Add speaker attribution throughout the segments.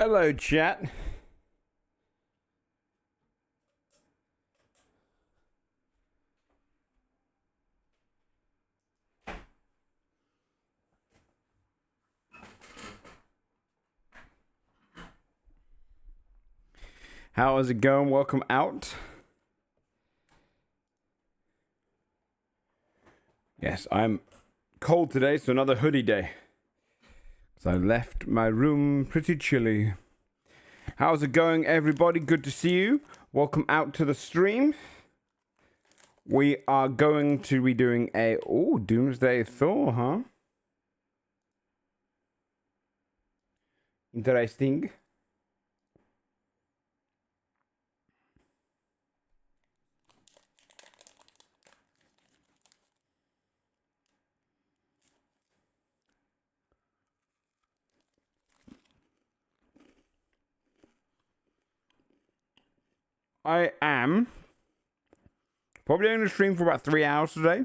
Speaker 1: Hello, chat. How is it going? Welcome out. Yes, I'm cold today, so another hoodie day. So I left my room pretty chilly. How's it going, everybody? Good to see you. Welcome out to the stream. We are going to be doing a Doomsday Thor, huh? Interesting. I am probably going to stream for about 3 hours today.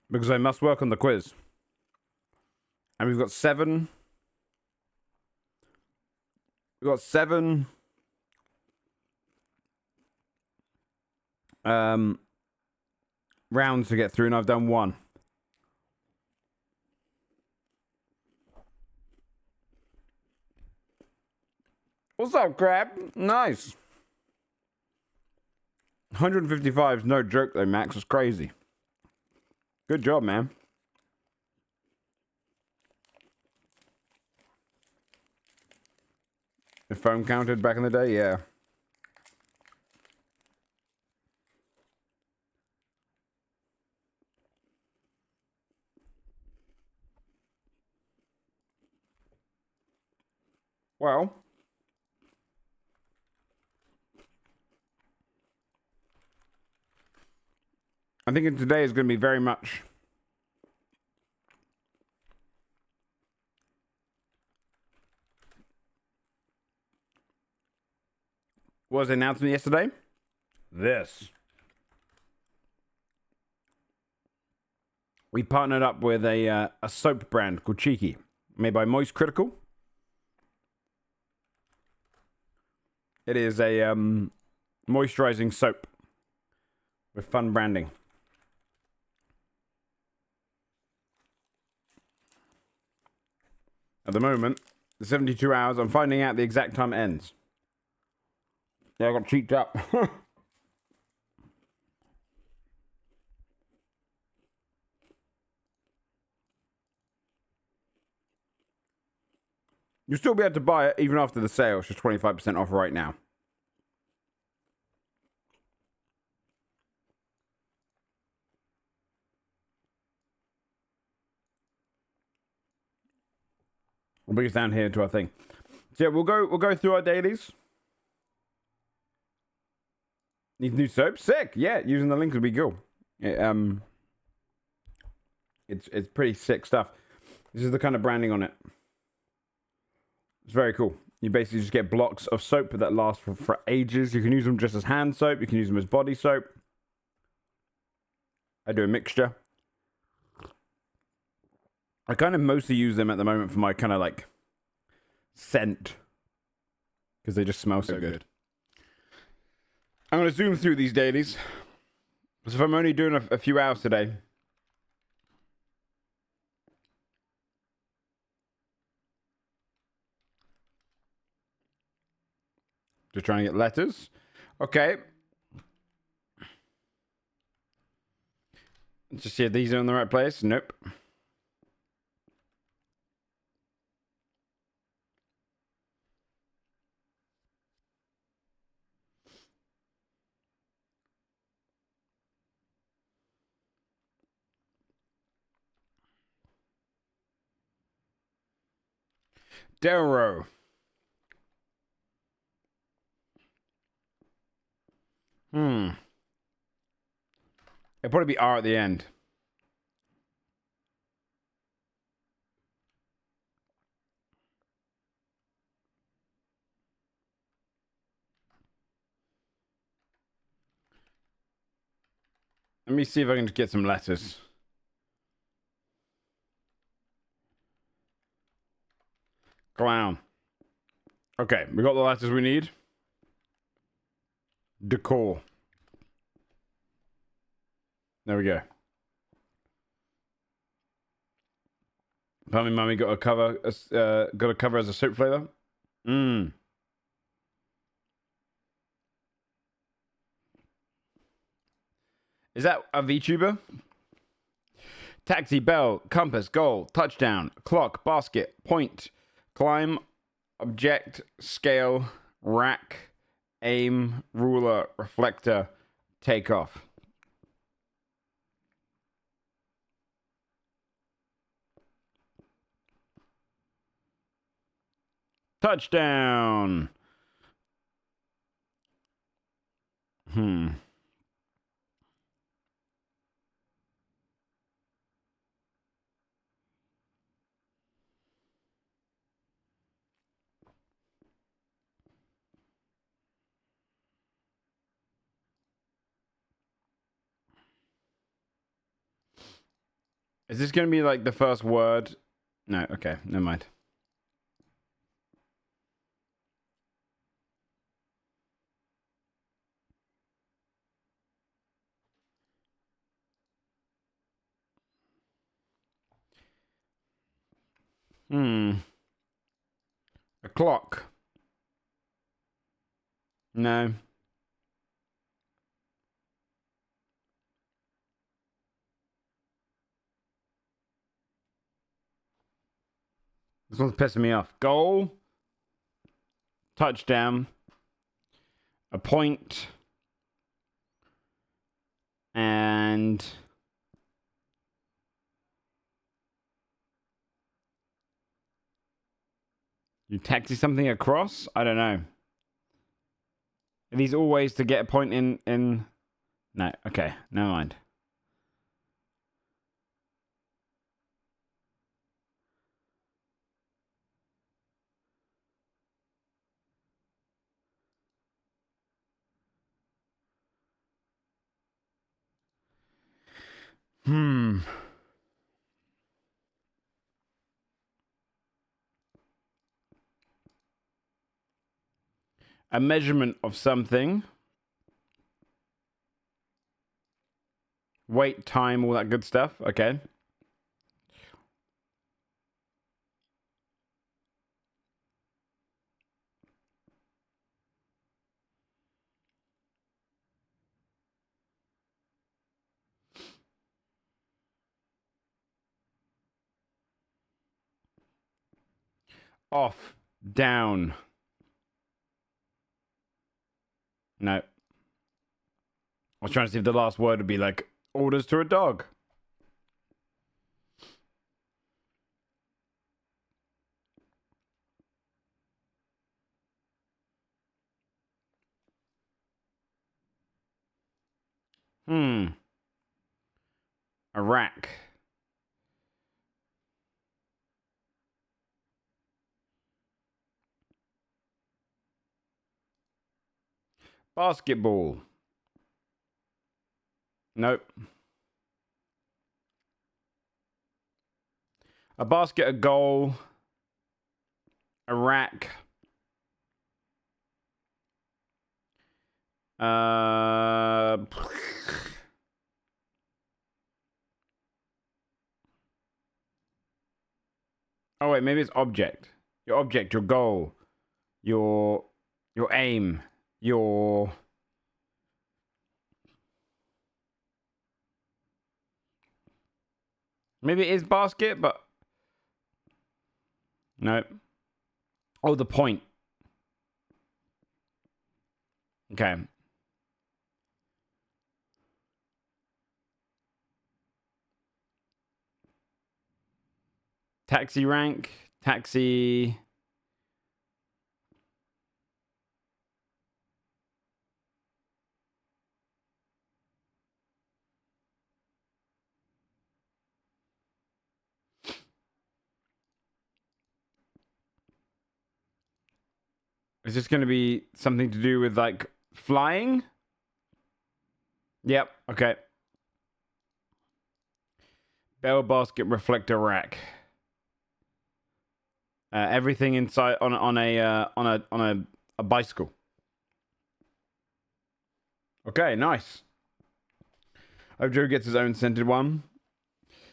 Speaker 1: Because I must work on the quiz. And we've got seven rounds to get through, and I've done one. What's up, Crab? Nice. 155 is no joke, though, Max. It's crazy. Good job, man. The phone counted back in the day? Yeah. Well, I think today is going to be very much what was the announcement yesterday? This. We partnered up with a soap brand called Cheeky, made by Moist Critical. It is a moisturizing soap with fun branding. At the moment, the 72 hours, I'm finding out the exact time it ends. Yeah, I got cheeked up. You'll still be able to buy it even after the sale. It's just 25% off right now. We'll bring us down here to our thing. So yeah, we'll go through our dailies. These new soaps, sick. Yeah, using the link would be cool. It's pretty sick stuff. This is the kind of branding on it. It's very cool. You basically just get blocks of soap that last for ages. You can use them just as hand soap. You can use them as body soap. I do a mixture. I kind of mostly use them at the moment for my kind of like scent. Because they just smell so good. I'm going to zoom through these dailies. So if I'm only doing a few hours today. Just trying to get letters. Okay. Let's just see if these are in the right place. Nope. Darrow. It'll probably be R at the end. Let me see if I can get some letters. Clown. Okay, we got the letters we need. Decor. There we go. Apparently, Mummy got a cover. Got a cover as a soap flavor. Mmm. Is that a VTuber? Taxi, bell, compass, goal, touchdown, clock, basket, point, climb, object, scale, rack, aim, ruler, reflector, take off. Touchdown. Is this going to be like the first word? No, okay, never mind. A clock. No. This one's pissing me off. Goal. Touchdown. A point. And you taxi something across? I don't know. Are these all ways to get a point in... No, okay, never mind. A measurement of something. Weight, time, all that good stuff. Okay. Off. Down. No. I was trying to see if the last word would be like orders to a dog. A rack. Basketball. Nope. A basket, a goal. A rack. Oh wait, maybe it's object. Your object, your goal, your aim, your... Maybe it is basket, but... No. Oh, the point. Okay. Taxi rank. Taxi... Is this going to be something to do with, like, flying? Yep, okay. Bell, basket, reflector, rack. Everything inside on a bicycle. Okay, nice. I hope Joe gets his own scented one.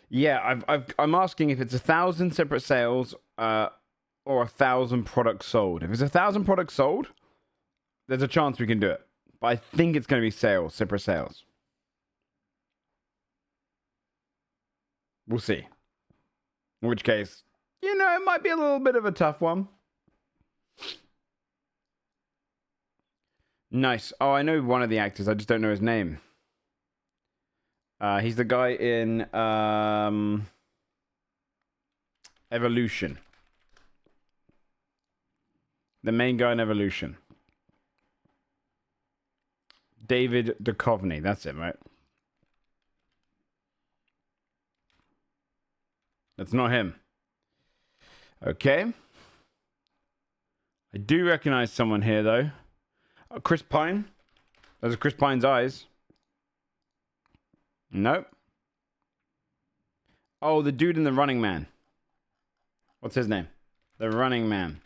Speaker 1: Yeah, I'm asking if it's 1,000 separate sales, or 1,000 products sold. If it's 1,000 products sold, there's a chance we can do it. But I think it's going to be sales, separate sales. We'll see. In which case, you know, it might be a little bit of a tough one. Nice. Oh, I know one of the actors. I just don't know his name. He's the guy in Evolution. The main guy in Evolution. David Duchovny. That's it, right? That's not him. Okay. I do recognize someone here, though. Oh, Chris Pine. Those are Chris Pine's eyes. Nope. Oh, the dude in The Running Man. What's his name? The Running Man.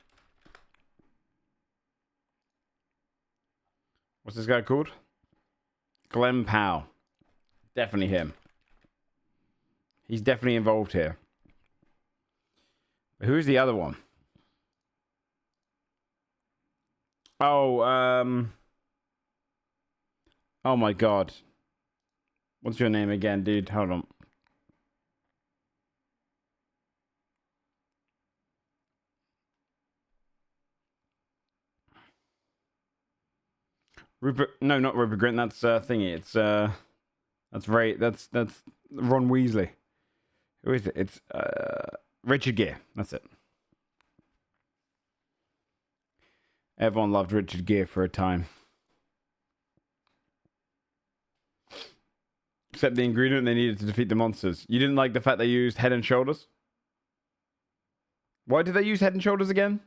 Speaker 1: What's this guy called? Glenn Powell. Definitely him. He's definitely involved here. But who's the other one? Oh, oh my god. What's your name again, dude? Hold on. Rupert, no, not Rupert Grint. That's thingy. It's that's Ron Weasley. Who is it? It's Richard Gere. That's it. Everyone loved Richard Gere for a time. Except the ingredient they needed to defeat the monsters. You didn't like the fact they used Head and Shoulders? Why did they use Head and Shoulders again?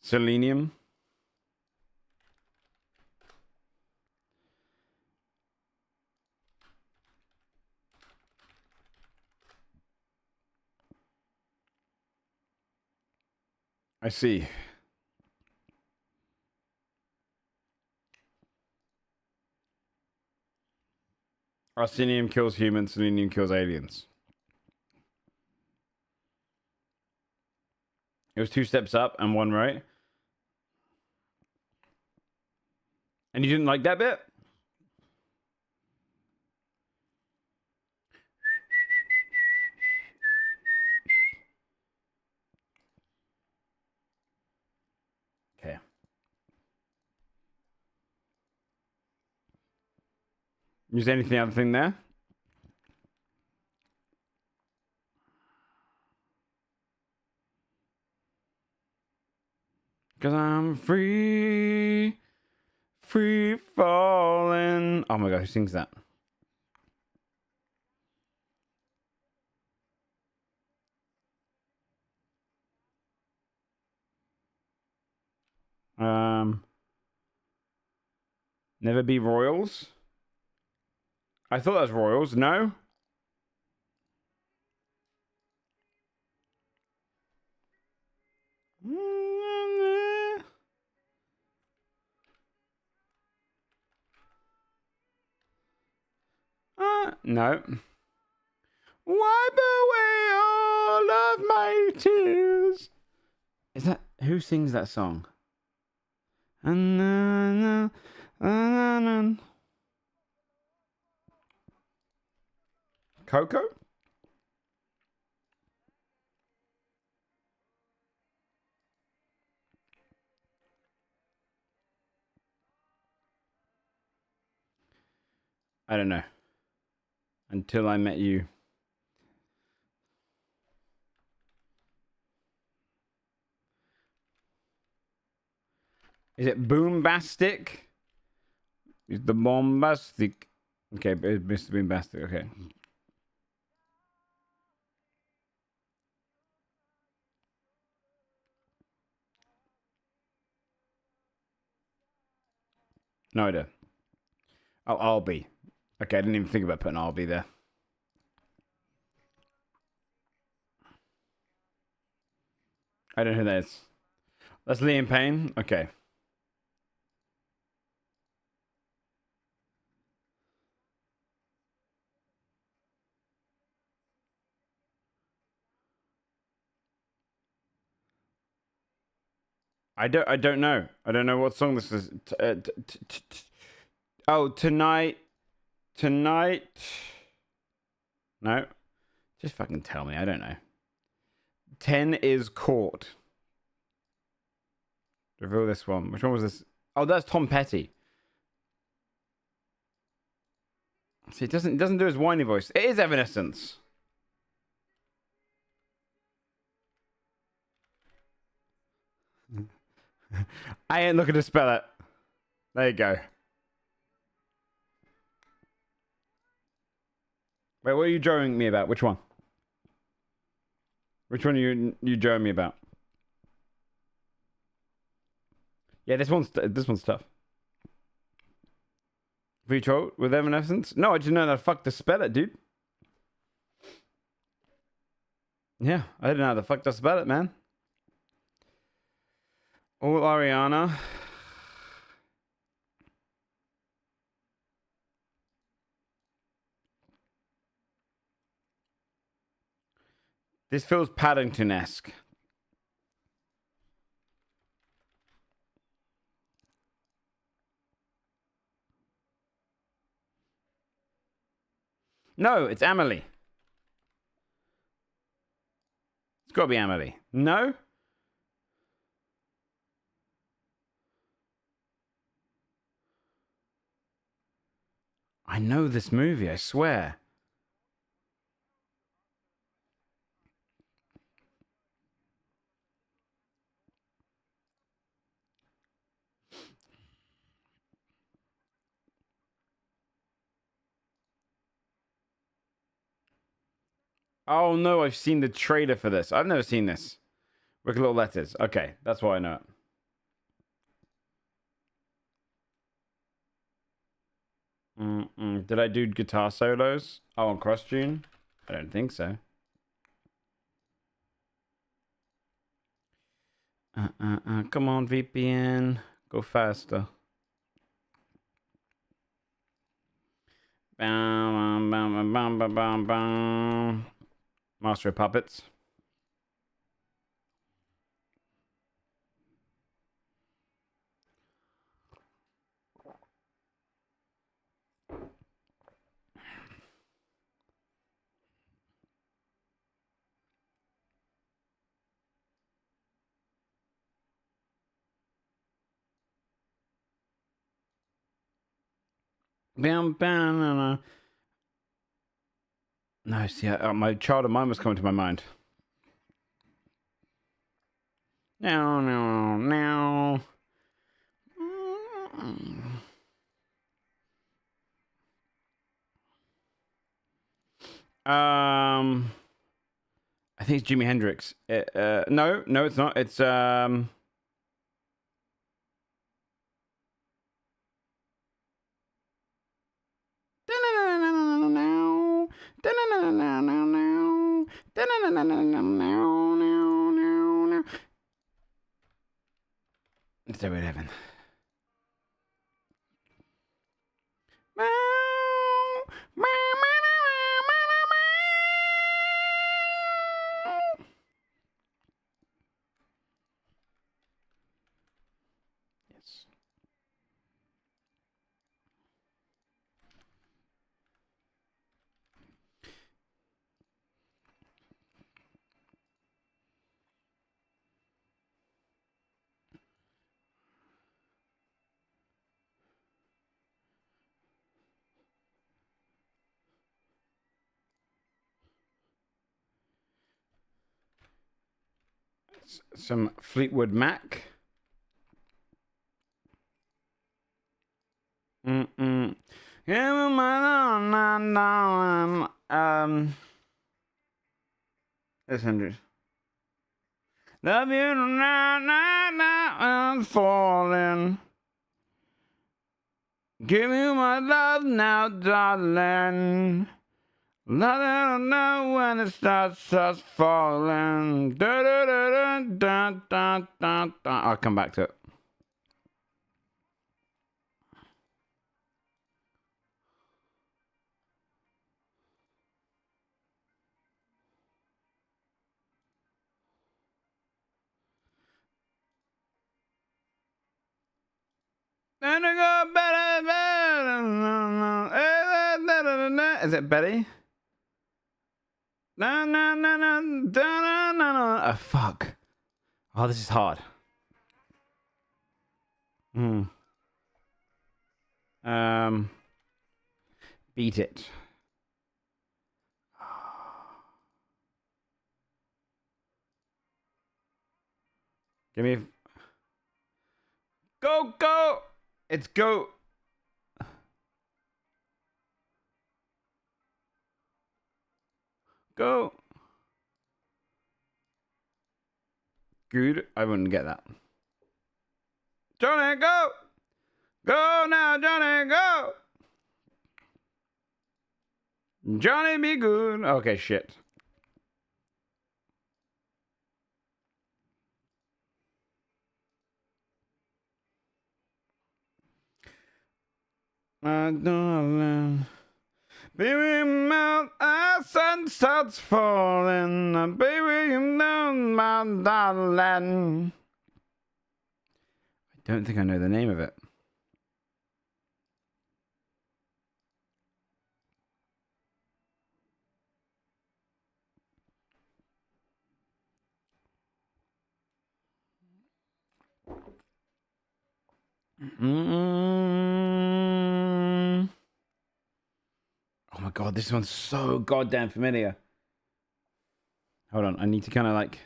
Speaker 1: Selenium. I see. Arsenium kills humans, selenium kills aliens. It was 2 steps up and 1 right. And you didn't like that bit? Okay. Use anything other thing there? Cause I'm free, free falling. Oh my god, who sings that? Never Be Royals. I thought that was Royals. No. No. Wipe away all of my tears. Is that who sings that song? Coco? I don't know. Until I met you. Is it Boombastic? Is the bombastic? Okay, Mr. Boombastic. Okay. No idea. Oh, Arby. Okay, I didn't even think about putting Arby there. I don't know who that is. That's Liam Payne. Okay. I don't know. I don't know what song this is. Oh, tonight. No, just fucking tell me. I don't know. 10 is Court. Reveal this one. Which one was this? Oh, that's Tom Petty. See, it doesn't do his whiny voice. It is Evanescence. I ain't looking to spell it. There you go. Wait, what are you drawing me about? Which one? Which one are you drawing me about? Yeah, this one's tough. Retro with Evanescence? No, I didn't know that. Fuck to spell it, dude. Yeah, I didn't know how the fuck to spell it, man. All Ariana. This feels Paddington-esque. No, it's Amelie. It's got to be Amelie. No? I know this movie, I swear. Oh no, I've seen the trailer for this. I've never seen this. With little letters. Okay, that's why I know it. Did I do guitar solos? Oh, on Cross Tune? I don't think so. Come on, VPN. Go faster. Bam, bam, bam, bam, bam, bam. Master of Puppets. Bam, bam, nice, yeah. My child of mine was coming to my mind. No, no, no. I think it's Jimi Hendrix. No, it's not. It's Stairway to Heaven. Yes. Some Fleetwood Mac. There's Hendrix. Love you tonight, I'm falling. Give me my love now, darling. Let it know when it starts falling. Da, da, da, da, da, da, da. I'll come back to it. Is it Betty? Oh, fuck. Oh, this is hard. Beat it. Give me. Go, go! It's go. Go. Good. I wouldn't get that. Johnny, go! Go now, Johnny, go! Johnny, be good. Okay, shit. Baby, my sun starts falling. Baby, you know my darling. I don't think I know the name of it. Oh my god, this one's so goddamn familiar. Hold on, I need to kind of like.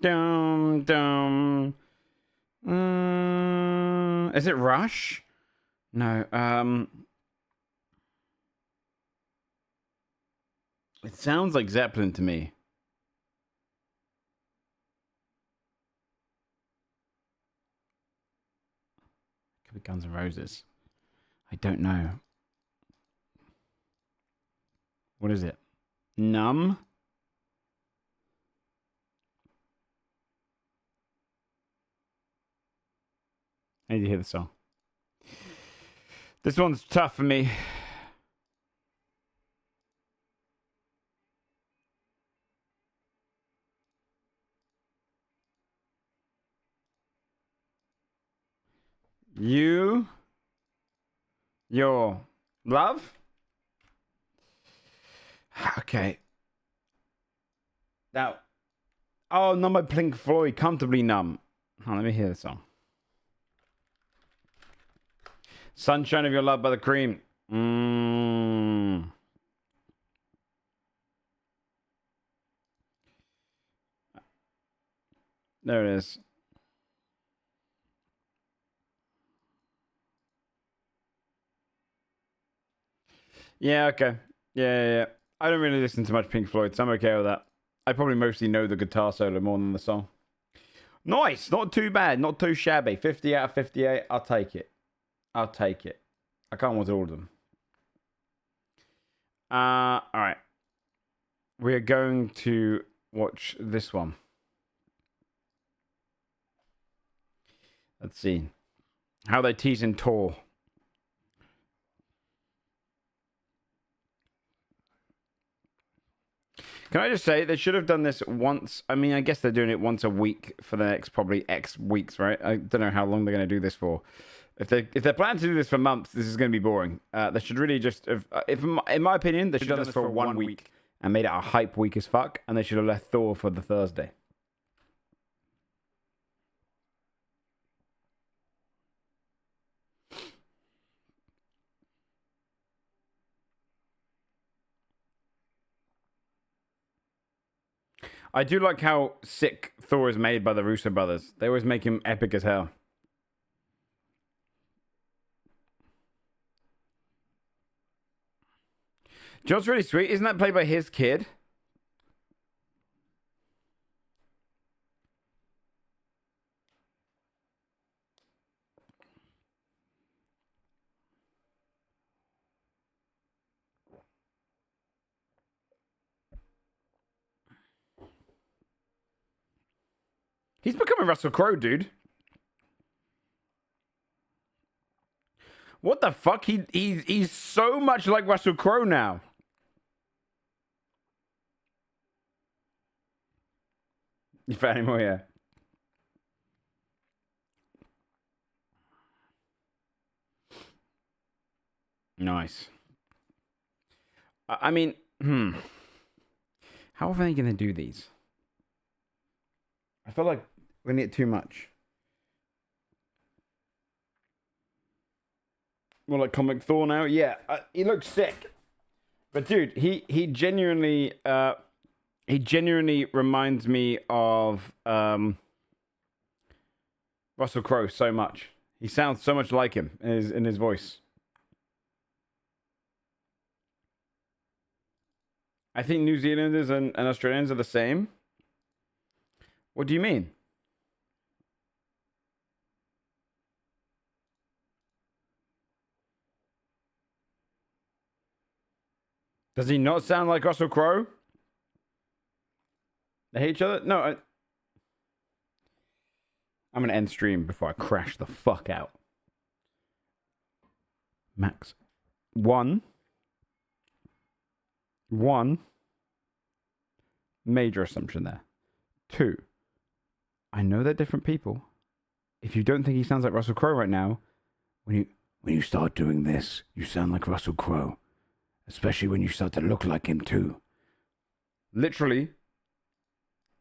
Speaker 1: Dum dum. Is it Rush? No. It sounds like Zeppelin to me. Could be Guns N' Roses. I don't know. What is it? Numb? I need to hear the song. This one's tough for me. You, your love? Okay. Now, oh, Numb by Pink Floyd, Comfortably Numb. Oh, let me hear the song. Sunshine of Your Love by The Cream. There it is. Yeah, okay. Yeah. I don't really listen to much Pink Floyd, so I'm okay with that. I probably mostly know the guitar solo more than the song. Nice, not too bad, not too shabby. 50 out of 58, I'll take it. I can't want all of them. Alright. We're going to watch this one. Let's see. How they tease in Tor. Can I just say, they should have done this once. I mean, I guess they're doing it once a week for the next probably X weeks, right? I don't know how long they're going to do this for. If they're planning to do this for months, this is going to be boring. They should really just, in my opinion, they should have done this for 1 week and made it a hype week as fuck, and they should have left Thor for the Thursday. I do like how sick Thor is made by the Russo brothers. They always make him epic as hell. John's really sweet. Isn't that played by his kid? He's becoming Russell Crowe, dude. What the fuck? He's so much like Russell Crowe now. You found him, oh yeah. Nice. I mean, how often are you going to do these? I feel like we're going to get too much. More like Comic Thor now? Yeah, he looks sick. But dude, he genuinely reminds me of Russell Crowe so much. He sounds so much like him in his voice. I think New Zealanders and Australians are the same. What do you mean? Does he not sound like Russell Crowe? They hate each other? No. I'm going to end stream before I crash the fuck out. Max. One major assumption there. Two, I know they're different people. If you don't think he sounds like Russell Crowe right now, when you start doing this, you sound like Russell Crowe. Especially when you start to look like him too. Literally,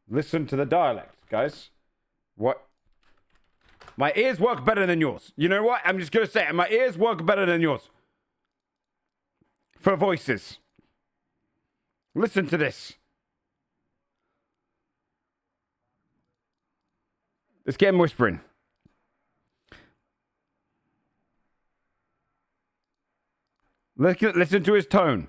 Speaker 1: listen to the dialect, guys. What? My ears work better than yours. You know what? I'm just going to say it. My ears work better than yours. For voices. Listen to this. Let's get him whispering. Listen to his tone.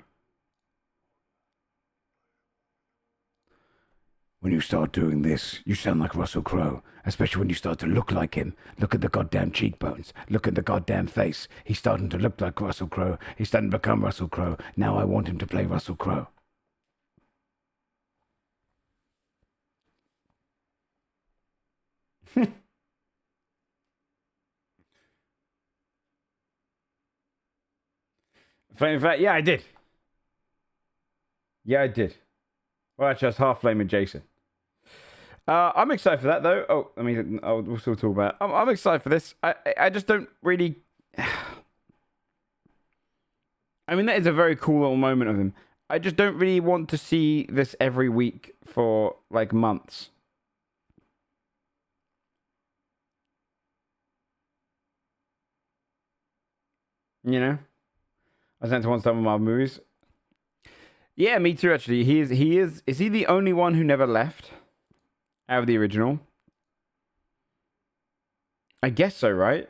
Speaker 1: When you start doing this, you sound like Russell Crowe. Especially when you start to look like him. Look at the goddamn cheekbones. Look at the goddamn face. He's starting to look like Russell Crowe. He's starting to become Russell Crowe. Now I want him to play Russell Crowe. In fact, yeah, I did. Yeah, I did. Well, actually, that's half flame adjacent. I'm excited for that, though. Oh, I mean, we'll still talk about it. I'm excited for this. I just don't really... I mean, that is a very cool little moment of him. I just don't really want to see this every week for, like, months. You know? I sent to one time of my movies. Yeah, me too, actually. Is he the only one who never left out of the original? I guess so, right?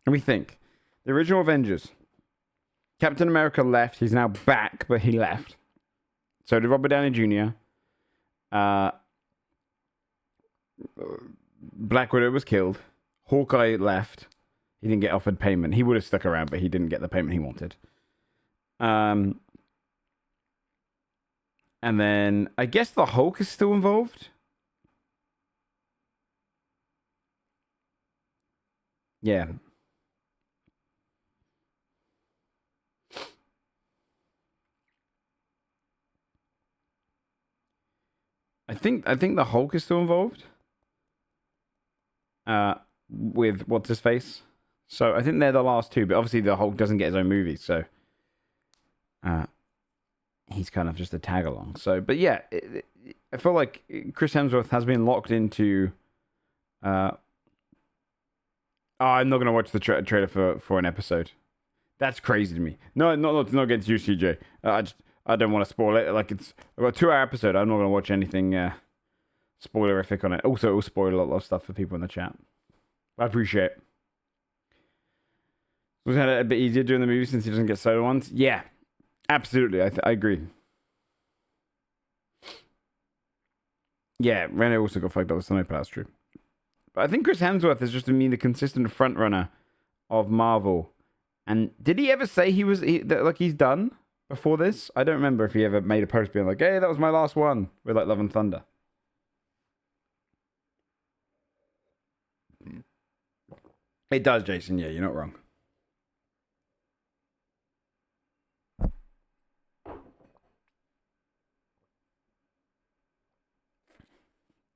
Speaker 1: Let me think. The original Avengers. Captain America left. He's now back, but he left. So did Robert Downey Jr. Black Widow was killed. Hawkeye left. He didn't get offered payment. He would have stuck around, but he didn't get the payment he wanted. And then I guess the Hulk is still involved. Yeah. I think the Hulk is still involved. With what's his face? So I think they're the last two, but obviously the Hulk doesn't get his own movie, so he's kind of just a tag along. So, but yeah, I feel like Chris Hemsworth has been locked into. I'm not gonna watch the trailer for an episode. That's crazy to me. No, not against you, CJ. I don't want to spoil it. Like I've got a 2-hour episode. I'm not gonna watch anything spoilerific on it. Also, it will spoil a lot of stuff for people in the chat. I appreciate it. Was that a bit easier doing the movie since he doesn't get solo ones? Yeah, absolutely. I agree. Yeah, Rene also got fucked up with Sniper. That's true. But I think Chris Hemsworth is just to me the consistent front runner of Marvel. And did he ever say like he's done before this? I don't remember if he ever made a post being like, "Hey, that was my last one," with like Love and Thunder. It does, Jason. Yeah, you're not wrong.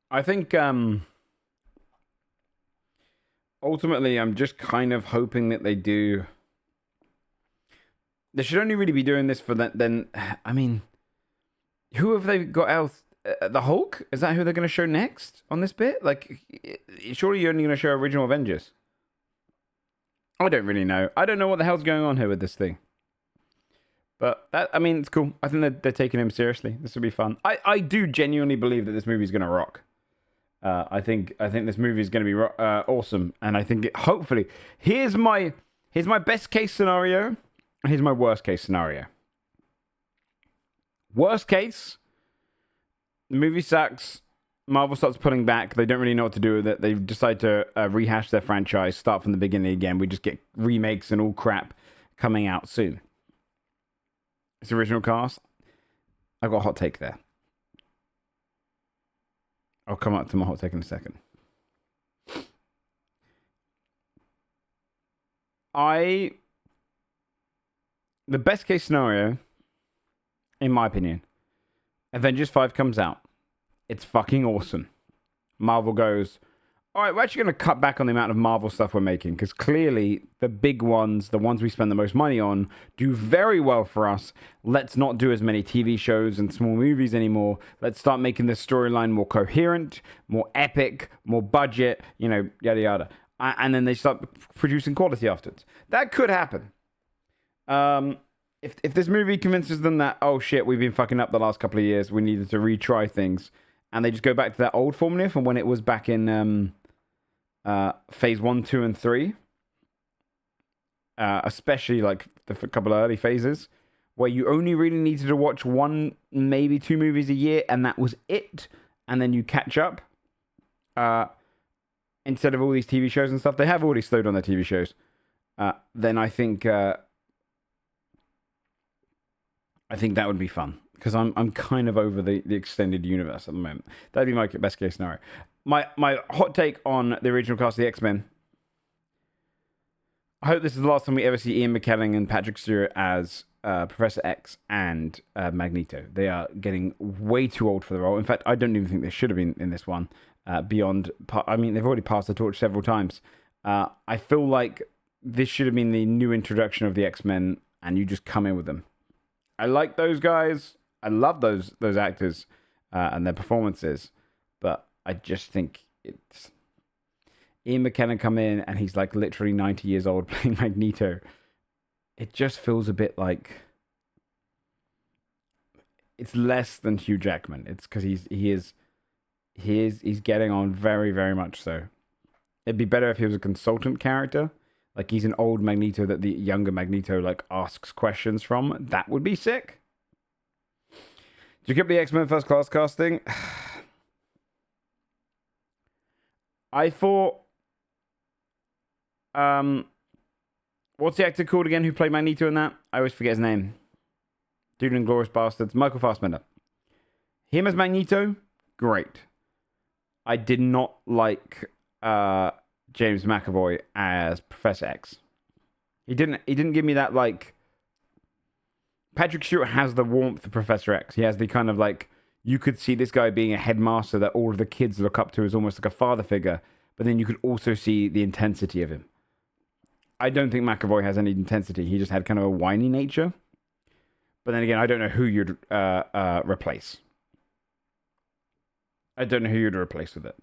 Speaker 1: I think ultimately I'm just kind of hoping that they do. They should only really be doing this for that. Then, I mean, who have they got else? The Hulk? Is that who they're going to show next on this bit? Like, surely you're only going to show original Avengers. I don't really know. I don't know what the hell's going on here with this thing. But that, I mean, it's cool. I think they're taking him seriously. This will be fun. I do genuinely believe that this movie's going to rock. I think this movie is going to be awesome, and I think hopefully here's my best case scenario, and here's my worst case scenario. Worst case, the movie sucks. Marvel starts pulling back. They don't really know what to do with it. They decide to rehash their franchise, start from the beginning again. We just get remakes and all crap coming out soon. It's original cast. I've got a hot take there. I'll come up to my hot take in a second. The best case scenario, in my opinion, Avengers 5 comes out. It's fucking awesome. Marvel goes, all right, we're actually going to cut back on the amount of Marvel stuff we're making, because clearly the big ones, the ones we spend the most money on, do very well for us. Let's not do as many TV shows and small movies anymore. Let's start making this storyline more coherent, more epic, more budget, yada, yada. And then they start producing quality afterwards. That could happen. If this movie convinces them that, oh shit, we've been fucking up the last couple of years, we needed to retry things, and they just go back to that old formula from when it was back in phase 1, 2, and 3, especially like the couple of early phases, where you only really needed to watch 1, maybe 2 movies a year, and that was it, and then you catch up, instead of all these TV shows and stuff. They have already slowed on their TV shows. Then I think that would be fun, because I'm kind of over the extended universe at the moment. That'd be my best case scenario. My hot take on the original cast of the X-Men. I hope this is the last time we ever see Ian McKellen and Patrick Stewart as Professor X and Magneto. They are getting way too old for the role. In fact, I don't even think they should have been in this one. They've already passed the torch several times. I feel like this should have been the new introduction of the X-Men, and you just come in with them. I like those guys. I love those actors and their performances, but I just think it's Ian McKellen come in and he's like literally 90 years old playing Magneto. It just feels a bit like it's less than Hugh Jackman. It's because he's getting on very, very much so. It'd be better if he was a consultant character. Like he's an old Magneto that the younger Magneto like asks questions from. That would be sick. Did you get the X-Men First Class casting? I thought, what's the actor called again who played Magneto in that? I always forget his name. Dude in Inglourious Bastards. Michael Fassbender. Him as Magneto, great. I did not like James McAvoy as Professor X. He didn't give me that like. Patrick Stewart has the warmth of Professor X. He has the kind of like, you could see this guy being a headmaster that all of the kids look up to as almost like a father figure, but then you could also see the intensity of him. I don't think McAvoy has any intensity. He just had kind of a whiny nature. But then again, I don't know who you'd replace. I don't know who you'd replace with it.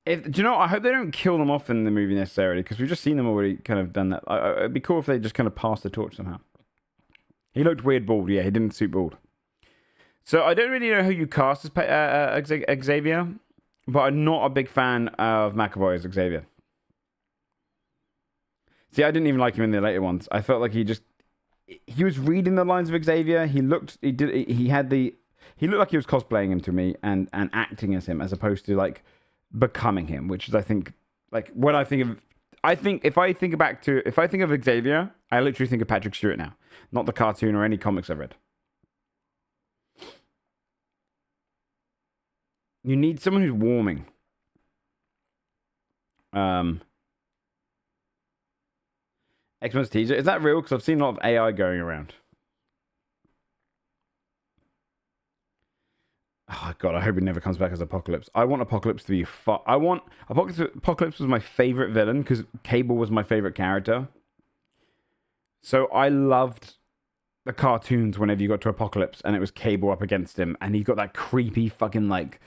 Speaker 1: Do you know? I hope they don't kill them off in the movie necessarily, because we've just seen them already kind of done that. It'd be cool if they just kind of passed the torch somehow. He looked weird bald. Yeah, he didn't suit bald. So I don't really know who you cast as Xavier, but I'm not a big fan of McAvoy as Xavier. See, I didn't even like him in the later ones. I felt like he was reading the lines of Xavier. He looked like he was cosplaying him to me and acting as him, as opposed to like becoming him, which is, I think, like when if I think of Xavier, I literally think of Patrick Stewart now, not the cartoon or any comics I've read. You need someone who's warming. X-Men's teaser. Is that real? Because I've seen a lot of AI going around. Oh god, I hope it never comes back as Apocalypse. I want Apocalypse to be fun. Apocalypse was my favorite villain because Cable was my favorite character. So I loved the cartoons whenever you got to Apocalypse and it was Cable up against him and he got that creepy fucking like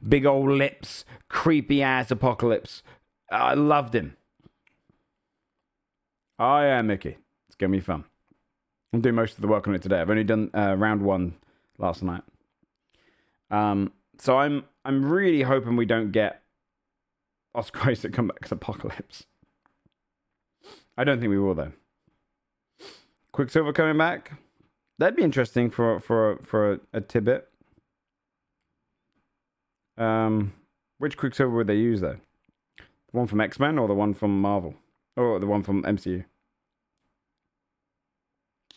Speaker 1: big old lips, creepy ass Apocalypse. I loved him. Oh yeah, Mickey. It's gonna be fun. I'm doing most of the work on it today. I've only done round 1 last night. So I'm really hoping we don't get Oscar Isaac come back as Apocalypse. I don't think we will though. Quicksilver coming back. That'd be interesting for a tidbit. Which Quicksilver would they use though? The one from X-Men or the one from Marvel? Or the one from MCU?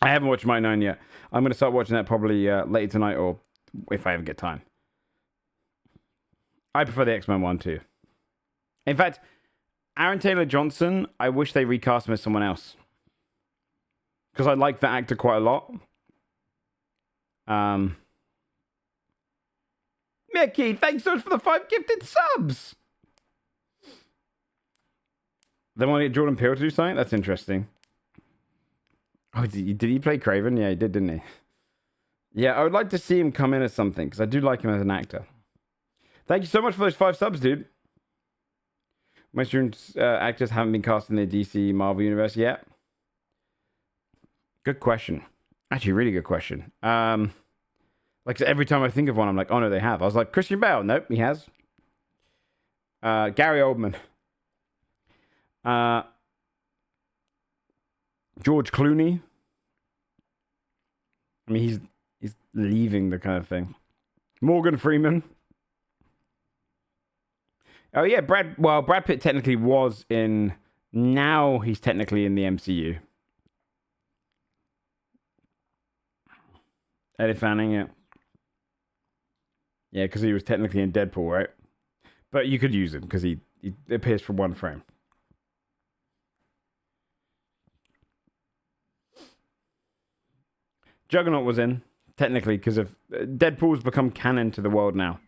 Speaker 1: I haven't watched Mighty 9 yet. I'm going to start watching that probably later tonight or if I ever get time. I prefer the X-Men one too. In fact, Aaron Taylor Johnson, I wish they recast him as someone else. Because I like that actor quite a lot. Mickey, thanks so much for the 5 gifted subs! They want to get Jordan Peele to do something? That's interesting. Oh, did he play Craven? Yeah, he did, didn't he? Yeah, I would like to see him come in as something, because I do like him as an actor. Thank you so much for those 5 subs, dude. Most actors haven't been cast in the DC Marvel universe yet. Good question. Actually, really good question. Like every time I think of one, I'm like, oh no, they have. I was like, Christian Bale. Nope, he has. Gary Oldman. George Clooney. I mean, he's leaving the kind of thing. Morgan Freeman. Oh yeah, Brad Pitt technically was in. Now he's technically in the MCU. Eddie Fanning, yeah. Yeah, because he was technically in Deadpool, right? But you could use him because he appears for 1 frame. Juggernaut was in, technically, because of Deadpool's become canon to the world now.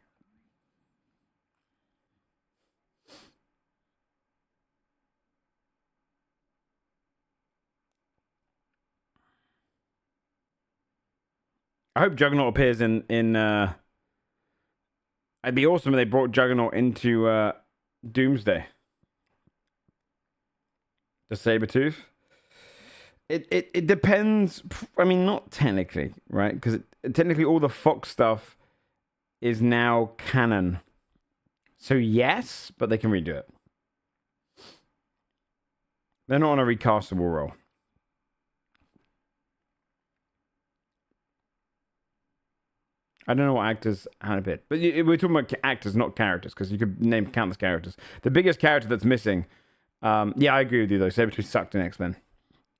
Speaker 1: I hope Juggernaut appears in it'd be awesome if they brought Juggernaut into Doomsday. The Sabretooth. It depends. I mean, not technically, right? Because technically all the Fox stuff is now canon. So yes, but they can redo it. They're not on a recastable role. I don't know what actors had a bit. But we're talking about actors, not characters, because you could name countless characters. The biggest character that's missing, yeah, I agree with you, though. Sabretooth sucked in X-Men.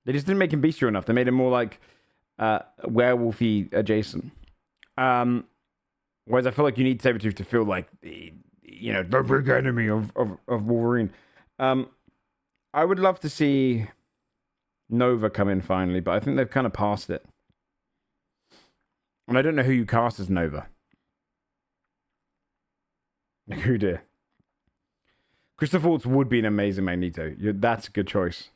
Speaker 1: They just didn't make him bestial enough. They made him more like werewolfy adjacent. Whereas I feel like you need Sabretooth to feel like the big enemy of Wolverine. I would love to see Nova come in finally, but I think they've kind of passed it. And I don't know who you cast as Nova. Who dear? Christopher Waltz would be an amazing Magneto. That's a good choice.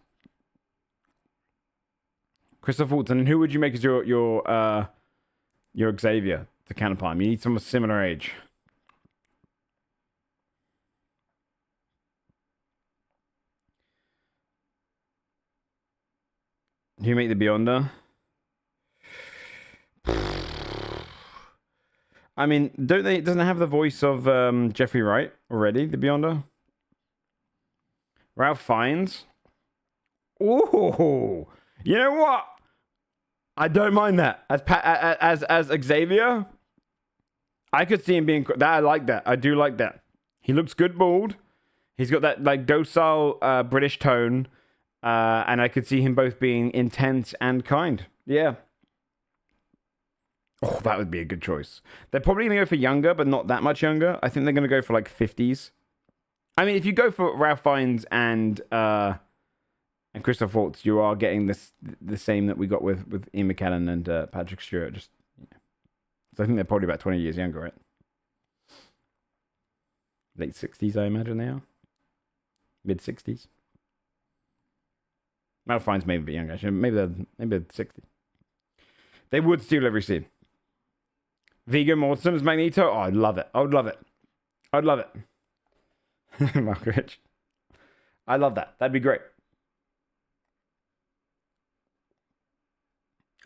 Speaker 1: Christopher Waltz, and who would you make as your Xavier to counterpart him? You need someone similar age. Who make the Beyonder? I mean, doesn't it have the voice of Jeffrey Wright already, the Beyonder? Ralph Fiennes? Ooh, you know what? I don't mind that. As Xavier, I could see him being that. I like that. I do like that. He looks good bald. He's got that like docile British tone, and I could see him both being intense and kind. Yeah. Oh, that would be a good choice. They're probably going to go for younger, but not that much younger. I think they're going to go for like 50s. I mean, if you go for Ralph Fiennes and Christoph Waltz, you are getting the same that we got with Ian McKellen and Patrick Stewart. Just, so I think they're probably about 20 years younger, right? Late 60s, I imagine they are. Mid 60s. Ralph Fiennes maybe a bit younger. Actually, maybe they're 60. They would steal every scene. Viggo Mortensen as Magneto. Oh, I'd love it. I would love it. I'd love it. Mark Rich. I love that. That'd be great.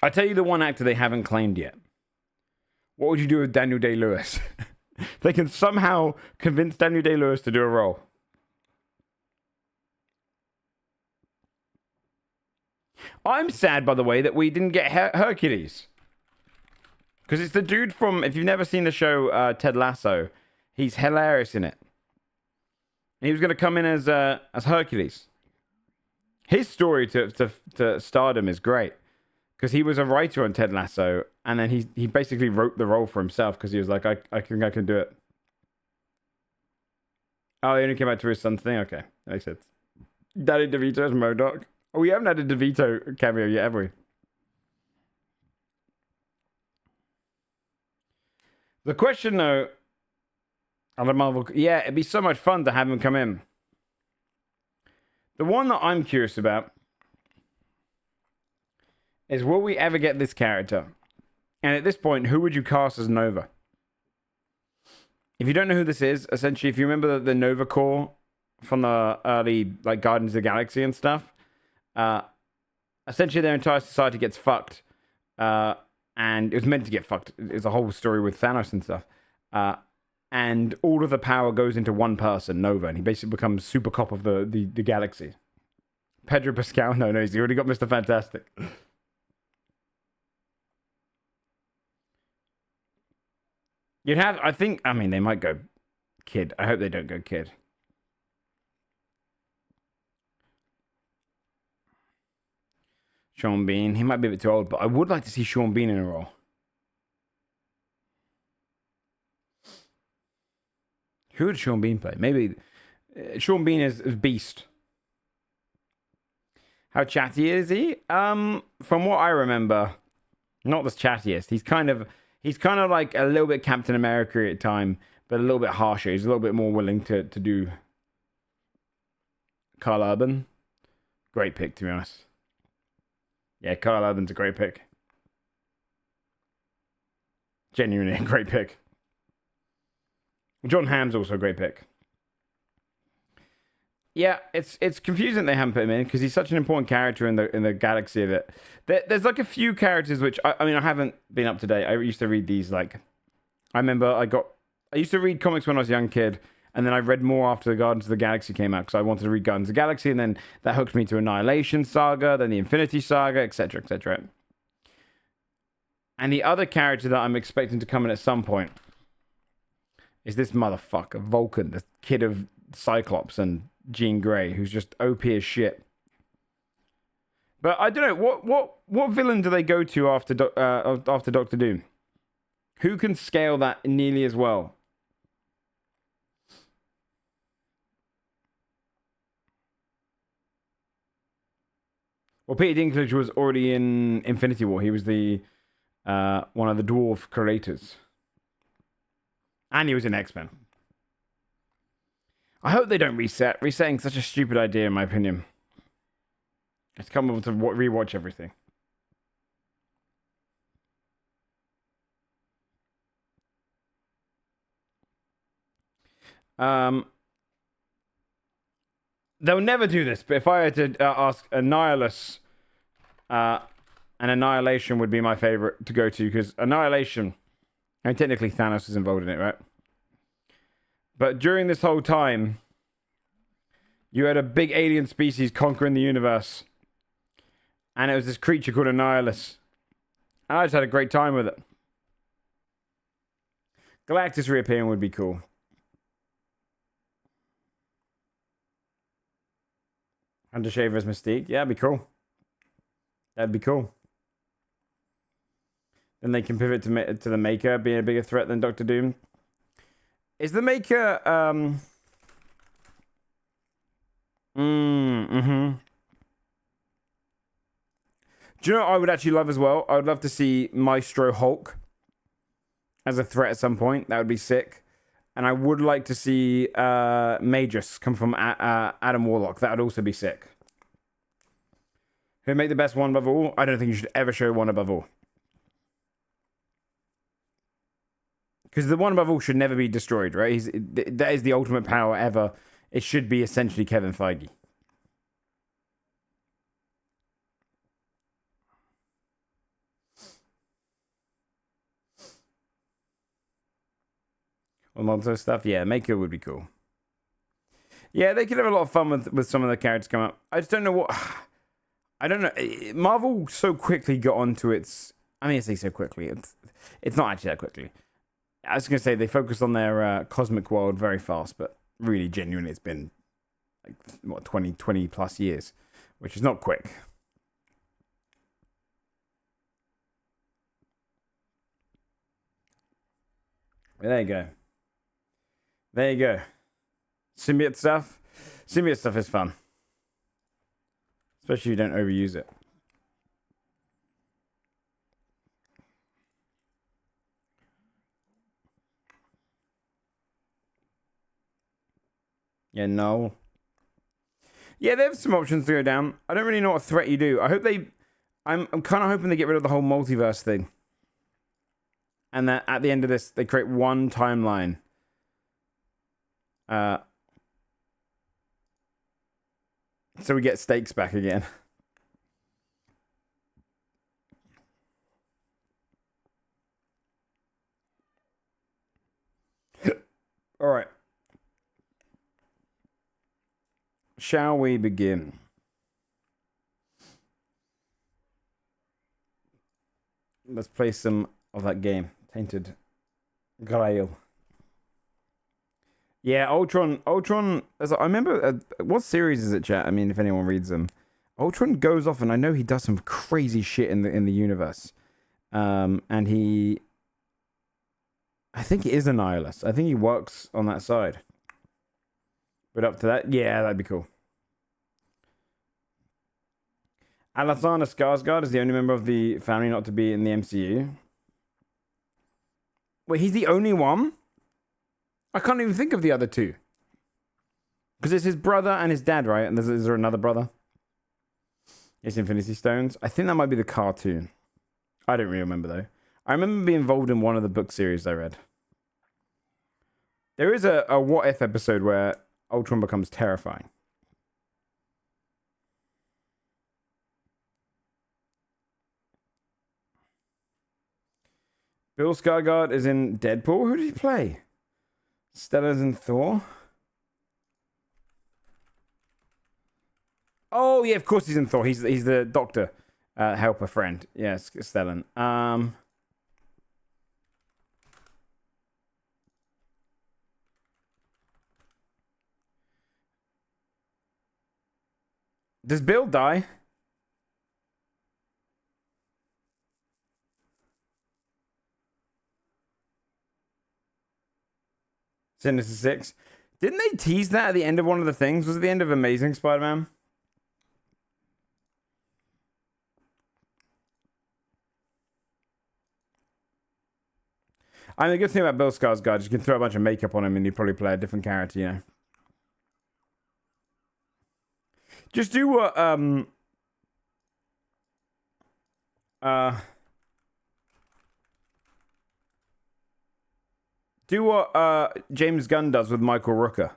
Speaker 1: I tell you the one actor they haven't claimed yet. What would you do with Daniel Day-Lewis? They can somehow convince Daniel Day-Lewis to do a role. I'm sad, by the way, that we didn't get Hercules. Because it's the dude from, if you've never seen the show Ted Lasso, he's hilarious in it. He was going to come in as Hercules. His story to stardom is great. Because he was a writer on Ted Lasso, and then he basically wrote the role for himself because he was like, I think I can do it. Oh, he only came out to his son's thing? Okay, that makes sense. Danny DeVito as MODOK. Oh, we haven't had a DeVito cameo yet, have we? The question, though, on the Marvel... Yeah, it'd be so much fun to have him come in. The one that I'm curious about is, will we ever get this character? And at this point, who would you cast as Nova? If you don't know who this is, essentially, if you remember the Nova Corps from the early like Guardians of the Galaxy and stuff, essentially their entire society gets fucked. And it was meant to get fucked. It's a whole story with Thanos and stuff. And all of the power goes into one person, Nova, and he basically becomes super cop of the galaxy. Pedro Pascal? No, he's already got Mr. Fantastic. You'd have, I mean, they might go kid. I hope they don't go kid. Sean Bean. He might be a bit too old, but I would like to see Sean Bean in a role. Who would Sean Bean play? Maybe Sean Bean is Beast. How chatty is he? From what I remember, not the chattiest. He's kind of like a little bit Captain America at time, but a little bit harsher. He's a little bit more willing to do. Carl Urban. Great pick, to be honest. Yeah, Carl Urban's a great pick. Genuinely a great pick. John Hamm's also a great pick. Yeah, it's confusing they haven't put him in because he's such an important character in the galaxy that there's like a few characters which I mean I haven't been up to date. I used to read these like I remember I used to read comics when I was a young kid, and then I read more after the Guardians of the Galaxy came out because I wanted to read Guardians of the Galaxy, and then that hooked me to Annihilation Saga, then the Infinity Saga, etc., etc. And the other character that I'm expecting to come in at some point is this motherfucker, Vulcan, the kid of Cyclops and Jean Grey, who's just OP as shit. But I don't know, what villain do they go to after Doctor Doom? Who can scale that nearly as well? Well, Peter Dinklage was already in Infinity War. He was the one of the dwarf creators. And he was in X-Men. I hope they don't reset. Resetting's such a stupid idea, in my opinion. It's come able to rewatch everything. They'll never do this, but if I had to ask Annihilus, and Annihilation would be my favorite to go to, because Annihilation, I mean, technically Thanos is involved in it, right? But during this whole time, you had a big alien species conquering the universe, and it was this creature called Annihilus. And I just had a great time with it. Galactus reappearing would be cool. Hunter Shaver's Mystique. Yeah, that'd be cool. That'd be cool. Then they can pivot to the Maker being a bigger threat than Doctor Doom. Is the Maker Mm-hmm. Do you know what I would actually love as well? I would love to see Maestro Hulk as a threat at some point. That would be sick. And I would like to see Magus come from Adam Warlock. That would also be sick. Who make the best one above all? I don't think you should ever show one above all. Because the one above all should never be destroyed, right? That is the ultimate power ever. It should be essentially Kevin Feige. Or Monzo stuff. Yeah, Mako would be cool. Yeah, they could have a lot of fun with some of the characters come up. I just don't know what... I don't know. Marvel so quickly got onto its... I mean, I say so quickly. It's not actually that quickly. I was going to say they focused on their cosmic world very fast, but really, genuinely, it's been like, what, 20 plus years, which is not quick. There you go. There you go. Symbiote stuff. Symbiote stuff is fun. Especially if you don't overuse it. Yeah, no. Yeah, they have some options to go down. I don't really know what threat you do. I hope they... I'm kind of hoping they get rid of the whole multiverse thing. And that at the end of this, they create one timeline. So we get stakes back again. All right. Shall we begin? Let's play some of that game. Tainted Grail. Yeah, Ultron. I remember. What series is it, chat? I mean, if anyone reads them, Ultron goes off, and I know he does some crazy shit in the universe. And he, I think he is a nihilist. I think he works on that side. But up to that, yeah, that'd be cool. Avalon Skarsgård is the only member of the family not to be in the MCU. Wait, he's the only one? I can't even think of the other two. Because it's his brother and his dad, right? And is there another brother? It's Infinity Stones. I think that might be the cartoon. I don't really remember, though. I remember being involved in one of the book series I read. There is a what if episode where Ultron becomes terrifying. Bill Skarsgård is in Deadpool. Who did he play? Stellar's in Thor. Oh yeah, of course he's in Thor. He's the doctor, helper friend. Yes, Stellan. Does Bill die? Sinister Six. Didn't they tease that at the end of one of the things? Was it the end of Amazing Spider-Man? I mean, the good thing about Bill Skarsgård is you can throw a bunch of makeup on him and he'd probably play a different character, you know. Just do what, do what James Gunn does with Michael Rooker.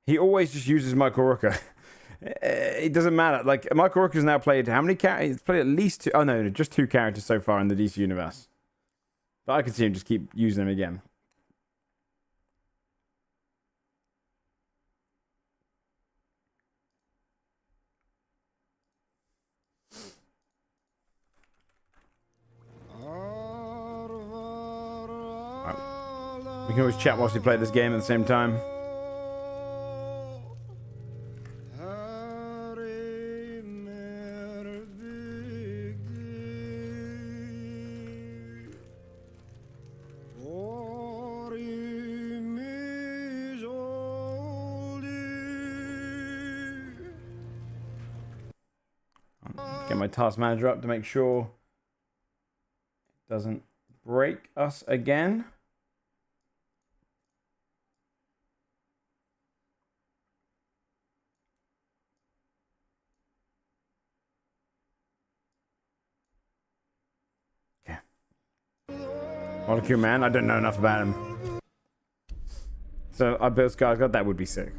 Speaker 1: He always just uses Michael Rooker. It doesn't matter. Like, Michael Rooker's now played how many characters? He's played at least two. Oh, no, just two characters so far in the DC universe. But I can see him just keep using him again. We can always chat whilst we play this game at the same time. Get my task manager up to make sure it doesn't break us again. Okay. Molecule Man, I don't know enough about him. So I Bill Skarsgård, that would be sick.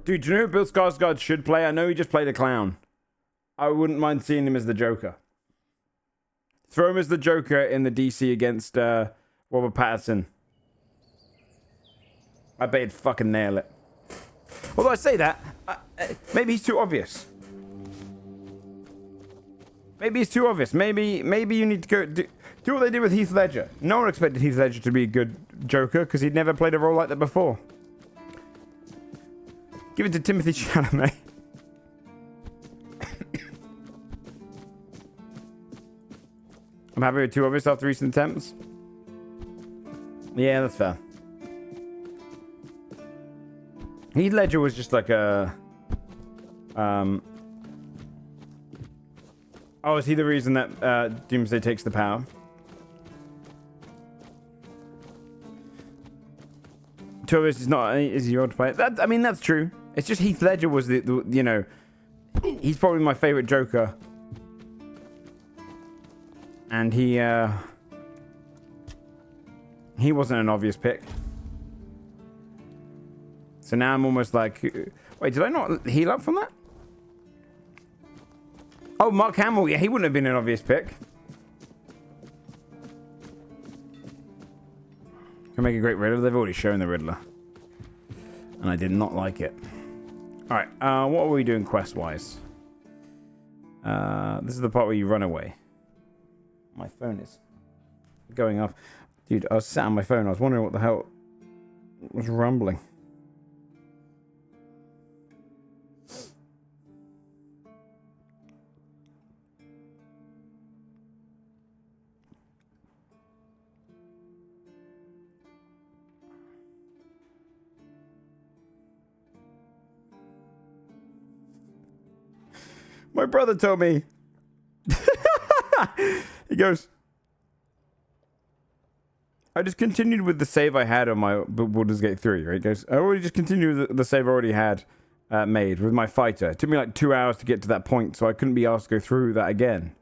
Speaker 1: Dude, do you know who Bill Skarsgård should play? I know he just played a clown. I wouldn't mind seeing him as the Joker. Throw him as the Joker in the DC against Robert Pattinson. I bet he'd fucking nail it. Although I say that, maybe he's too obvious. Maybe he's too obvious. Maybe you need to go do what they did with Heath Ledger. No one expected Heath Ledger to be a good Joker because he'd never played a role like that before. Give it to Timothy Chalamet. I'm happy with too obvious after recent attempts. Yeah, that's fair. Heath Ledger was just like a... Oh, is he the reason that Doomsday takes the power? Too obvious is not... Is he odd to play? I mean, that's true. It's just Heath Ledger was the you know... He's probably my favorite Joker. And he wasn't an obvious pick. So now I'm almost like... Wait, did I not heal up from that? Oh, Mark Hamill. Yeah, he wouldn't have been an obvious pick. Can make a great Riddler. They've already shown the Riddler. And I did not like it. Alright, what are we doing quest-wise? This is the part where you run away. My phone is going off. Dude, I was sat on my phone. I was wondering what the hell was rumbling. My brother told me. He goes, I just continued with the save I had on my Baldur's Gate 3, right? He goes, I already just continued with the save I already had made with my fighter. It took me like 2 hours to get to that point, so I couldn't be asked to go through that again.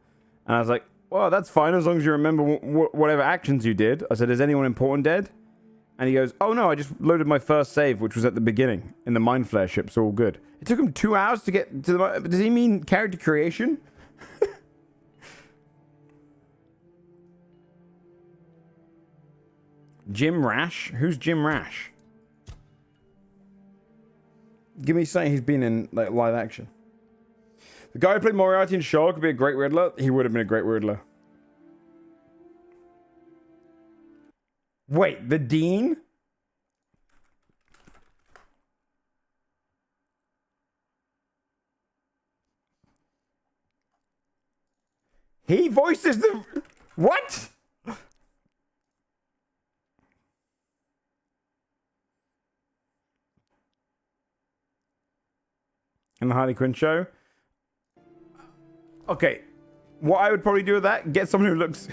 Speaker 1: And I was like, well, that's fine as long as you remember whatever actions you did. I said, is anyone important dead? And he goes, oh no, I just loaded my first save, which was at the beginning in the Mind Flare ship, so all good. It took him 2 hours to get to the... Does he mean character creation? Jim Rash? Who's Jim Rash? Give me something he's been in like live action. The guy who played Moriarty in Shaw could be a great Riddler. He would have been a great Riddler. Wait, the Dean? He voices the... What? In the Harley Quinn show? Okay. What I would probably do with that, get someone who looks...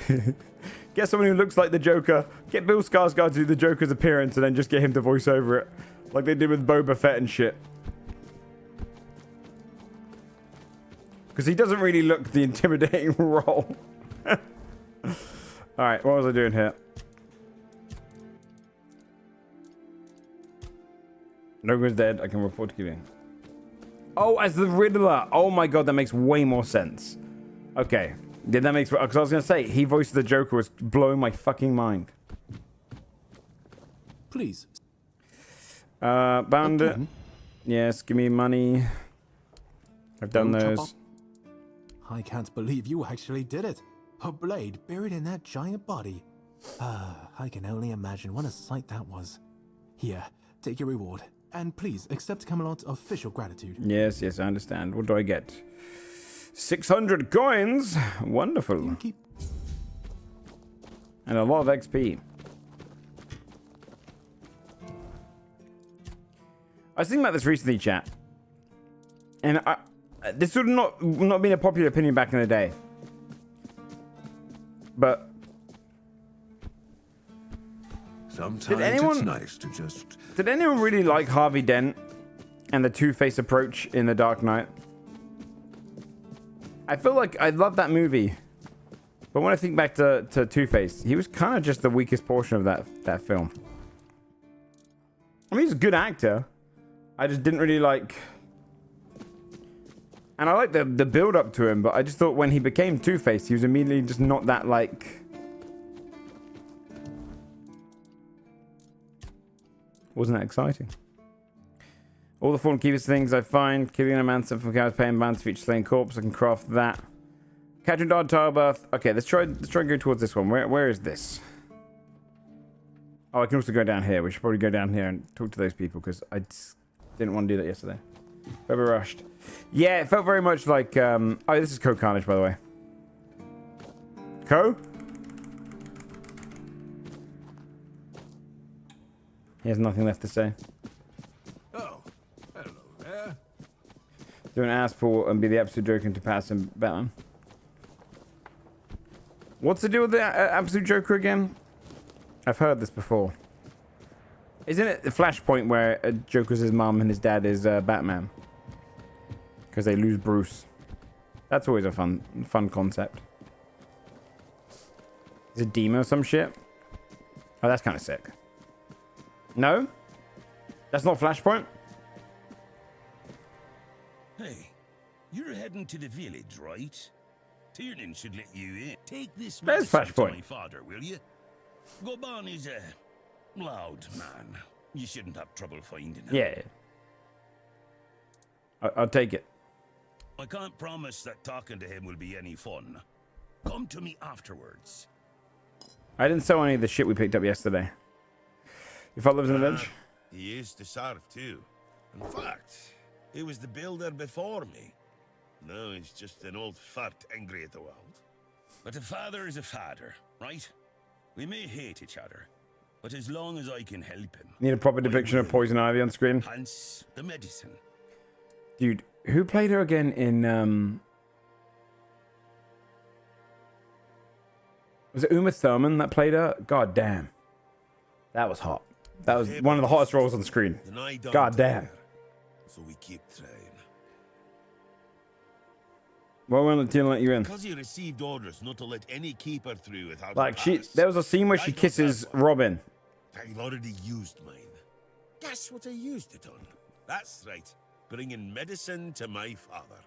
Speaker 1: get someone who looks like the Joker. Get Bill Skarsgård to do the Joker's appearance and then just get him to voice over it. Like they did with Boba Fett and shit. Because he doesn't really look the intimidating role. Alright, what was I doing here? Logan's dead. I can report to Gideon. Oh, as the Riddler. Oh my god, that makes way more sense. Okay. Yeah, that makes... Because I was going to say, he voiced the Joker was blowing my fucking mind.
Speaker 2: Please.
Speaker 1: Bandit.
Speaker 2: Again?
Speaker 1: Yes, give me money. I've done those.
Speaker 2: I can't believe you actually did it. A blade buried in that giant body. I can only imagine what a sight that was. Here, take your reward. And please accept Camelot's official gratitude.
Speaker 1: Yes, I understand. What do I get? 600 coins! Wonderful. And a lot of XP. I was thinking about this recently, chat. And this would not been a popular opinion back in the day. But
Speaker 3: Sometimes it's nice to just...
Speaker 1: Did anyone really like Harvey Dent and the Two-Face approach in The Dark Knight? I feel like I love that movie. But when I think back to Two-Face, he was kind of just the weakest portion of that film. I mean, he's a good actor. I just didn't really like... And I like the build-up to him, but I just thought when he became Two-Face, he was immediately just not that, like... Wasn't that exciting? All the Fallen Keepers things I find. Killing a man sent from Chaos Pain Bands feature slain corpse. I can craft that. Catching Dog Childbirth. Okay, let's try and go towards this one. Where is this? Oh, I can also go down here. We should probably go down here and talk to those people because I just didn't want to do that yesterday. Very rushed. Yeah, it felt very much like... Oh, this is Co Carnage, by the way. Co? He has nothing left to say.
Speaker 3: Oh, hello there.
Speaker 1: Do an ass pull and be the absolute Joker to pass him Batman. What's the deal with the absolute Joker again? I've heard this before. Isn't it the Flashpoint where Joker's his mum and his dad is Batman? Because they lose Bruce. That's always a fun concept. Is it Demo or some shit? Oh, that's kind of sick. No? That's not Flashpoint?
Speaker 4: Hey, you're heading to the village, right? Tiernan should let you in. Take this
Speaker 1: There's
Speaker 4: message to
Speaker 1: Flashpoint.
Speaker 4: my father, will you? Goban is a loud man. You shouldn't have trouble finding him.
Speaker 1: Yeah. I'll take it.
Speaker 4: I can't promise that talking to him will be any fun. Come to me afterwards.
Speaker 1: I didn't sell any of the shit we picked up yesterday. Your father lives in the village?
Speaker 4: He used to serve too. In fact, he was the builder before me. Now he's just an old fart angry at the world. But a father is a father, right? We may hate each other, but as long as I can help him...
Speaker 1: Need a proper depiction of Poison Ivy on screen?
Speaker 4: Hence the medicine.
Speaker 1: Dude, who played her again in... Was it Uma Thurman that played her? God damn. That was hot. That was one of the hottest roles on the screen. God damn.
Speaker 4: So we keep trying.
Speaker 1: Why won't Tina let you in?
Speaker 4: Because he received orders not to let any keeper through without
Speaker 1: Like,
Speaker 4: a pass.
Speaker 1: there was a scene where she kisses Robin.
Speaker 4: I've already used mine. Guess what I used it on? That's right. Bringing medicine to my father.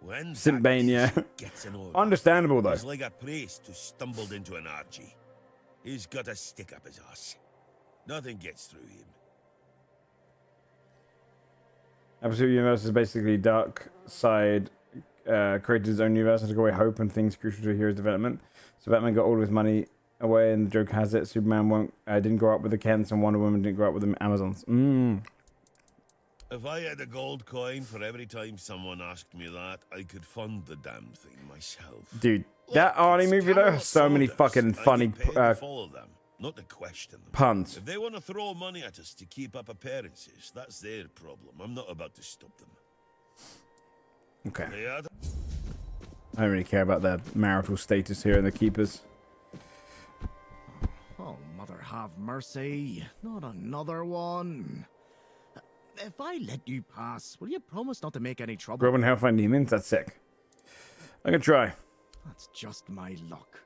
Speaker 4: When
Speaker 1: Simbane, yeah.
Speaker 4: gets an order,
Speaker 1: Understandable, though.
Speaker 4: he's like a priest who stumbled into an orgy. He's got a stick up his ass. Nothing gets through him.
Speaker 1: Absolute Universe is basically Dark Side created his own universe and took away hope and things crucial to a hero's development. So Batman got all of his money away and the Joker has it. Superman didn't grow up with the Kents and Wonder Woman didn't grow up with the Amazons.
Speaker 4: If I had a gold coin for every time someone asked me that, I could fund the damn thing myself.
Speaker 1: Dude, that Arnie movie though has so many fucking funny
Speaker 4: follow them, not to question them.
Speaker 1: puns.
Speaker 4: If they want to throw money at us to keep up appearances, that's their problem. I'm not about to stop them.
Speaker 1: Okay.
Speaker 4: They are the-
Speaker 1: I don't really care about their marital status here in the Keepers.
Speaker 2: Oh, mother have mercy. Not another one. If I let you pass, will you promise not to make any trouble?
Speaker 1: Robin Hellfire Demons, that's sick. I can try.
Speaker 2: That's just my luck.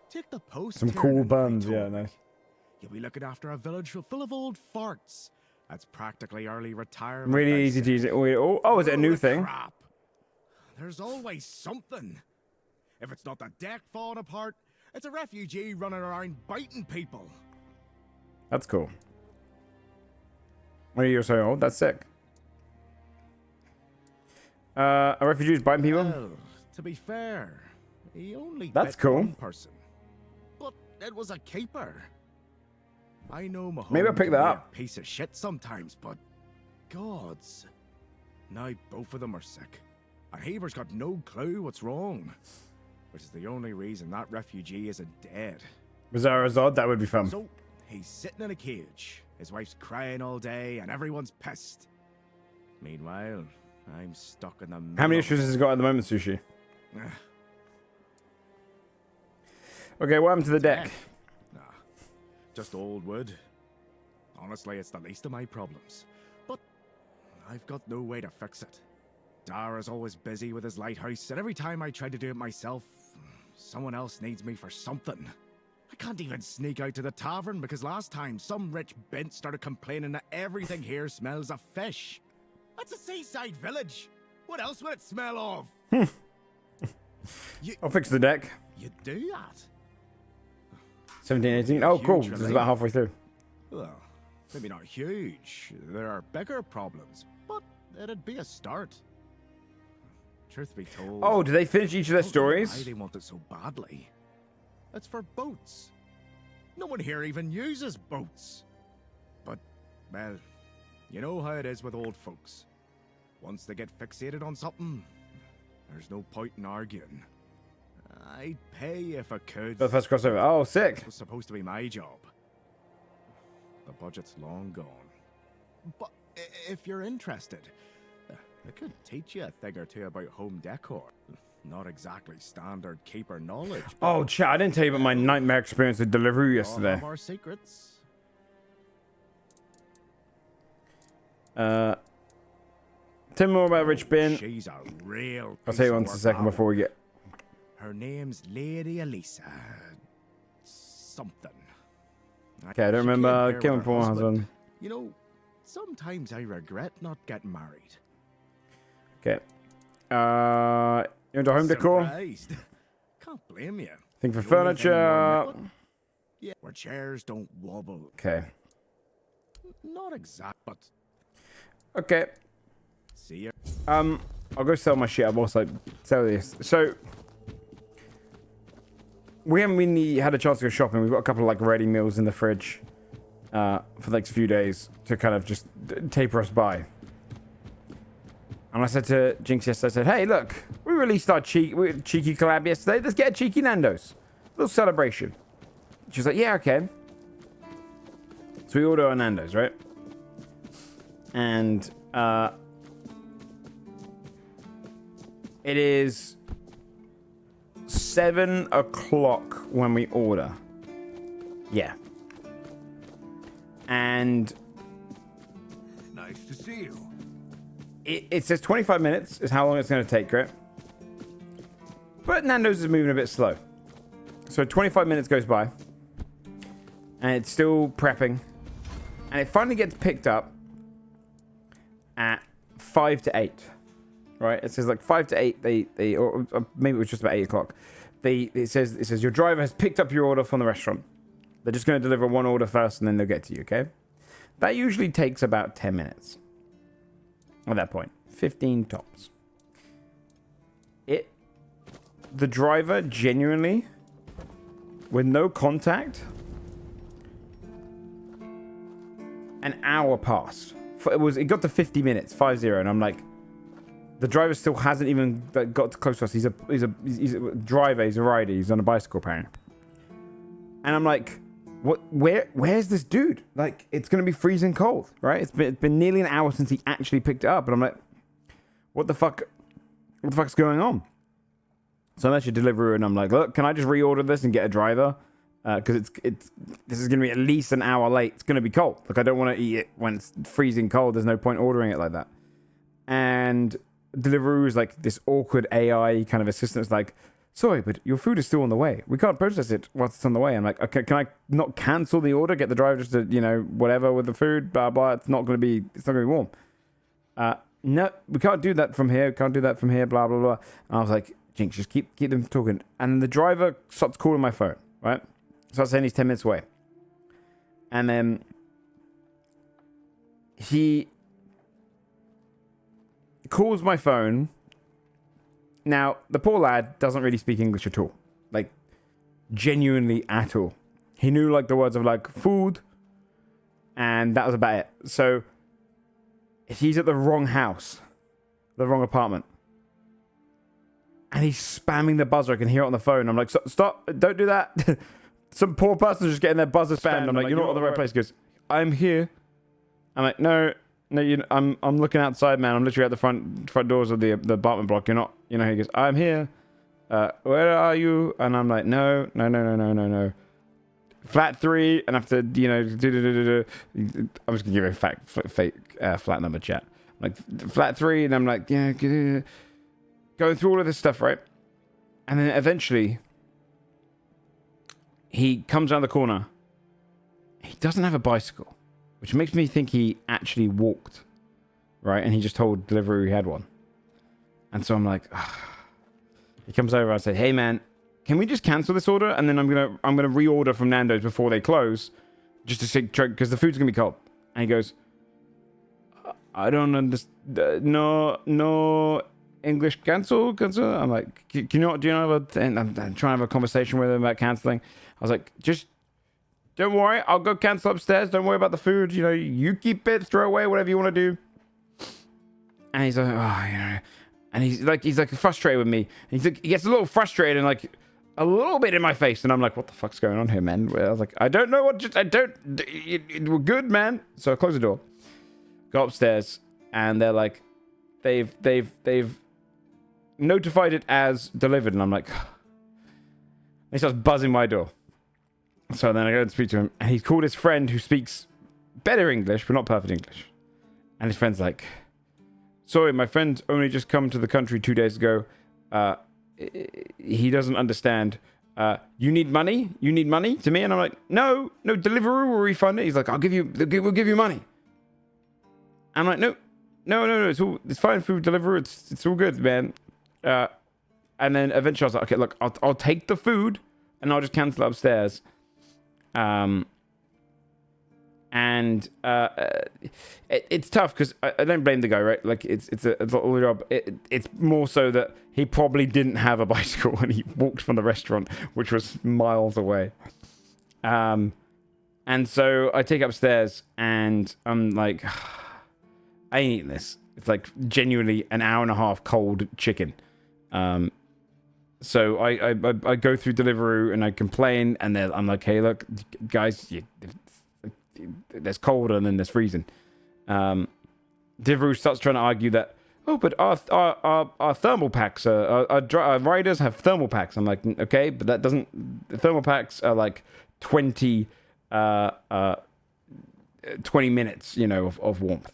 Speaker 2: Take the post.
Speaker 1: Some
Speaker 2: here
Speaker 1: cool
Speaker 2: and my
Speaker 1: buns, yeah,
Speaker 2: talk.
Speaker 1: nice.
Speaker 2: You'll be looking after a village full of old farts. That's practically early retirement.
Speaker 1: Really
Speaker 2: I
Speaker 1: easy to
Speaker 2: say.
Speaker 1: use it. Oh, is it a new
Speaker 2: Holy
Speaker 1: thing?
Speaker 2: Crap. There's always something. If it's not the deck falling apart, it's a refugee running around biting people.
Speaker 1: That's cool. What are you so old? That's sick. A refugee's biting people?
Speaker 2: Well, to be fair, he only
Speaker 1: That's
Speaker 2: bit
Speaker 1: cool.
Speaker 2: one person. But it was a keeper. I know Mahone
Speaker 1: Maybe I'll pick
Speaker 2: can
Speaker 1: that
Speaker 2: be
Speaker 1: up.
Speaker 2: a piece of shit sometimes, but gods. Now both of them are sick. And Haber's got no clue what's wrong. Which is the only reason that refugee isn't dead.
Speaker 1: Bizarre Zod, that would be fun.
Speaker 2: So, he's sitting in a cage. His wife's crying all day and everyone's pissed. Meanwhile,
Speaker 5: I'm stuck in the middle.
Speaker 1: How many issues has it got at the moment, Sushi? Okay, what happened to the deck?
Speaker 5: Nah, just old wood. Honestly, it's the least of my problems. But I've got no way to fix it. Dara's always busy with his lighthouse, and every time I try to do it myself, someone else needs me for something. I can't even sneak out to the tavern because last time some rich bint started complaining that everything here smells of fish. That's a seaside village. What else would it smell of?
Speaker 1: I'll fix the deck.
Speaker 5: You do that?
Speaker 1: 17, 18. Oh, cool.
Speaker 5: Huge
Speaker 1: This is
Speaker 5: relief.
Speaker 1: about halfway through.
Speaker 5: Well, maybe not huge. There are bigger problems, but it'd be a start. Truth be told.
Speaker 1: Oh, did they finish each of their
Speaker 5: I don't know why
Speaker 1: stories?
Speaker 5: they want it so badly. It's for boats. No one here even uses boats. But, well, you know how it is with old folks. Once they get fixated on something, there's no point in arguing. I'd pay if I could.
Speaker 1: The first crossover. Oh, sick.
Speaker 5: It was supposed to be my job. The budget's long gone. But if you're interested, I could teach you a thing or two about home decor. Not exactly standard keeper knowledge.
Speaker 1: Oh, chat, I didn't tell you about my nightmare experience with Deliveroo yesterday.
Speaker 5: All of our secrets.
Speaker 1: Tell me more about Rich Bin.
Speaker 5: She's a real.
Speaker 1: I'll tell you
Speaker 5: piece of
Speaker 1: once a
Speaker 5: work,
Speaker 1: second
Speaker 5: Avalon.
Speaker 1: before we get...
Speaker 5: Her name's Lady Elisa. Something.
Speaker 1: Okay, I don't
Speaker 5: She
Speaker 1: remember.
Speaker 5: came
Speaker 1: Kim
Speaker 5: here with her
Speaker 1: Paul
Speaker 5: husband.
Speaker 1: husband.
Speaker 5: You know, sometimes I regret not getting married.
Speaker 1: Okay. You into home decor?
Speaker 5: Surprised. Can't blame you.
Speaker 1: Think for
Speaker 5: The only thing
Speaker 1: furniture.
Speaker 5: more- Yeah, where chairs don't wobble.
Speaker 1: Okay.
Speaker 5: Not exact, but
Speaker 1: Okay.
Speaker 5: see ya.
Speaker 1: I'll go sell my shit. I'll also sell this. So, we haven't really had a chance to go shopping. We've got a couple of like ready meals in the fridge for the next few days to kind of just taper us by. And I said to Jinx yesterday, I said, hey, look, we released our cheeky collab yesterday. Let's get a cheeky Nando's. Little celebration. She was like, yeah, okay. So we order our Nando's, right? And it is 7 o'clock when we order. Yeah. And
Speaker 3: Nice to see you.
Speaker 1: it says 25 minutes is how long it's going to take, right? But Nando's is moving a bit slow. So 25 minutes goes by. And it's still prepping. And it finally gets picked up at 5 to 8. Right? It says like 5 to 8. Or maybe it was just about 8 o'clock. It says your driver has picked up your order from the restaurant. They're just going to deliver one order first and then they'll get to you, okay? That usually takes about 10 minutes. At that point. 15 tops. The driver genuinely, with no contact, an hour passed. It got to 50 minutes, 50, and I'm like, the driver still hasn't even got close to us. He's a driver, he's a rider, he's on a bicycle apparently. And I'm like, where's this dude? Like, it's gonna be freezing cold, right? It's been nearly an hour since he actually picked it up, and I'm like, what the fuck's going on? So I'm actually Deliveroo, and I'm like, look, can I just reorder this and get a driver? Because this is gonna be at least an hour late. It's gonna be cold. Like, I don't want to eat it when it's freezing cold. There's no point ordering it like that. And Deliveroo is like this awkward AI kind of assistant. It's like, sorry, but your food is still on the way. We can't process it whilst it's on the way. I'm like, okay, can I not cancel the order? Get the driver just to, whatever with the food, blah, blah. It's not going to be warm. No, we can't do that from here. Can't do that from here, blah, blah, blah. And I was like, Jinx, just keep them talking. And the driver starts calling my phone, right? Starts saying he's 10 minutes away. And then he calls my phone. Now, the poor lad doesn't really speak English at all. Like, genuinely at all. He knew, like, the words of, like, food. And that was about it. So, he's at the wrong house. The wrong apartment. And he's spamming the buzzer. I can hear it on the phone. I'm like, stop. Don't do that. Some poor person just getting their buzzer spammed. I'm like, you're not at the right place. He goes, I'm here. I'm like, no, No, I'm looking outside, man. I'm literally at the front doors of the apartment block. You're not, you know. He goes, I'm here. Where are you? And I'm like, no. Flat 3, and after, you know, I'm just gonna give you a fake flat number, chat. Like flat 3, and I'm like, yeah, going through all of this stuff, right? And then eventually, he comes around the corner. He doesn't have a bicycle, which makes me think he actually walked, right? And he just told Deliveroo he had one. And so I'm like, ugh. He comes over and I say, hey man, can we just cancel this order? And then I'm gonna reorder from Nando's before they close, just to see, because the food's gonna be cold. And he goes, I don't understand. No English cancel. I'm like, do you not have a? And I'm trying to have a conversation with him about canceling. I was like, just don't worry, I'll go cancel upstairs. Don't worry about the food. You know, you keep it, throw away whatever you want to do. And he's like, oh, you know, and he's like frustrated with me. And he gets a little frustrated and like a little bit in my face, and I'm like, what the fuck's going on here, man? I was like, I don't know what. We're good, man. So I close the door, go upstairs, and they're like, they've notified it as delivered, and I'm like, he starts buzzing my door. So then I go and speak to him, and he's called his friend who speaks better English, but not perfect English. And his friend's like, sorry, my friend's only just come to the country 2 days ago. He doesn't understand. You need money? You need money to me? And I'm like, no, Deliveroo will refund it. He's like, we'll give you money. I'm like, no, it's fine for Deliveroo. It's all good, man. And then eventually I was like, okay, look, I'll take the food and I'll just cancel it upstairs. It's tough because I don't blame the guy, right? Like it's a little job. It's more so that he probably didn't have a bicycle and he walked from the restaurant, which was miles away. And so I take it upstairs and I'm like, I ain't eating this. It's like genuinely an hour and a half cold chicken. So I go through Deliveroo and I complain, and then I'm like, hey, look, guys, there's cold and then there's freezing. Deliveroo starts trying to argue that, oh, but our thermal packs, our riders have thermal packs. I'm like, okay, but that doesn't. The thermal packs are like 20 minutes, you know, of warmth.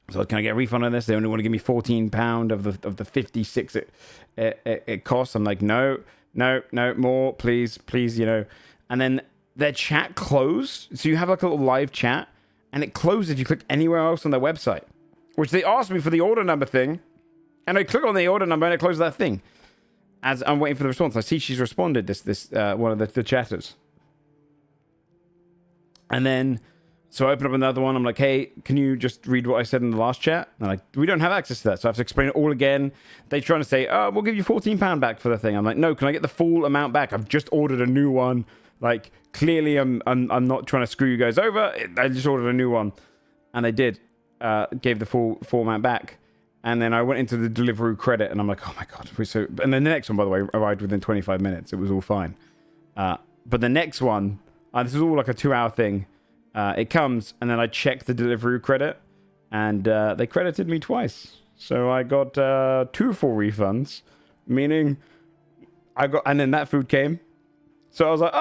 Speaker 1: So can I get a refund on this? They only want to give me £14 of the 56 it costs. I'm like, no, more, please, you know. And then their chat closed. So you have like a little live chat, and it closes if you click anywhere else on their website, which they asked me for the order number thing, and I click on the order number and it closes that thing. As I'm waiting for the response, I see she's responded. This one of the chatters, and then. So I open up another one. I'm like, hey, can you just read what I said in the last chat? And I'm like, we don't have access to that. So I have to explain it all again. They're trying to say, oh, we'll give you £14 back for the thing. I'm like, no, can I get the full amount back? I've just ordered a new one. Like, clearly I'm not trying to screw you guys over. I just ordered a new one. And they did. Gave the full amount back. And then I went into the Deliveroo credit and I'm like, oh my God. And then the next one, by the way, arrived within 25 minutes. It was all fine. But the next one, this is all like a 2-hour thing. It comes, and then I check the Deliveroo credit, and they credited me twice. So I got 2 full refunds, meaning and then that food came. So I was like,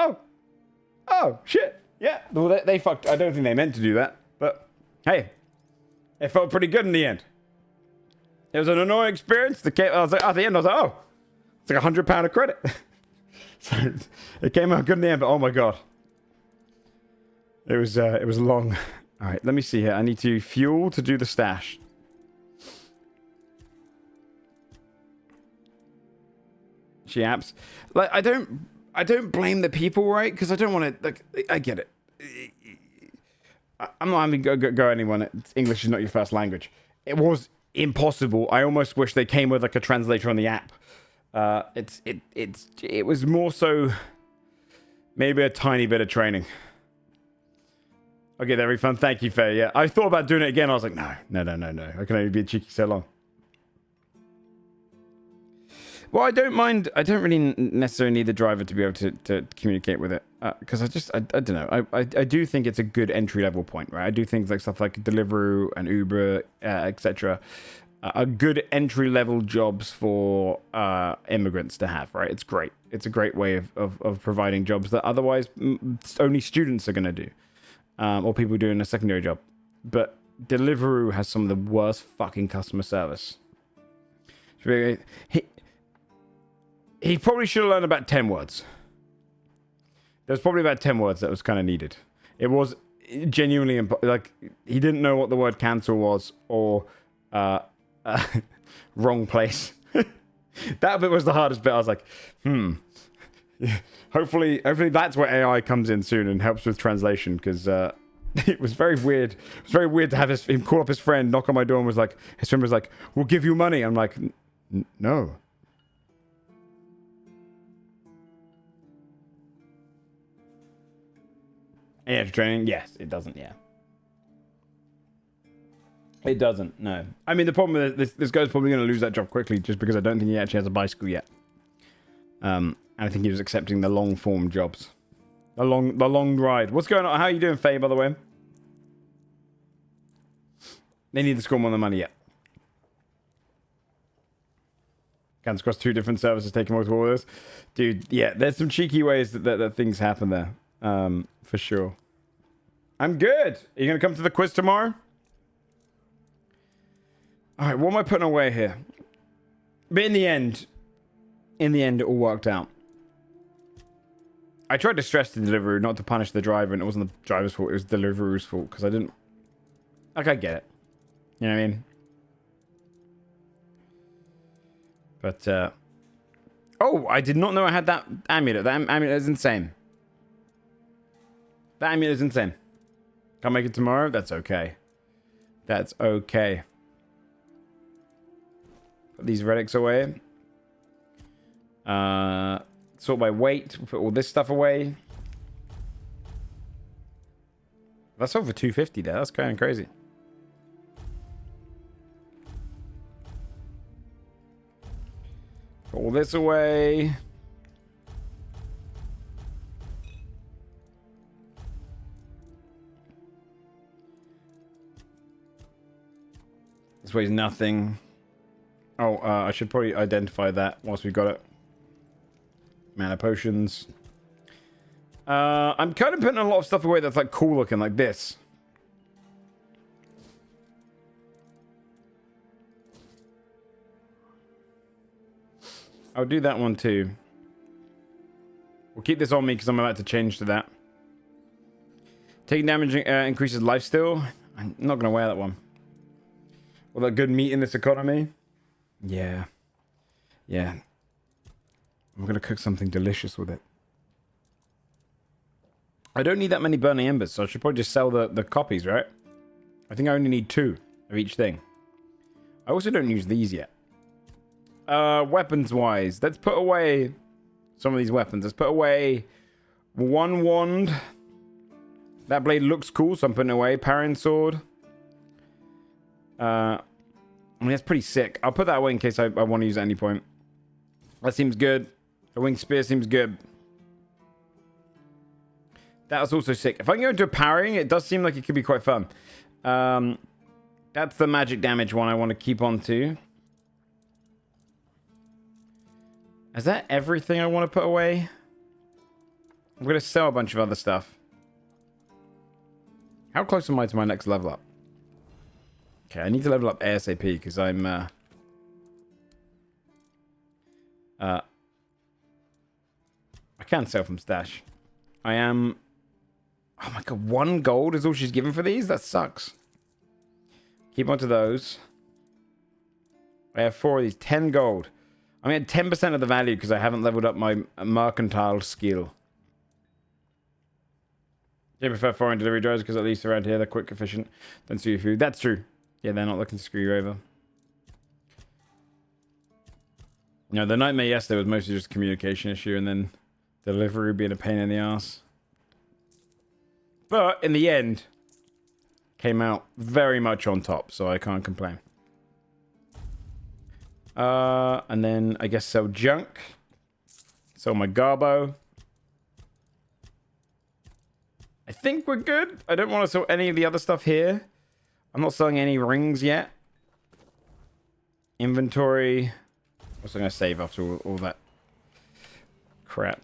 Speaker 1: oh, shit, yeah. Well, they fucked. I don't think they meant to do that, but hey, it felt pretty good in the end. It was an annoying experience. I was like, at the end, I was like, oh, it's like £100 of credit. So it came out good in the end, but oh my God. It was long. All right, let me see here. I need to fuel to do the stash. She apps. Like I don't blame the people, right? Because I don't want to. Like I get it. I'm not having to go anyone. English is not your first language. It was impossible. I almost wish they came with like a translator on the app. It was more so maybe a tiny bit of training. Okay, that refund. Thank you, Faye. Yeah, I thought about doing it again. I was like, no. I can only be cheeky so long. Well, I don't mind. I don't really necessarily need the driver to be able to communicate with it. Because I don't know. I do think it's a good entry level point, right? I do things like stuff like Deliveroo and Uber, etc. Are good entry level jobs for immigrants to have, right? It's great. It's a great way of providing jobs that otherwise only students are going to do, or people doing a secondary job. But Deliveroo has some of the worst fucking customer service. He probably should have learned about 10 words. There's probably about 10 words that was kind of needed. It was genuinely like he didn't know what the word cancel was or wrong place. That bit was the hardest bit. I was like, hopefully that's where AI comes in soon and helps with translation, because it was very weird. It was very weird to have him call up his friend, knock on my door, and was like, his friend was like, "We'll give you money." I'm like, no. AI training? Yes, it doesn't. Yeah. It doesn't, no. I mean, the problem is this guy's probably going to lose that job quickly just because I don't think he actually has a bicycle yet. And I think he was accepting the long-form jobs. The long ride. What's going on? How are you doing, Faye, by the way? They need to score more than money yet. Comes across 2 different services taking multiple orders. Dude, yeah, there's some cheeky ways that things happen there. For sure. I'm good. Are you going to come to the quiz tomorrow? Alright, what am I putting away here? But in the end, it all worked out. I tried to stress the Deliveroo not to punish the driver, and it wasn't the driver's fault, it was Deliveroo's fault, because I didn't... Like, I get it. You know what I mean? But, oh, I did not know I had that amulet. That amulet is insane. That amulet is insane. Can't make it tomorrow? That's okay. That's okay. Put these relics away. Sort by weight. We'll put all this stuff away. That's over 250 there. That's kind of crazy. Put all this away. This weighs nothing. Oh, I should probably identify that once we've got it. Mana potions. I'm kind of putting a lot of stuff away that's like cool looking, like this. I'll do that one too. We'll keep this on me because I'm about to change to that. Taking damage increases lifesteal. I'm not going to wear that one. Will that good meat in this economy? Yeah. Yeah. I'm going to cook something delicious with it. I don't need that many burning embers, so I should probably just sell the copies, right? I think I only need 2 of each thing. I also don't use these yet. Weapons-wise, let's put away some of these weapons. Let's put away 1 wand. That blade looks cool, so I'm putting it away. Parrying sword. I mean, that's pretty sick. I'll put that away in case I want to use it at any point. That seems good. The winged spear seems good. That was also sick. If I can go into parrying, it does seem like it could be quite fun. That's the magic damage one I want to keep on to. Is that everything I want to put away? I'm going to sell a bunch of other stuff. How close am I to my next level up? Okay, I need to level up ASAP because I'm... I can't sell from stash. I am... Oh my god, 1 gold is all she's given for these? That sucks. Keep on to those. I have 4 of these. 10 gold. I'm at 10% of the value because I haven't leveled up my mercantile skill. I prefer foreign delivery drivers because at least around here they're quick, efficient, don't steal your food. That's true. Yeah, they're not looking to screw you over. No, the nightmare yesterday was mostly just a communication issue and then delivery being a pain in the ass. But in the end, came out very much on top, so I can't complain. And then I guess sell junk. Sell my garbo. I think we're good. I don't want to sell any of the other stuff here. I'm not selling any rings yet. Inventory. What's I going to save after all that crap?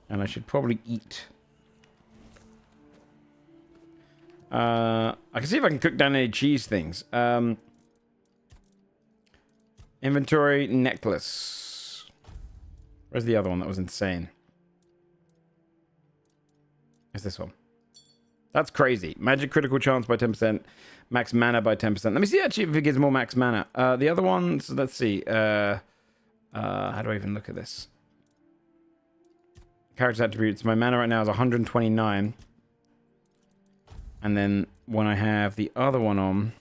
Speaker 1: And I should probably eat. I can see if I can cook down any cheese things. Inventory, necklace. Where's the other one that was insane? It's this one. That's crazy. Magic critical chance by 10%. Max mana by 10%. Let me see actually if it gives more max mana. The other ones, let's see. How do I even look at this? Character attributes. My mana right now is 129. And then when I have the other one on...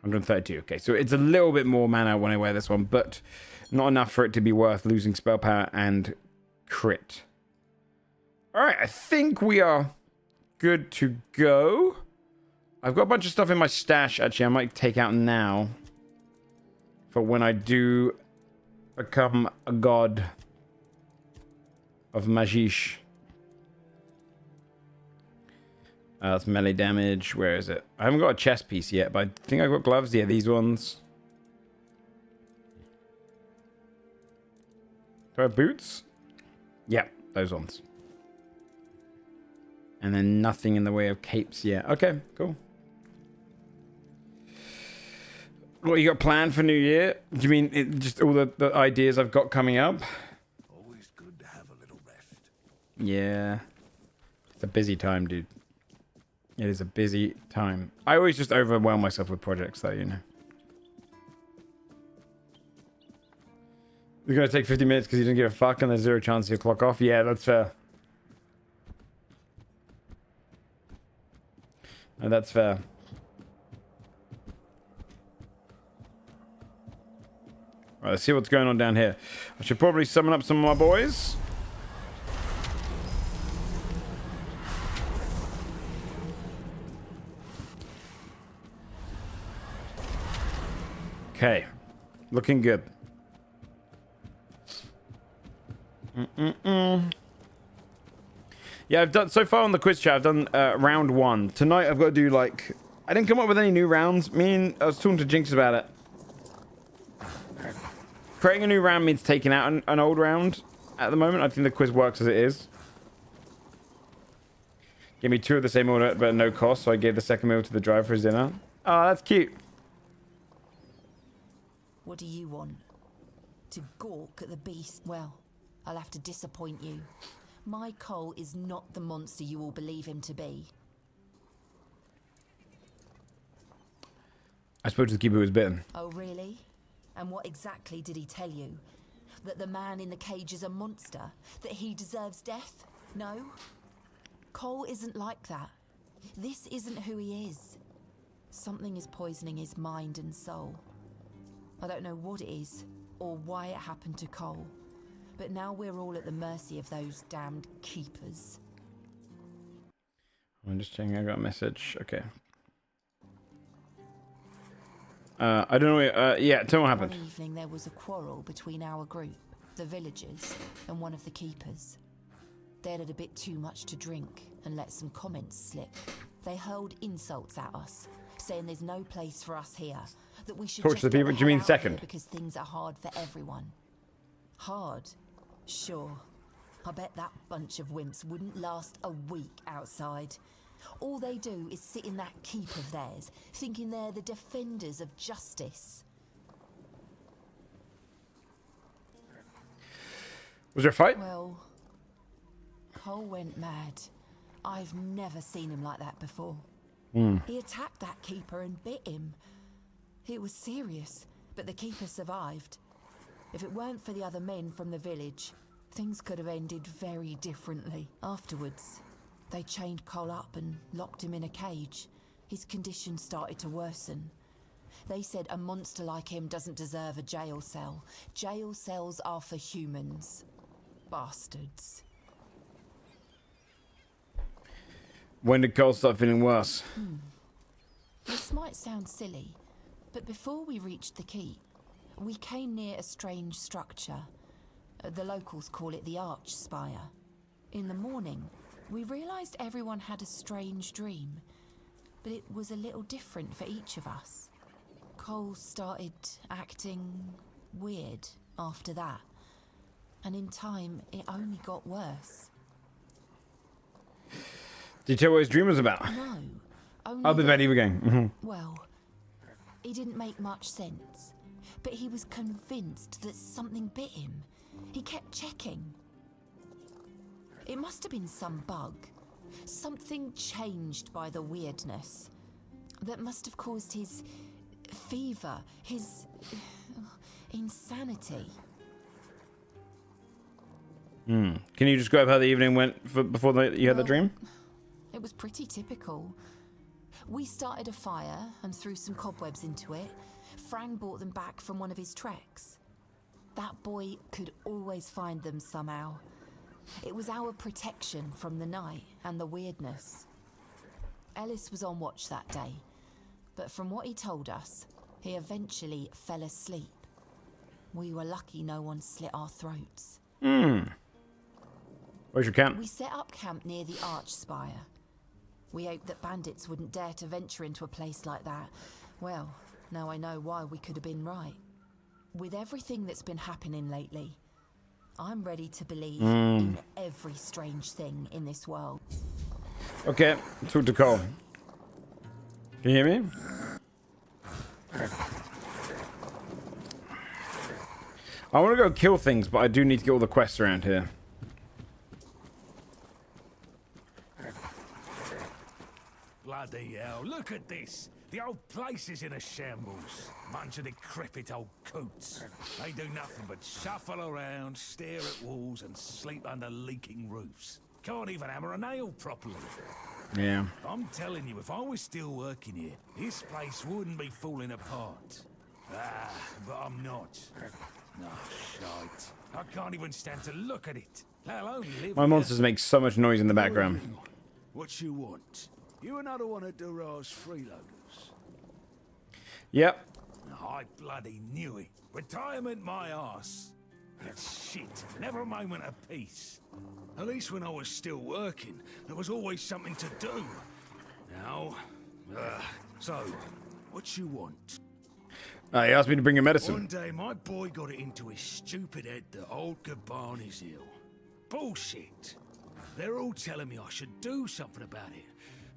Speaker 1: 132. Okay, so it's a little bit more mana when I wear this one, but not enough for it to be worth losing spell power and crit. Alright, I think we are good to go. I've got a bunch of stuff in my stash, actually, I might take out now. For when I do become a god of Magish. That's melee damage. Where is it? I haven't got a chest piece yet, but I think I've got gloves. Yeah, these ones. Do I have boots? Yeah, those ones. And then nothing in the way of capes yet. Okay, cool. What you got planned for New Year? Do you mean just all the ideas I've got coming up?
Speaker 3: Always good to have a little rest.
Speaker 1: Yeah. It's a busy time, dude. It is a busy time. I always just overwhelm myself with projects, though, you know. You're going to take 50 minutes because you didn't give a fuck and there's zero chance you'll clock off? Yeah, that's fair. No, that's fair. Right, let's see what's going on down here. I should probably summon up some of my boys. Okay. Looking good. Yeah, I've done so far on the quiz chat. I've done round 1. Tonight I've got to do like I didn't come up with any new rounds. I was talking to Jinx about it. Creating a new round means taking out an old round. At the moment, I think the quiz works as it is. Give me 2 of the same order, but at no cost. So I gave the second meal to the driver for his dinner. Oh, that's cute.
Speaker 6: What do you want? To gawk at the beast? Well, I'll have to disappoint you. My Cole is not the monster you all believe him to be.
Speaker 1: I spoke to the keeper who was bitten.
Speaker 6: Oh, really? And what exactly did he tell you? That the man in the cage is a monster? That he deserves death? No? Cole isn't like that. This isn't who he is. Something is poisoning his mind and soul. I don't know what it is, or why it happened to Cole. But now we're all at the mercy of those damned keepers.
Speaker 1: I'm just checking. I got a message. Okay. I don't know. Yeah, tell me what happened.
Speaker 6: One evening there was a quarrel between our group, the villagers, and one of the keepers. They'd had a bit too much to drink and let some comments slip. They hurled insults at us, saying there's no place for us here, that we should
Speaker 1: Torch
Speaker 6: just
Speaker 1: the
Speaker 6: get
Speaker 1: people.
Speaker 6: the
Speaker 1: Do you mean
Speaker 6: hell out of
Speaker 1: second?
Speaker 6: here because things are hard for everyone. Hard? Sure. I bet that bunch of wimps wouldn't last a week outside. All they do is sit in that keep of theirs, thinking they're the defenders of justice.
Speaker 1: Was there a fight?
Speaker 6: Well, Cole went mad. I've never seen him like that before. He attacked that keeper and bit him. It was serious, but the keeper survived. If it weren't for the other men from the village, things could have ended very differently. Afterwards, they chained Cole up and locked him in a cage. His condition started to worsen. They said a monster like him doesn't deserve a jail cell. Jail cells are for humans. Bastards.
Speaker 1: When did Cole start feeling worse?
Speaker 6: This might sound silly, but before we reached the keep, we came near a strange structure. The locals call it the Arch Spire. In the morning, we realised everyone had a strange dream, but it was a little different for each of us. Cole started acting weird after that, and in time, it only got worse.
Speaker 1: Did you tell what his dream was about?
Speaker 6: No, only
Speaker 1: I'll be
Speaker 6: that-
Speaker 1: back again.
Speaker 6: Well, it didn't make much sense, but he was convinced that something bit him. He kept checking. It must have been some bug. Something changed by the weirdness. That must have caused his fever, his insanity.
Speaker 1: Can you describe how the evening went before you had the dream?
Speaker 6: It was pretty typical. We started a fire and threw some cobwebs into it. Frank brought them back from one of his treks. That boy could always find them somehow. It was our protection from the night and the weirdness. Ellis was on watch that day, but from what he told us, he eventually fell asleep. We were lucky no one slit our throats.
Speaker 1: Where's your camp?
Speaker 6: We set up camp near the Arch Spire. We hoped that bandits wouldn't dare to venture into a place like that. Well, now I know why we could have been right. With everything that's been happening lately, I'm ready to believe in every strange thing in this world.
Speaker 1: Okay, talk to Cole. Can you hear me? I want to go kill things, but I do need to get all the quests around here.
Speaker 3: Bloody hell, look at this. The old place is in a shambles. Bunch of decrepit old coots. They do nothing but shuffle around, stare at walls, and sleep under leaking roofs. Can't even hammer a nail properly.
Speaker 1: Yeah.
Speaker 3: I'm telling you, if I was still working here, this place wouldn't be falling apart. Ah, but I'm not. No, shite. I can't even stand to look at it, let alone live
Speaker 1: My
Speaker 3: here.
Speaker 1: monsters make so much noise in the background.
Speaker 3: What you want? You another one of Durar's freeloaders?
Speaker 1: Yep.
Speaker 3: I bloody knew it. Retirement my arse. It's shit. Never a moment of peace. At least when I was still working, there was always something to do. Now, so, what you want?
Speaker 1: He asked me to bring you
Speaker 3: One
Speaker 1: medicine.
Speaker 3: day, my boy got it into his stupid head that old Gaban is ill. Bullshit. They're all telling me I should do something about it,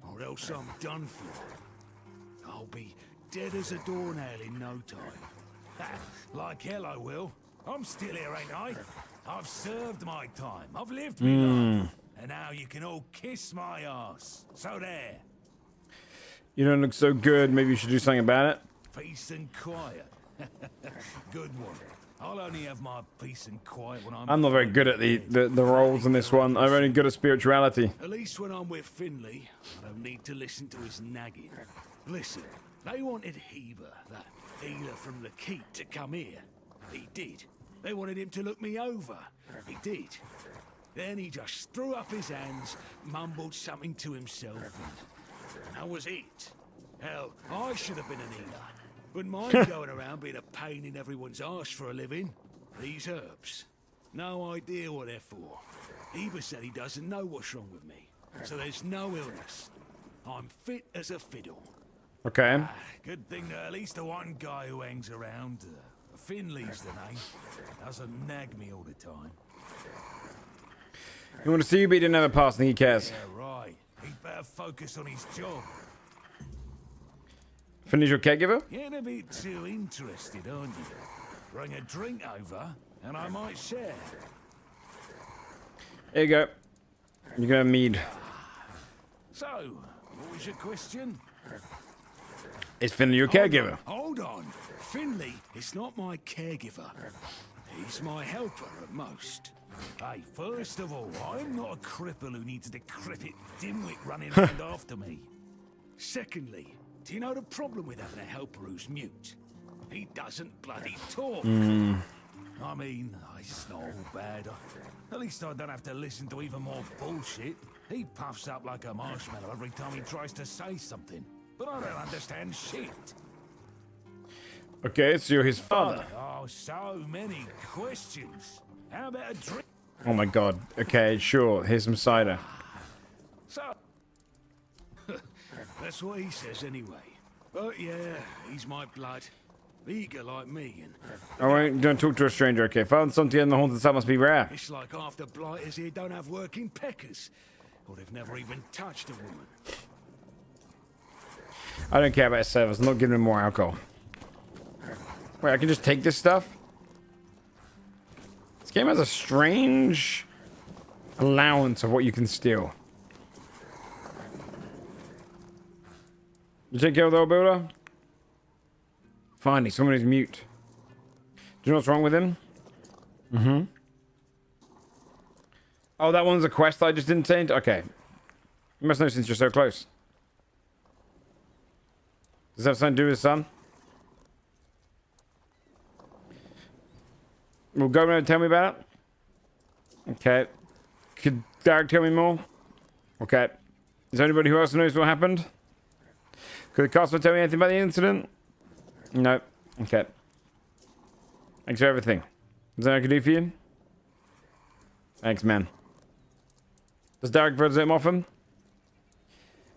Speaker 3: or else I'm done for. I'll be dead as a doornail in no time. Like hell I will. I'm still here, ain't I? I've served my time. I've lived me life. And now you can all kiss my ass. So there.
Speaker 1: You don't look so good. Maybe you should do something about it.
Speaker 3: Peace and quiet. Good one. I'll only have my peace and quiet when
Speaker 1: I'm not very good at the roles in this one. I'm only good at spirituality.
Speaker 3: At least when I'm with Finley, I don't need to listen to his nagging. Listen, they wanted Heber, that healer from the keep, to come here. He did. They wanted him to look me over. He did. Then he just threw up his hands, mumbled something to himself, and that was it. Hell, I should have been an healer. Wouldn't mind going around being a pain in everyone's arse for a living. These herbs. No idea what they're for. Heber said he doesn't know what's wrong with me. So there's no illness. I'm fit as a fiddle.
Speaker 1: Okay.
Speaker 3: Good thing that at least the one guy who hangs around, Finley's the name, doesn't nag me all the time.
Speaker 1: You want to see you, but he didn't have a pass. I think he cares.
Speaker 3: Yeah, right. He'd better focus on his job.
Speaker 1: Finish your caregiver?
Speaker 3: Getting a bit too interested, aren't you? Bring a drink over, and I might share.
Speaker 1: Here you go. You're gonna have mead.
Speaker 3: So, what was your question?
Speaker 1: Is Finley your caregiver?
Speaker 3: Hold on. Finley is not my caregiver. He's my helper at most. Hey, first of all, I'm not a cripple who needs a decrepit dimwit running around after me. Secondly, do you know the problem with having a helper who's mute? He doesn't bloody talk. I mean, it's not all bad. At least I don't have to listen to even more bullshit. He puffs up like a marshmallow every time he tries to say something. but I don't understand shit.
Speaker 1: Okay, so you're his father.
Speaker 3: Oh, so many questions. How about a drink?
Speaker 1: Oh my god. Okay, sure. Here's some cider.
Speaker 3: So, that's what he says anyway. But yeah, he's my blood. Eager like me, and
Speaker 1: Alright, don't talk to a stranger, okay. Father and son together in the haunted site must be rare.
Speaker 3: it's like half the blighters here don't have working peckers. Or they've never even touched a woman.
Speaker 1: I don't care about his service. I'm not giving him more alcohol. Wait, I can just take this stuff? This game has a strange allowance of what you can steal. You take care of the old builder? Finally, someone is mute. Do you know what's wrong with him? Mm-hmm. Oh, that one's a quest I just didn't take? Okay. You must know since you're so close. Does that have something to do with his son? Well, go and tell me about it. Okay. Could Derek tell me more? Okay. Is there anybody who else knows what happened? Could the castle tell me anything about the incident? No. Okay. Thanks for everything. Is that I can do for you? Thanks, man. Does Derek visit him often?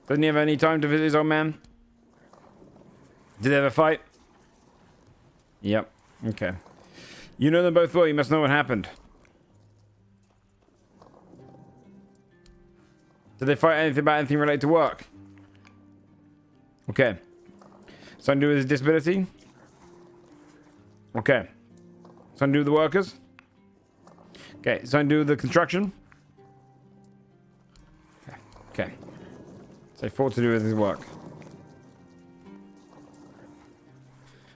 Speaker 1: Doesn't he have any time to visit his old man? Did they ever fight? Yep. Okay. You know them both well. You must know what happened. Did they fight anything about anything related to work? Okay. Something to do with his disability? Okay. Something to do with the workers? Okay. Something to do with the construction? Okay. So 4 to do with his work.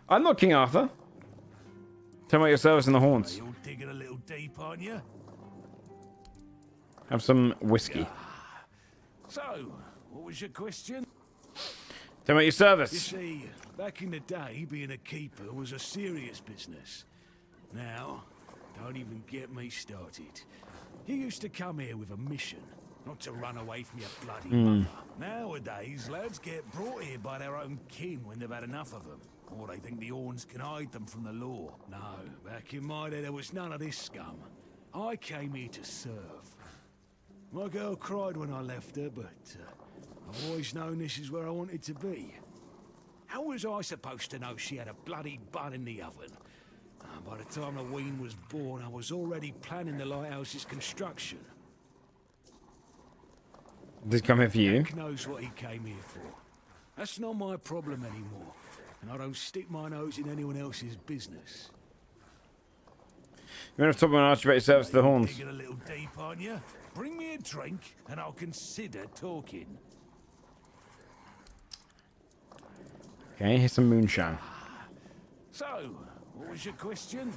Speaker 1: I'm not King Arthur. Tell me about your service in the haunts.
Speaker 3: You're digging a little deep, aren't you?
Speaker 1: Have some whiskey.
Speaker 3: So, what was your question?
Speaker 1: Tell me about your
Speaker 3: You
Speaker 1: service.
Speaker 3: see, back in the day, being a keeper was a serious business. Now, don't even get me started. You used to come here with a mission, not to run away from your bloody mother. Nowadays, lads get brought here by their own kin when they've had enough of them. Or they think the Orns can hide them from the law. No, back in my day, there was none of this scum. I came here to serve. My girl cried when I left her, but I've always known this is where I wanted to be. How was I supposed to know she had a bloody bun in the oven? By the time the wean was born, I was already planning the lighthouse's construction.
Speaker 1: Did he come here for you?
Speaker 3: Jack knows what he came here for. That's not my problem anymore, and I don't stick my nose in anyone else's business.
Speaker 1: You want to talk about ask you about your service to the horns?
Speaker 3: Digging a little deep, aren't you? Bring me a drink, and I'll consider talking.
Speaker 1: Okay, here's some moonshine.
Speaker 3: So, what was your question?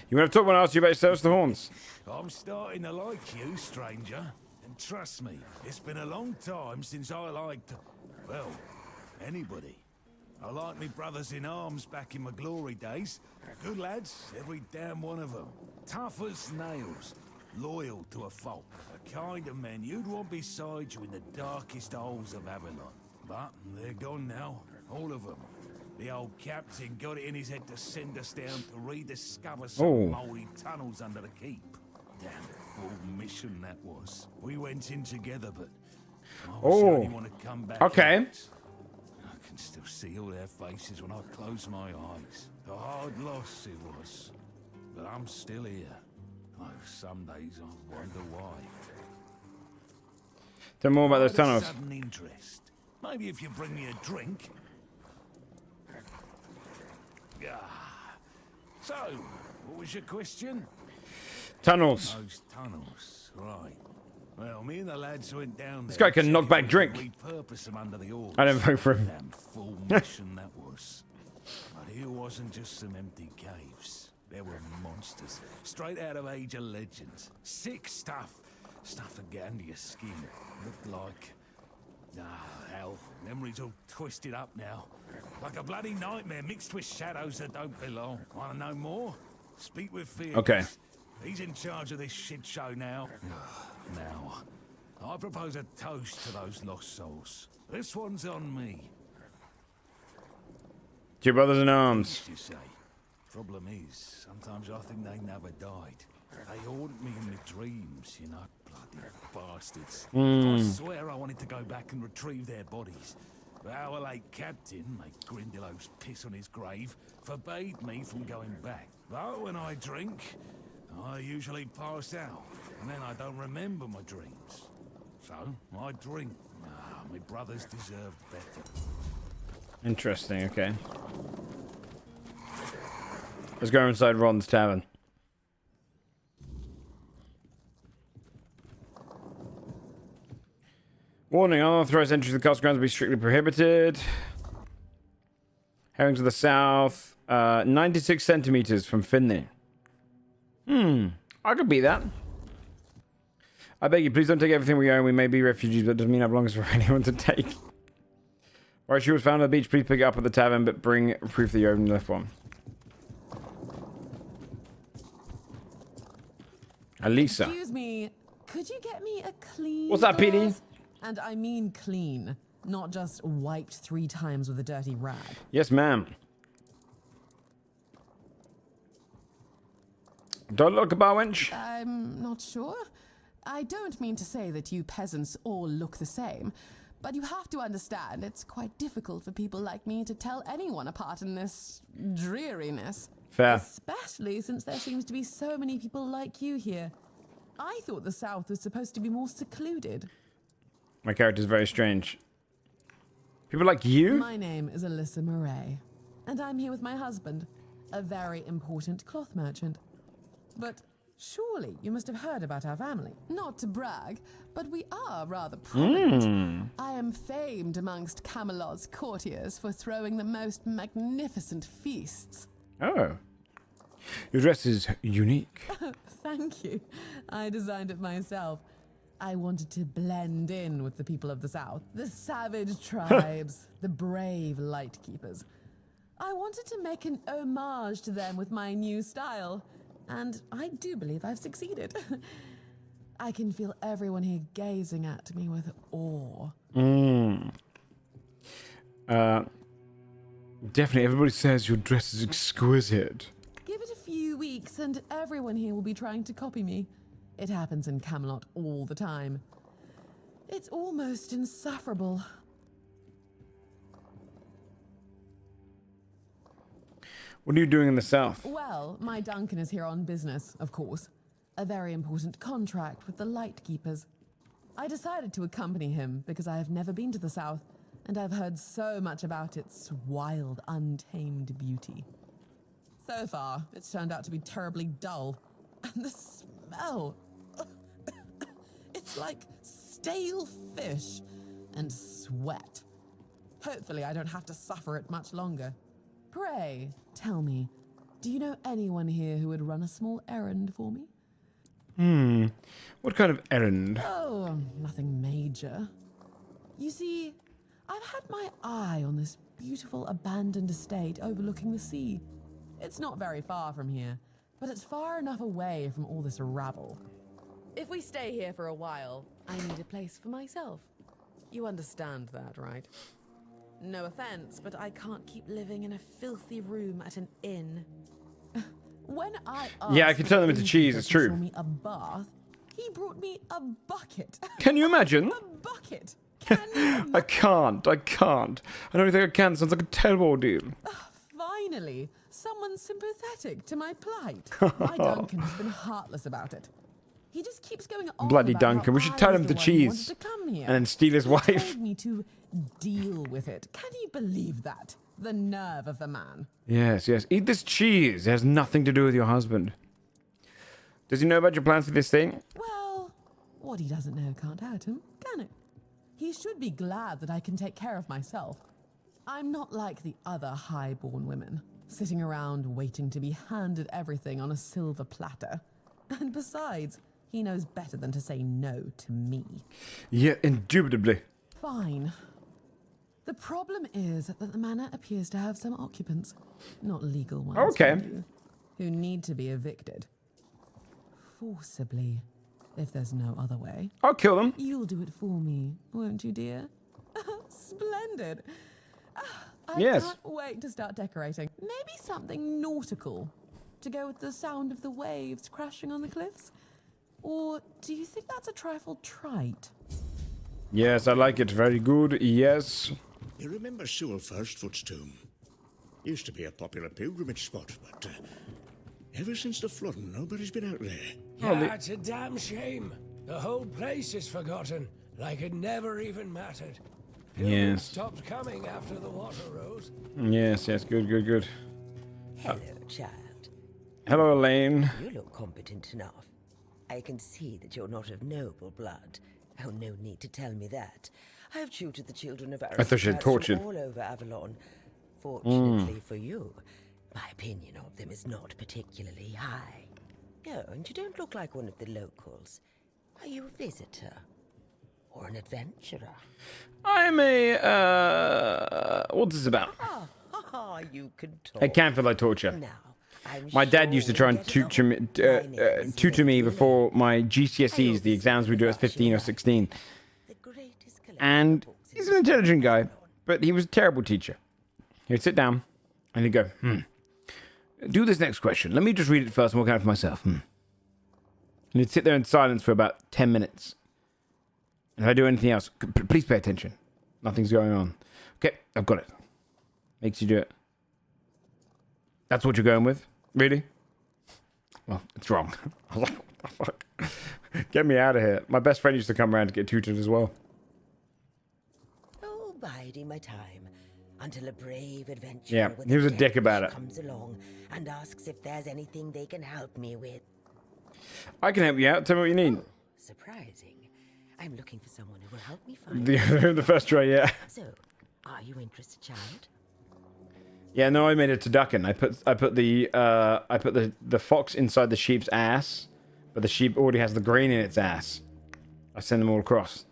Speaker 1: You want to talk about ask you about your service to the horns?
Speaker 3: I'm starting to like you, stranger. And trust me, it's been a long time since I liked, well, anybody. I liked me brothers in arms back in my glory days. Good lads, every damn one of them. Tough as nails. Loyal to a fault. The kind of men you'd want beside you in the darkest holes of Avalon. But they're gone now, all of them. The old captain got it in his head to send us down to rediscover some mouldy tunnels under the keep. Damn fool mission that was. We went in together, but I was the only one to come back.
Speaker 1: Okay.
Speaker 3: out. I can still see all their faces when I close my eyes. A hard loss it was, but I'm still here. Oh, some days I wonder why.
Speaker 1: Tell me more about those
Speaker 3: Why the
Speaker 1: tunnels.
Speaker 3: sudden interest? Maybe if you bring me a drink. So, what was your question?
Speaker 1: Tunnels.
Speaker 3: Those tunnels, right. Well, me and the lads went down
Speaker 1: This
Speaker 3: there.
Speaker 1: guy can knock back drink.
Speaker 3: Repurpose them under the Orcs.
Speaker 1: I don't vote for him.
Speaker 3: Damn full mission that was. But here wasn't just some empty caves. There were monsters, straight out of Age of Legends. Sick stuff. Stuff that get under your skin. Looked like... hell. Memories all twisted up now. Like a bloody nightmare mixed with shadows that don't belong. Want to know more? Speak with Felix.
Speaker 1: Okay.
Speaker 3: He's in charge of this shit show now. Now, I propose a toast to those lost souls. This one's on me.
Speaker 1: 2 brothers in arms.
Speaker 3: You say. Problem is, sometimes I think they never died. They haunt me in my dreams, you know. Bloody bastards. I swear I wanted to go back and retrieve their bodies. But our late captain, make Grindelows piss on his grave, forbade me from going back. But when I drink, I usually pass out, and then I don't remember my dreams. So, I drink. Ah, my brothers deserved better.
Speaker 1: Interesting, okay. Let's go inside Ron's tavern. Warning, unauthorized entry to the castle grounds will be strictly prohibited. Heading to the south, 96 centimeters from Finley. I could beat that. I beg you, please don't take everything we own. We may be refugees, but it doesn't mean our belongings for anyone to take. Alright, she was found on the beach. Please pick it up at the tavern, but bring proof that you own the left one. Alisa.
Speaker 7: Excuse me, could you get me a clean
Speaker 1: What's that, PD?
Speaker 7: glass? And I mean clean, not just wiped 3 times with a dirty rag.
Speaker 1: Yes, ma'am. Don't look a bar wench.
Speaker 7: I'm not sure. I don't mean to say that you peasants all look the same, but you have to understand it's quite difficult for people like me to tell anyone apart in this dreariness.
Speaker 1: Fair.
Speaker 7: Especially since there seems to be so many people like you here. I thought the South was supposed to be more secluded.
Speaker 1: My character's very strange. People like you?
Speaker 7: My name is Alyssa Murray, and I'm here with my husband, a very important cloth merchant. But surely you must have heard about our family. Not to brag, but we are rather prominent. I am famed amongst Camelot's courtiers for throwing the most magnificent feasts.
Speaker 1: Oh. Your dress is unique.
Speaker 7: Thank you. I designed it myself. I wanted to blend in with the people of the South, the savage tribes, the brave lightkeepers. I wanted to make an homage to them with my new style, and I do believe I've succeeded. I can feel everyone here gazing at me with awe.
Speaker 1: Definitely, everybody says your dress is exquisite.
Speaker 7: Give it a few weeks and everyone here will be trying to copy me. It happens in Camelot all the time. It's almost insufferable.
Speaker 1: What are you doing in the south?
Speaker 7: Well, my Duncan is here on business, of course. A very important contract with the Lightkeepers. I decided to accompany him because I have never been to the South, and I've heard so much about its wild, untamed beauty. So far, it's turned out to be terribly dull. And the smell... it's like stale fish and sweat. Hopefully I don't have to suffer it much longer. Pray, tell me, do you know anyone here who would run a small errand for me?
Speaker 1: What kind of errand?
Speaker 7: Oh, nothing major. You see, I've had my eye on this beautiful abandoned estate overlooking the sea. It's not very far from here, but it's far enough away from all this rabble. If we stay here for a while, I need a place for myself. You understand that, right? No offense, but I can't keep living in a filthy room at an inn. When I asked
Speaker 1: Yeah, I can turn them into cheese, it's true.
Speaker 7: For me a bath, he brought me a bucket.
Speaker 1: Can you imagine?
Speaker 7: A bucket. Can you imagine?
Speaker 1: I can't. I don't think I can. Sounds like a terrible ordeal.
Speaker 7: Finally, someone sympathetic to my plight. My Duncan has been heartless about it. He just keeps going on
Speaker 1: Bloody
Speaker 7: about
Speaker 1: Duncan.
Speaker 7: how
Speaker 1: We should
Speaker 7: I
Speaker 1: tell
Speaker 7: was
Speaker 1: him
Speaker 7: the
Speaker 1: to
Speaker 7: one who
Speaker 1: cheese
Speaker 7: wanted to come here.
Speaker 1: and then steal his
Speaker 7: He
Speaker 1: wife.
Speaker 7: told me to deal with it. Can you believe that? The nerve of the man.
Speaker 1: Yes. Eat this cheese. It has nothing to do with your husband. Does he know about your plans for this thing?
Speaker 7: Well, what he doesn't know can't hurt him, can it? He should be glad that I can take care of myself. I'm not like the other high-born women, sitting around waiting to be handed everything on a silver platter. And besides, he knows better than to say no to me.
Speaker 1: Yeah, indubitably.
Speaker 7: Fine. The problem is that the manor appears to have some occupants, not legal ones,
Speaker 1: Okay.
Speaker 7: mind you, who need to be evicted. Forcibly, if there's no other way.
Speaker 1: I'll kill them.
Speaker 7: You'll do it for me, won't you, dear? Splendid. I
Speaker 1: Yes.
Speaker 7: can't wait to start decorating. Maybe something nautical to go with the sound of the waves crashing on the cliffs? Or do you think that's a trifle trite?
Speaker 1: Yes, I like it. Very good. Yes.
Speaker 8: You remember Sewell Firstfoot's tomb? Used to be a popular pilgrimage spot, but ever since the flooding, nobody's been out there.
Speaker 3: Yeah, it's a damn shame. The whole place is forgotten, like it never even mattered.
Speaker 1: Yes.
Speaker 3: Stopped coming after the water rose.
Speaker 1: Yes, yes. Good, good, good.
Speaker 9: Hello, child.
Speaker 1: Hello, Elaine.
Speaker 9: You look competent enough. I can see that you're not of noble blood. Oh, no need to tell me that. I have tutored the children of
Speaker 1: I thought she had tortured.
Speaker 9: all over Avalon. Fortunately for you, my opinion of them is not particularly high. Oh, and you don't look like one of the locals. Are you a visitor? Or an adventurer?
Speaker 1: I'm a, what's this about?
Speaker 9: You can talk.
Speaker 1: It can feel like torture.
Speaker 9: Now, I'm
Speaker 1: My dad used to try and
Speaker 9: sure you'll get along.
Speaker 1: tutor me before my GCSEs, the exams we do at 15 or 16.
Speaker 9: The greatest collection
Speaker 1: And
Speaker 9: of books
Speaker 1: he's
Speaker 9: in
Speaker 1: an
Speaker 9: the
Speaker 1: intelligent guy,
Speaker 9: world.
Speaker 1: but he was a terrible teacher. He'd sit down and he'd go, do this next question. Let me just read it first and work out for myself. And he'd sit there in silence for about 10 minutes. And if I do anything else, please pay attention. Nothing's going on. Okay, I've got it. Makes you do it. That's what you're going with? Really? Well, it's wrong. I was like, what the fuck? Get me out of here. My best friend used to come around to get tutored as well.
Speaker 9: Oh, biding my time until a brave adventurer
Speaker 1: Yeah,
Speaker 9: with
Speaker 1: he was a
Speaker 9: dead
Speaker 1: dick about
Speaker 9: wish
Speaker 1: it.
Speaker 9: comes along and asks if there's anything they can help me with.
Speaker 1: I can help you out. Tell me what you need.
Speaker 9: Surprising. I'm looking for someone who will help me find
Speaker 1: The first try, yeah.
Speaker 9: So, are you interested, child?
Speaker 1: Yeah, no, I made it to ducking. I put the fox inside the sheep's ass, but the sheep already has the grain in its ass. I send them all across.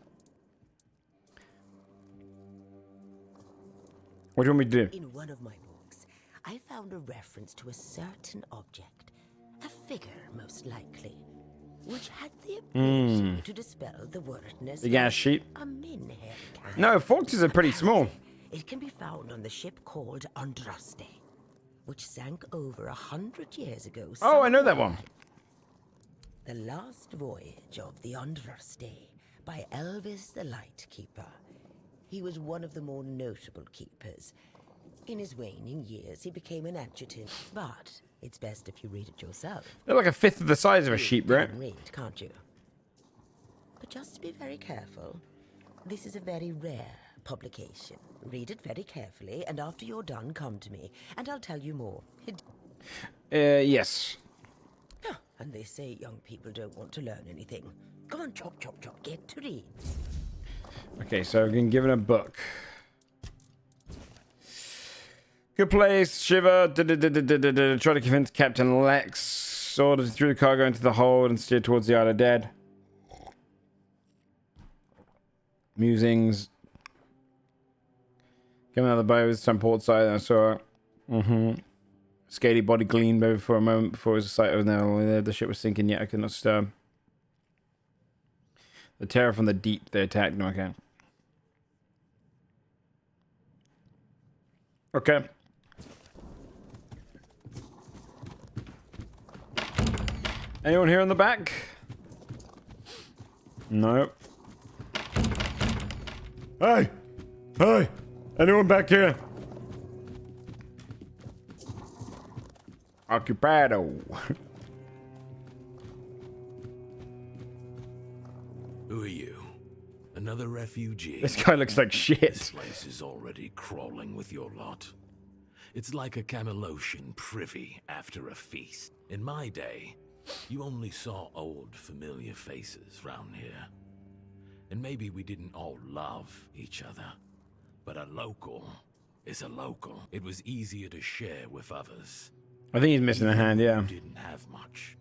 Speaker 1: What do you want me to do?
Speaker 9: In one of my books, I found a reference to a certain object, a figure most likely, which had the ability to dispel the wordness
Speaker 1: Big ass
Speaker 9: of
Speaker 1: sheep.
Speaker 9: a minhead cat.
Speaker 1: No, foxes are pretty small.
Speaker 9: It can be found on the ship called Andraste, which sank over 100 years ago.
Speaker 1: Oh, I know that one.
Speaker 9: The Last Voyage of the Andraste by Elvis the Lightkeeper. He was one of the more notable keepers. In his waning years, he became an adjutant, but it's best if you read it yourself.
Speaker 1: They're like a fifth of the size of a sheep,
Speaker 9: You
Speaker 1: right?
Speaker 9: can read, can't you? But just be very careful. This is a very rare publication. Read it very carefully, and after you're done, come to me, and I'll tell you more.
Speaker 1: Yes.
Speaker 9: And they say young people don't want to learn anything. Come on, chop, chop, chop, get to read.
Speaker 1: Okay, so we can give it a book. Good place, Shiver. Try to convince Captain Lex. Ordered through the cargo into the hold and steered towards the Isle of Dead. Musings. Coming out of the boat with some port side, I saw it. Scaly body gleamed over for a moment before his sight was now there. The ship was sinking, yet I could not stir. The terror from the deep, they attacked. No, I can't. Okay. Anyone here in the back? No. Hey! Hey! Anyone back here? Occupado.
Speaker 3: Who are you? Another refugee?
Speaker 1: This guy looks like
Speaker 3: This
Speaker 1: shit.
Speaker 3: place is already crawling with your lot. It's like a Camelosian privy after a feast. In my day, you only saw old, familiar faces round here. And maybe we didn't all love each other. But a local is a local. It was easier to share with others.
Speaker 1: I think he's missing a hand, yeah.
Speaker 3: You didn't have much.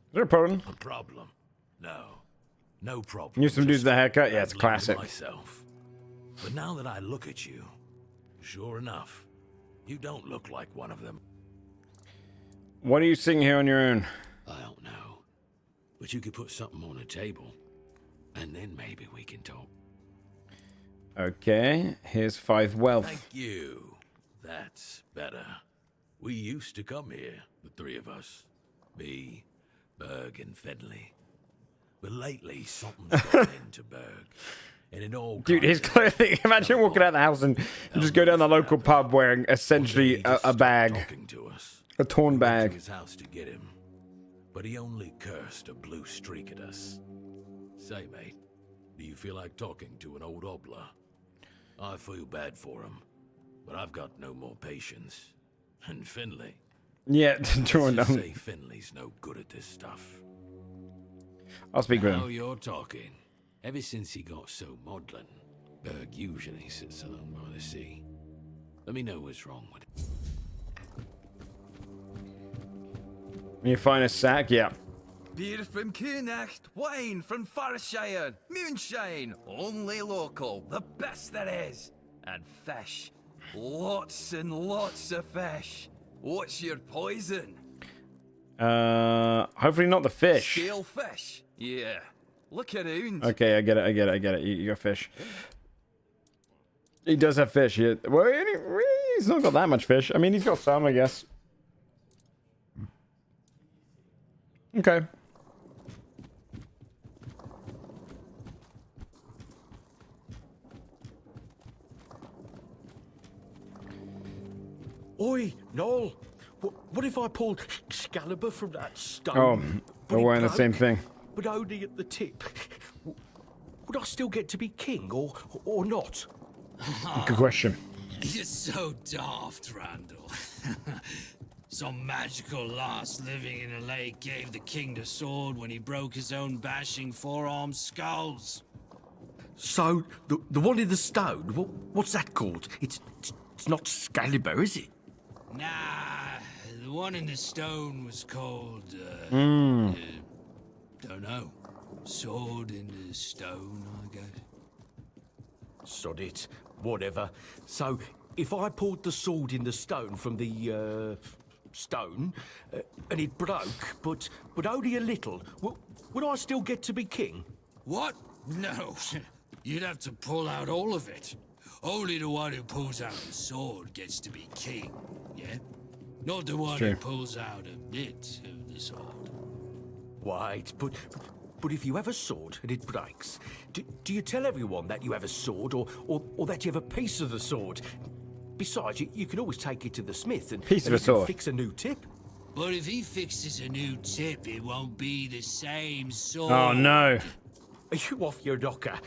Speaker 1: Is there a problem?
Speaker 3: A problem? No. No problem.
Speaker 1: You some dudes
Speaker 3: Just
Speaker 1: with a haircut? Yeah, it's
Speaker 3: battling with
Speaker 1: classic.
Speaker 3: Myself. But now that I look at you, sure enough, you don't look like one of them.
Speaker 1: What are you singing here on your own?
Speaker 3: I don't know. But you could put something on the table, and then maybe we can talk.
Speaker 1: Okay, here's 5 wealth.
Speaker 3: Thank you. That's better. We used to come here, the 3 of us. Me, Berg, and Fedley. But lately, something's gotten into Berg. And it all
Speaker 1: Dude, his clothing. Imagine walking out the house and just go down the local pub wearing essentially a bag. A torn bag.
Speaker 3: To his house to get him. But he only cursed a blue streak at us. Say, mate, do you feel like talking to an old obla? I feel bad for him, but I've got no more patience. And Finley.
Speaker 1: Yeah, Jordan.
Speaker 3: Let's just say Finley's no good at this stuff.
Speaker 1: I'll speak with
Speaker 3: Now
Speaker 1: him.
Speaker 3: you're talking. Ever since he got so maudlin, Berg usually sits alone by the sea. Let me know what's wrong with it.
Speaker 1: You find a sack? Yeah.
Speaker 10: Beer from Kunacht, wine from Farshire, moonshine, only local, the best there is. And fish. Lots and lots of fish. What's your poison?
Speaker 1: Hopefully not the fish.
Speaker 10: Scale fish. Yeah. Look around.
Speaker 1: Okay, I get it. You got fish. He does have fish. Well, he's not got that much fish. I mean, he's got some, I guess. Okay.
Speaker 11: Oi, Noel. What if I pulled Excalibur from that stone?
Speaker 1: Oh, they're wearing the same thing.
Speaker 11: But only at the tip. Would I still get to be king, or not?
Speaker 1: Good question.
Speaker 12: You're so daft, Randall. Some magical lass living in a lake gave the king the sword when he broke his own bashing forearm skulls.
Speaker 11: So, the one in the stone, what's that called? It's not Excalibur, is it?
Speaker 12: Nah, the one in the stone was called,
Speaker 1: Hmm.
Speaker 12: don't know. Sword in the stone, I guess.
Speaker 11: Sod it. Whatever. So, if I pulled the sword in the stone from the, stone, and it broke, but only a little, would I still get to be king?
Speaker 12: What? No. You'd have to pull out all of it. Only the one who pulls out the sword gets to be king, yeah? Not the one who pulls out a bit of the sword.
Speaker 11: Wait, but if you have a sword and it breaks, do you tell everyone that you have a sword or that you have a piece of the sword? Besides, you can always take it to the smith and
Speaker 1: Piece of a sword.
Speaker 11: fix a new tip.
Speaker 12: But if he fixes a new tip, it won't be the same sword.
Speaker 1: Oh no.
Speaker 11: Are you off your knocker?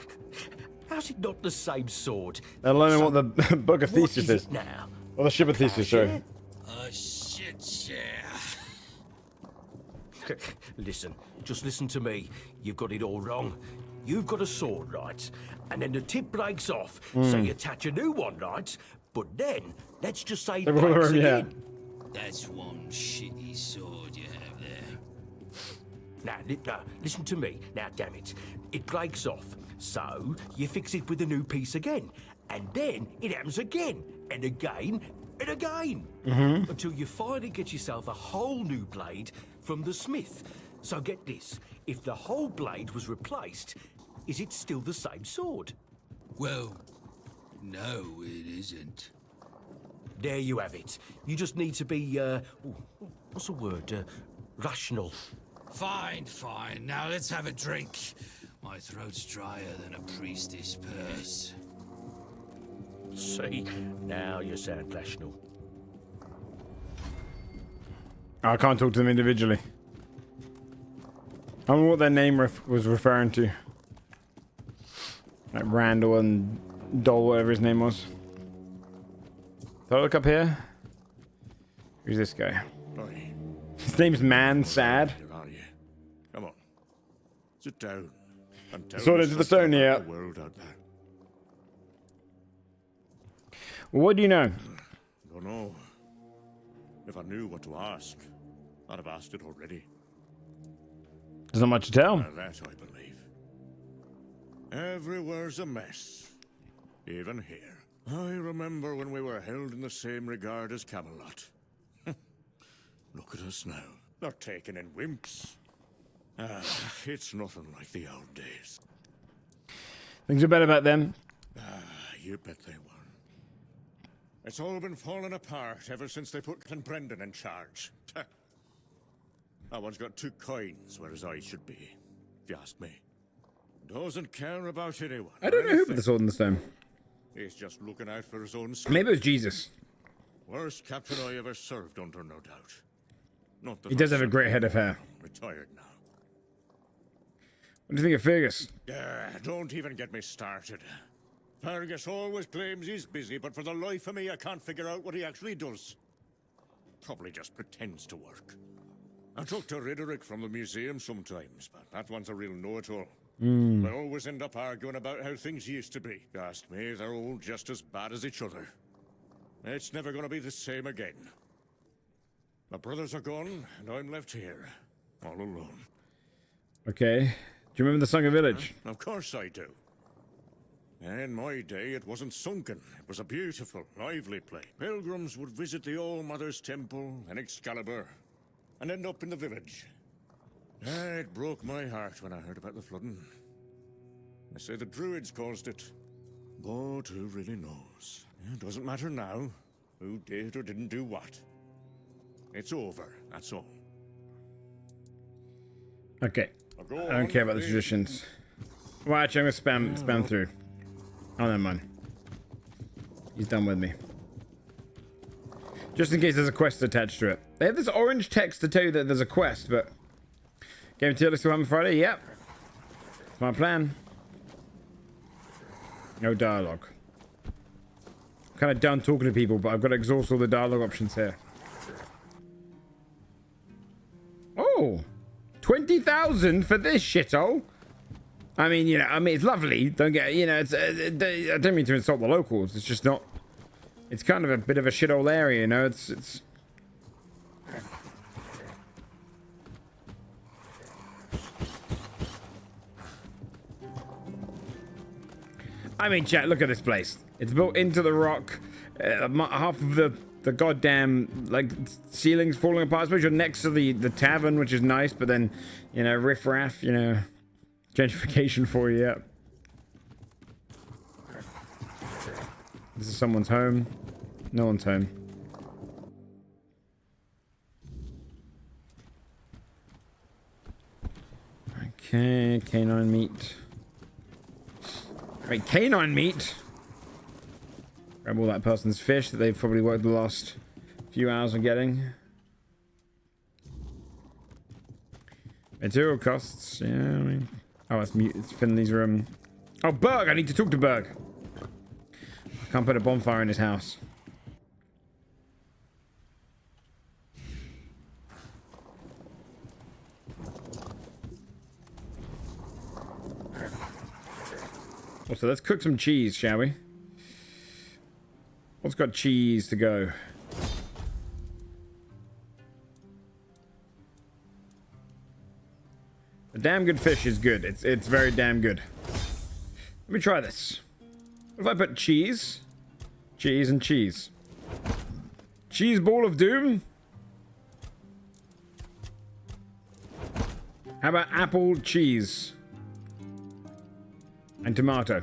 Speaker 11: How's it not the same sword?
Speaker 1: They're learning what the Book of
Speaker 11: What
Speaker 1: Theseus
Speaker 11: is
Speaker 1: is.
Speaker 11: it now?
Speaker 1: Well, the Ship of Theseus, sorry.
Speaker 12: A shit chair.
Speaker 11: Listen, just listen to me. You've got it all wrong. You've got a sword, right? And then the tip breaks off, so you attach a new one, right? But then, let's just say it breaks again.
Speaker 12: That's one shitty sword you have there.
Speaker 11: Now, listen to me. Now, damn it. It breaks off, so you fix it with a new piece again. And then it happens again, and again, and again. Until you finally get yourself a whole new blade from the smith. So get this. If the whole blade was replaced, is it still the same sword?
Speaker 12: Well, no, it isn't.
Speaker 11: There you have it. You just need to be, what's the word? Rational.
Speaker 12: Fine. Now let's have a drink. My throat's drier than a priestess purse.
Speaker 11: See, now you sound rational.
Speaker 1: I can't talk to them individually. I don't know what their name was referring to. Like Randall and Dole, whatever his name was. So I look up here. Who's this guy?
Speaker 8: Oi,
Speaker 1: His name's Man Sad.
Speaker 8: here are you? Come on. Sit down. And tell
Speaker 1: Sort
Speaker 8: me
Speaker 1: into the
Speaker 8: something
Speaker 1: stone,
Speaker 8: about
Speaker 1: yeah.
Speaker 8: the world out there.
Speaker 1: What do you know?
Speaker 8: Don't know. If I knew what to ask, I'd have asked it already.
Speaker 1: There's not much to tell.
Speaker 8: Now that I believe. Everywhere's a mess. Even here. I remember when we were held in the same regard as Camelot. Look at us now. They're taken in wimps. It's nothing like the old days.
Speaker 1: Things are better back then.
Speaker 8: you bet they were. It's all been falling apart ever since they put Captain Brendan in charge. That one's got 2 coins where his eyes should be, if you ask me. Doesn't care about anyone.
Speaker 1: I don't know who put the sword in the stone.
Speaker 8: He's just looking out for his own skin.
Speaker 1: Maybe it was Jesus.
Speaker 8: Worst captain I ever served under, no doubt. Not that
Speaker 1: He does
Speaker 8: I'm
Speaker 1: have a great head of hair.
Speaker 8: retired now.
Speaker 1: What do you think of Fergus?
Speaker 8: Don't even get me started. Fergus always claims he's busy, but for the life of me, I can't figure out what he actually does. Probably just pretends to work. I talk to Riderick from the museum sometimes, but that one's a real know-it-all. They always end up arguing about how things used to be. Ask me, they're all just as bad as each other. It's never gonna be the same again. My brothers are gone, and I'm left here, all alone.
Speaker 1: Okay. Do you remember the Song of Village?
Speaker 8: Of course I do. In my day, it wasn't sunken. It was a beautiful, lively place. Pilgrims would visit the All-Mother's Temple and Excalibur, and end up in the village. It broke my heart when I heard about the flooding. They say the Druids caused it. But who really knows? It doesn't matter now who did or didn't do what. It's over, that's all.
Speaker 1: Okay. I don't care about the traditions. Well, actually, I'm gonna spam through. Oh, never mind. He's done with me. Just in case there's a quest attached to it. They have this orange text to tell you that there's a quest, but... Game tier list will happen Friday? Yep. That's my plan. No dialogue. I'm kind of done talking to people, but I've got to exhaust all the dialogue options here. Oh! 20,000 for this shithole? I mean, you know, it's lovely. Don't get, you know, it's, I don't mean to insult the locals. It's just not... It's kind of a bit of a shithole area, you know? It's... I mean, chat, look at this place. It's built into the rock. Half of the goddamn, like, ceiling's falling apart. I suppose you're next to the tavern, which is nice, but then, you know, riffraff, you know, gentrification for you, yeah. This is someone's home. No one's home. Okay, canine meat. Right, canine meat. Grab all that person's fish that they've probably worked the last few hours on getting. Material costs, yeah, I mean... Oh, it's Finley's room. Oh, Berg! I need to talk to Berg. I can't put a bonfire in his house. Also, let's cook some cheese, shall we? What's got cheese to go? A damn good fish is good. It's very damn good. Let me try this. What if I put cheese? Cheese and cheese. Cheese ball of doom? How about apple cheese? And tomato.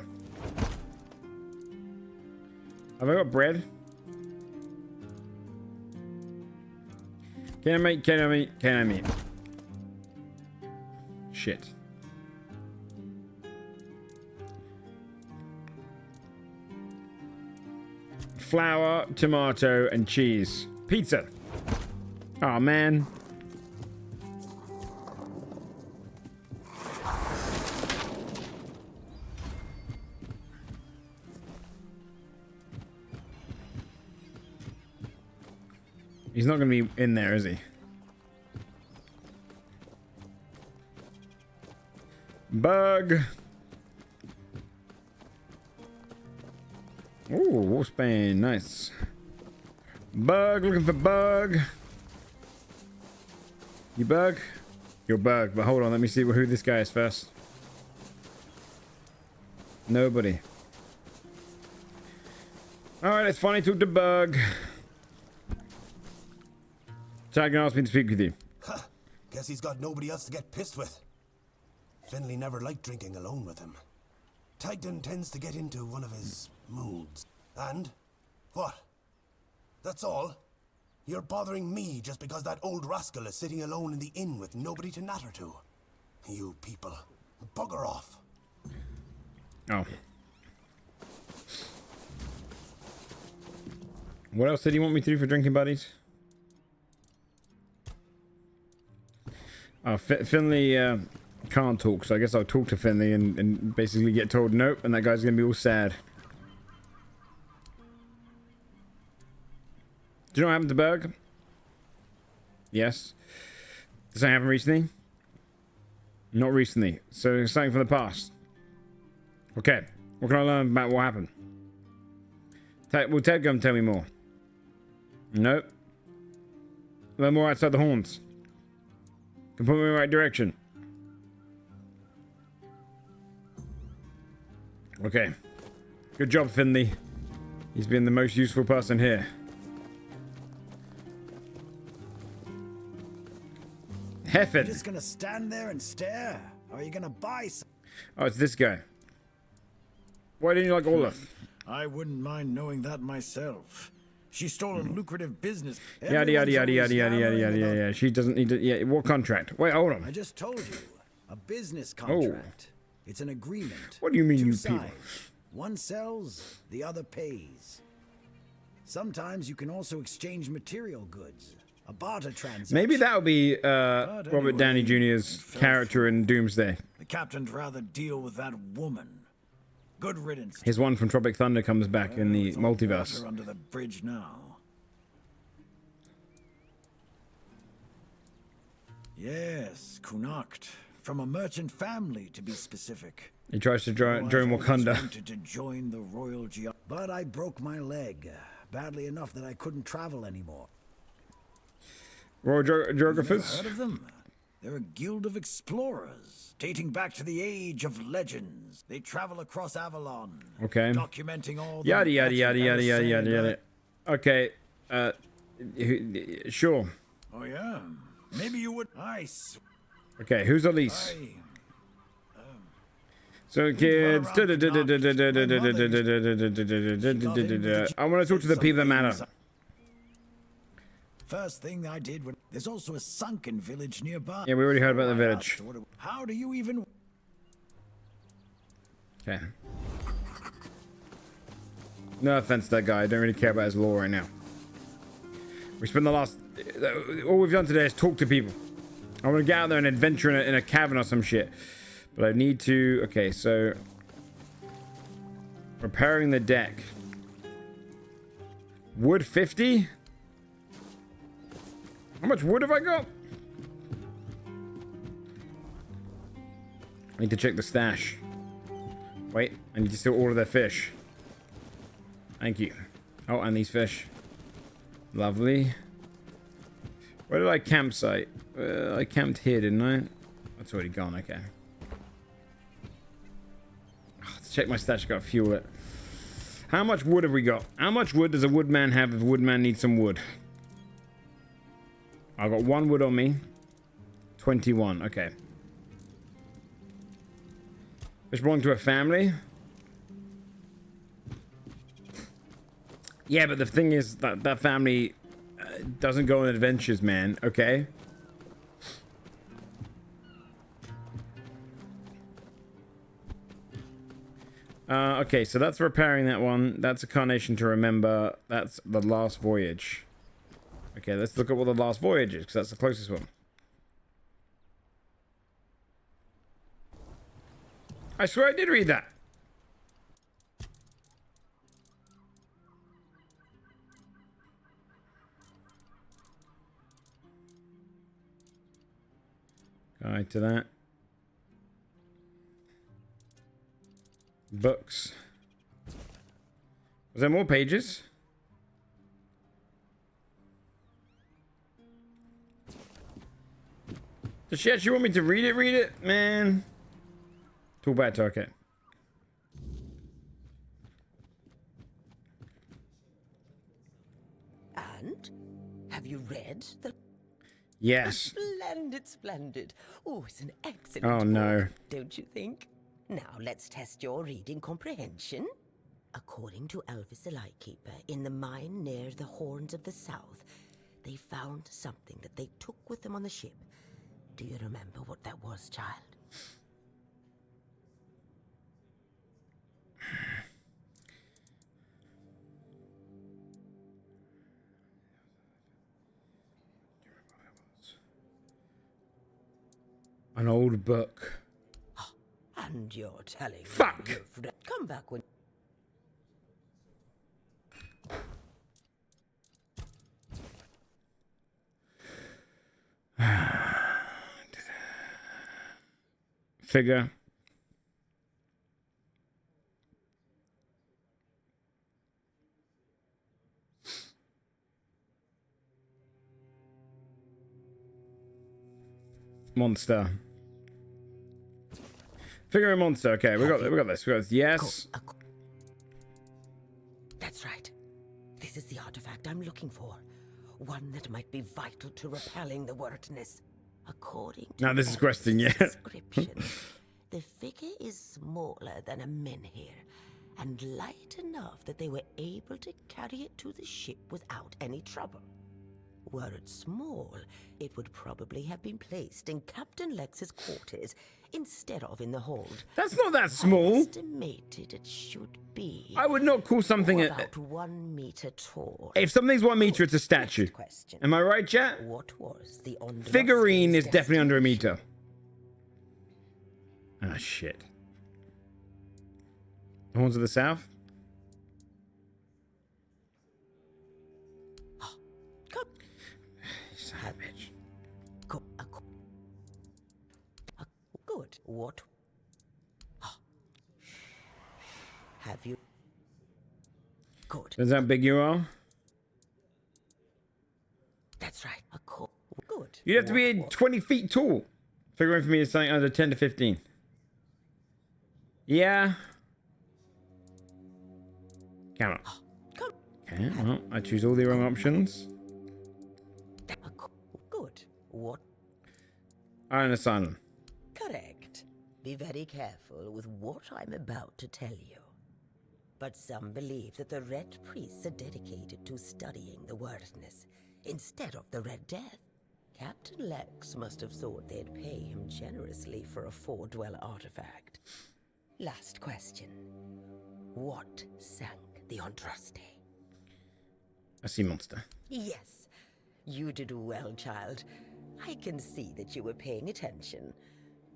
Speaker 1: Have I got bread? Can I meat? Shit. Flour, tomato, and cheese. Pizza. Oh man. He's not going to be in there, is he? Bug. Ooh, wolfsbane, nice. Bug, looking for Bug. You Bug? You're Bug, but hold on, let me see who this guy is first. Nobody. Alright, it's funny to talk to Bug. Tag asked me to speak with you.
Speaker 13: Huh. Guess he's got nobody else to get pissed with. Finley never liked drinking alone with him. Tagden tends to get into one of his moods. And? What? That's all? You're bothering me just because that old rascal is sitting alone in the inn with nobody to natter to. You people, bugger off.
Speaker 1: Oh. What else did he want me to do for drinking buddies? Oh, Finley can't talk, so I guess I'll talk to Finley and basically get told nope, and that guy's gonna be all sad. Do you know what happened to Berg? Yes. Did something happen recently? Not recently. So it's something from the past. Okay. What can I learn about what happened? Will Ted come tell me more? Nope. Learn more outside the horns. Can put me in the right direction. Okay. Good job, Finley. He's been the most useful person here. Hefford.
Speaker 14: You're just gonna stand there and stare? Or are you gonna buy some?
Speaker 1: Oh, it's this guy. Why didn't you like Olaf?
Speaker 14: I wouldn't mind knowing that myself. She stole a lucrative business.
Speaker 1: Yada yada yada yada yada yada yada yada. She doesn't need to. Yeah, what contract? Wait, hold on.
Speaker 14: I just told you, a business contract. It's an agreement.
Speaker 1: What do you mean,
Speaker 14: Two
Speaker 1: you
Speaker 14: sides.
Speaker 1: people?
Speaker 14: One sells, the other pays. Sometimes you can also exchange material goods. A barter transaction.
Speaker 1: Maybe that'll be Robert Downey Jr.'s character in Doomsday.
Speaker 14: The captain'd rather deal with that woman. Good riddance.
Speaker 1: His one from Tropic Thunder comes back in the multiverse.
Speaker 14: Water under the bridge now. Yes, Kunakt. From a merchant family, to be specific.
Speaker 1: He tries to join Wakanda.
Speaker 14: Wanted to join the royal but I broke my leg badly enough that I couldn't travel anymore.
Speaker 1: Royal Geographers?
Speaker 14: Heard of them? They're a guild of explorers, dating back to the age of legends. They travel across Avalon,
Speaker 1: Okay.
Speaker 14: documenting all the
Speaker 1: Yada yada yada yada yada yada yada. Okay. Sure.
Speaker 14: Oh yeah, maybe you would.
Speaker 1: Okay, who's Elise? So kids, I want to talk to the people that matter.
Speaker 14: First thing I did when there's also a sunken village nearby.
Speaker 1: Yeah, we already heard about the village.
Speaker 14: How do you even?
Speaker 1: Okay. No offense to that guy. I don't really care about his lore right now. We spent the last... all we've done today is talk to people. I want to get out there and adventure in a cavern or some shit. But I need to... Okay, so... Repairing the deck. Wood 50? How much wood have I got? I need to check the stash. Wait, I need to still order their fish. Thank you. Oh, and these fish. Lovely. Where did I campsite? I camped here, didn't I? That's already gone, okay. Oh, let's check my stash, gotta fuel it. How much wood have we got? How much wood does a woodman have if a woodman needs some wood? I've got 1 wood on me. 21, okay. Fish belong to a family. Yeah, but the thing is that that family doesn't go on adventures, man. Okay. Okay, so that's repairing that one. That's a carnation to remember. That's the last voyage. Okay, let's look at what the last voyage is, because that's the closest one. I swear I did read that. Guide to that. Books. Was there more pages? Does she actually want me to read it? Read it? Man. Too bad, okay.
Speaker 9: And? Have you read the...
Speaker 1: Yes.
Speaker 9: Splendid, splendid. Oh, it's an excellent
Speaker 1: Oh, no.
Speaker 9: book, don't you think? Now let's test your reading comprehension. According to Elvis the Lightkeeper, in the mine near the Horns of the South, they found something that they took with them on the ship. Do you remember what that was, child?
Speaker 1: An old book.
Speaker 9: And you're telling
Speaker 1: Fuck!
Speaker 9: me you've come back when...
Speaker 1: Figure. Monster. Figure a monster. Okay, we got this. We got this. Yes.
Speaker 9: That's right. This is the artifact I'm looking for. One that might be vital to repelling the wordness. According to
Speaker 1: Now this is questing, yeah.
Speaker 9: description, the figure is smaller than a menhir and light enough that they were able to carry it to the ship without any trouble. Were it small, it would probably have been placed in Captain Lex's quarters instead of in the hold.
Speaker 1: That's not that small.
Speaker 9: Estimated it should be.
Speaker 1: I would not call something
Speaker 9: about 1 meter tall.
Speaker 1: If something's 1 meter, it's a statue. Am I right, chat?
Speaker 9: What was the
Speaker 1: figurine is definitely under a meter. Ah, shit. The Horns of the South? Son of a bitch.
Speaker 9: Good. What? Have you? Good.
Speaker 1: Depends how big you are.
Speaker 9: That's right. Good.
Speaker 1: You have to be 20 feet tall. Figuring for me is something under 10 to 15. Yeah. Camera. Okay, well, I choose all the wrong options.
Speaker 9: Good. What?
Speaker 1: Iron Asylum.
Speaker 9: Correct. Be very careful with what I'm about to tell you. But some believe that the Red Priests are dedicated to studying the wordness instead of the Red Death. Captain Lex must have thought they'd pay him generously for a Four-Dweller artifact. Last question. What sank the Andraste?
Speaker 1: A sea monster.
Speaker 9: Yes. You did well, child. I can see that you were paying attention.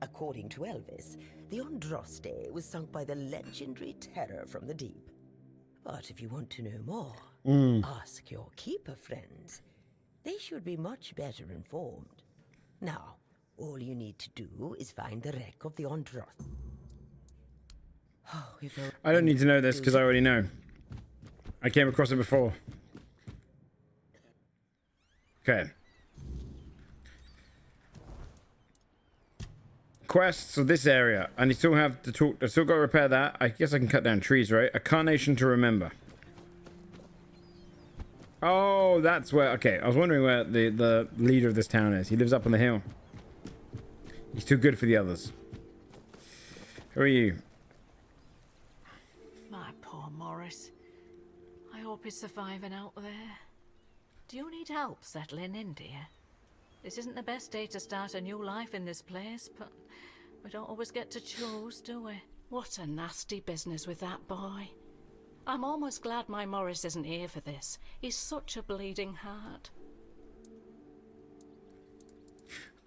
Speaker 9: According to Elvis, the Andraste was sunk by the legendary terror from the deep. But if you want to know more, ask your keeper friends. They should be much better informed. Now, all you need to do is find the wreck of the Andraste. Oh,
Speaker 1: I don't need to know this because I already know. I came across it before. Okay. Quests of this area. And you still have to talk. I still got to repair that. I guess I can cut down trees, right? A carnation to remember. Oh, that's where. Okay, I was wondering where the leader of this town is. He lives up on the hill. He's too good for the others. Who are you?
Speaker 15: My poor Morris. I hope he's surviving out there. Do you need help settling in, dear? This isn't the best day to start a new life in this place, but we don't always get to choose, do we? What a nasty business with that boy. I'm almost glad my Morris isn't here for this. He's such a bleeding heart.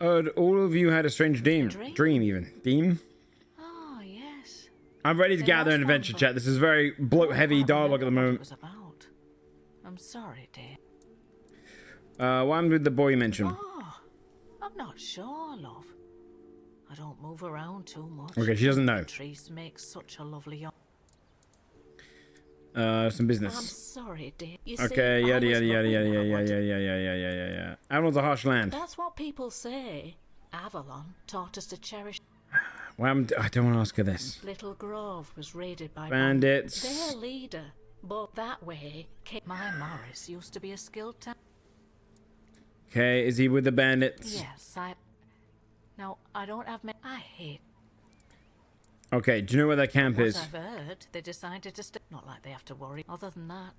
Speaker 1: All of you had a strange dream even. Dream?
Speaker 15: Oh, yes.
Speaker 1: I'm ready to gather an adventure chat. This is very bloat-heavy dialogue at the moment.
Speaker 15: I'm sorry, dear.
Speaker 1: What happened with the boy you mentioned?
Speaker 15: Oh, I'm not sure, love. I don't move around too much.
Speaker 1: Okay, she doesn't know.
Speaker 15: Trees make such a lovely...
Speaker 1: Some business.
Speaker 15: I'm sorry, dear. You
Speaker 1: okay,
Speaker 15: see,
Speaker 1: yada yada yada yada yada. Avalon's a harsh land.
Speaker 15: That's what people say. Avalon taught us to cherish...
Speaker 1: Well, I don't want to ask her this.
Speaker 15: Little Grove was raided by
Speaker 1: bandits.
Speaker 15: Their leader. But that way, my Morris used to be a skilled
Speaker 1: Okay, is he with the bandits?
Speaker 15: Yes, Now, I don't have I hate...
Speaker 1: Okay, do you know where their camp
Speaker 15: What
Speaker 1: is?
Speaker 15: I've heard, they decided to stay. Not like they have to worry. Other than that,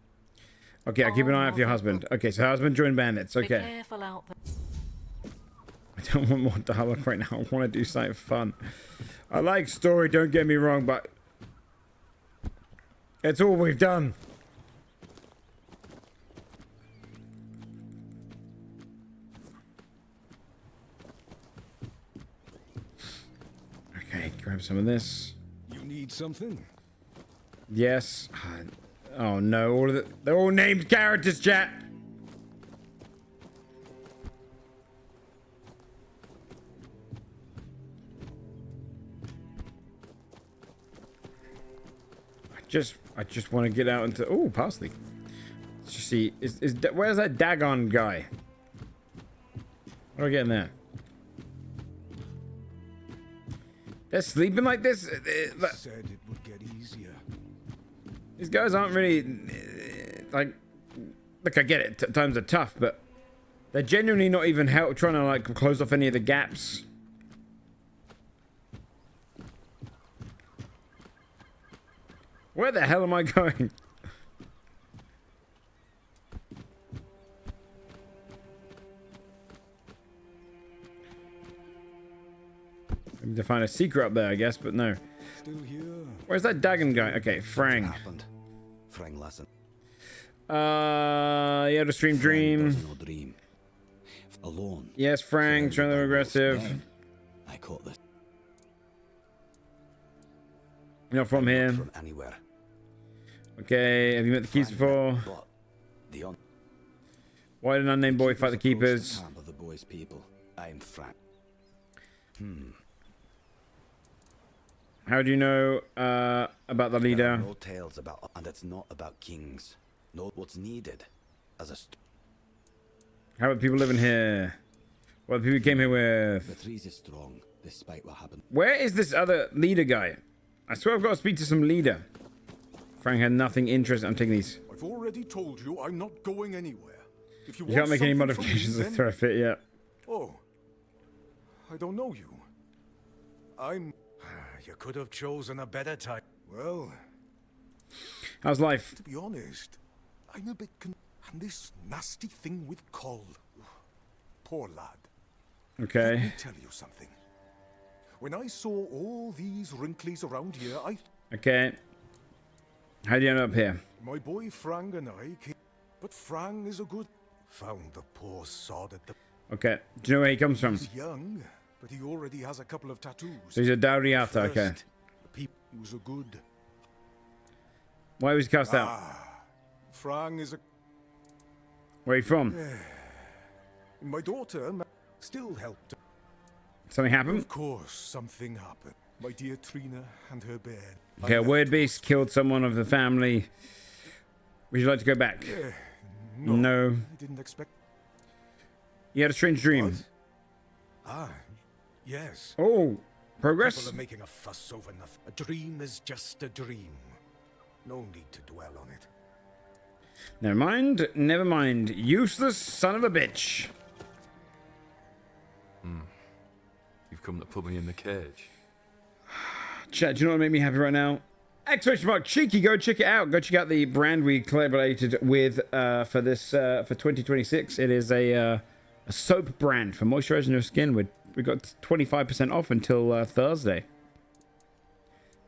Speaker 1: Okay, I'll keep an eye out for your husband. Okay, so husband joined bandits.
Speaker 15: be
Speaker 1: Okay.
Speaker 15: careful out there.
Speaker 1: I don't want more dialogue right now. I want to do something fun. I like story, don't get me wrong, but it's all we've done. Okay, grab some of this.
Speaker 8: You need something?
Speaker 1: Yes. Oh no, they're all named characters, chat. I just want to get out into parsley. Let's just see. Where's that Dagon guy? What do I get in there? They're sleeping like this.
Speaker 8: Said it would get easier.
Speaker 1: These guys aren't really like. Look, I get it. Times are tough, but they're genuinely not even trying to like close off any of the gaps. Where the hell am I going? I need to find a secret up there, I guess, but no.
Speaker 8: Still here.
Speaker 1: Where's that Dagon guy? Okay, Frang.
Speaker 14: Frang lesson.
Speaker 1: You had a stream dream.
Speaker 14: No dream. Alone.
Speaker 1: Yes, Frang, trying to be aggressive.
Speaker 14: I caught this.
Speaker 1: Not from here.
Speaker 14: From anywhere.
Speaker 1: Okay, have you met the keepers before? Why did an unnamed boy fight the keepers?
Speaker 14: The camp of the boys' people. I'm Frang.
Speaker 1: How do you know about the leader?
Speaker 14: There are no tales about, and it's not about kings. Know what's needed as a.
Speaker 1: How about people living here? What people came here
Speaker 14: The
Speaker 1: with?
Speaker 14: trees is strong, despite what happened.
Speaker 1: Where is this other leader guy? I swear I've got to speak to some leader. Frank had nothing interesting. I'm taking these.
Speaker 8: I've already told you I'm not going anywhere. If
Speaker 1: You can't make any modifications to throw a fit yet.
Speaker 8: Oh, I don't know you. I'm.
Speaker 16: You could have chosen a better time.
Speaker 8: Well,
Speaker 1: How's life?
Speaker 8: to be honest, I'm a bit and this nasty thing with Cole. Poor lad.
Speaker 1: Okay.
Speaker 8: Let me tell you something. When I saw all these wrinklies around here,
Speaker 1: Okay. How do you end up here?
Speaker 8: my boy Frang and I came, but Frang is a good. Found the poor sod at the.
Speaker 1: Okay. Do you know where he comes from?
Speaker 8: He's young, but he already has a couple of tattoos.
Speaker 1: So he's a Dauriata, okay.
Speaker 8: First, the people he was a good.
Speaker 1: Why was he cast out?
Speaker 8: Frang is a.
Speaker 1: Where are you from?
Speaker 8: My daughter still helped.
Speaker 1: Something happened?
Speaker 8: Of course, something happened. My dear Trina and her bed.
Speaker 1: Okay, a weird beast killed someone of the family. Would you like to go back? No.
Speaker 8: I didn't expect.
Speaker 1: You had a strange dream.
Speaker 16: Yes.
Speaker 1: Oh, progress?
Speaker 16: People are making a fuss over nothing. A dream is just a dream. No need to dwell on it.
Speaker 1: Never mind. Never mind. Useless son of a bitch.
Speaker 10: You've come to put me in the cage.
Speaker 1: Chat, do you know what made me happy right now? Exclamation mark cheeky. Go check it out. Go check out the brand we collaborated with for this for 2026. It is a soap brand for moisturizing your skin. We got 25% off until Thursday.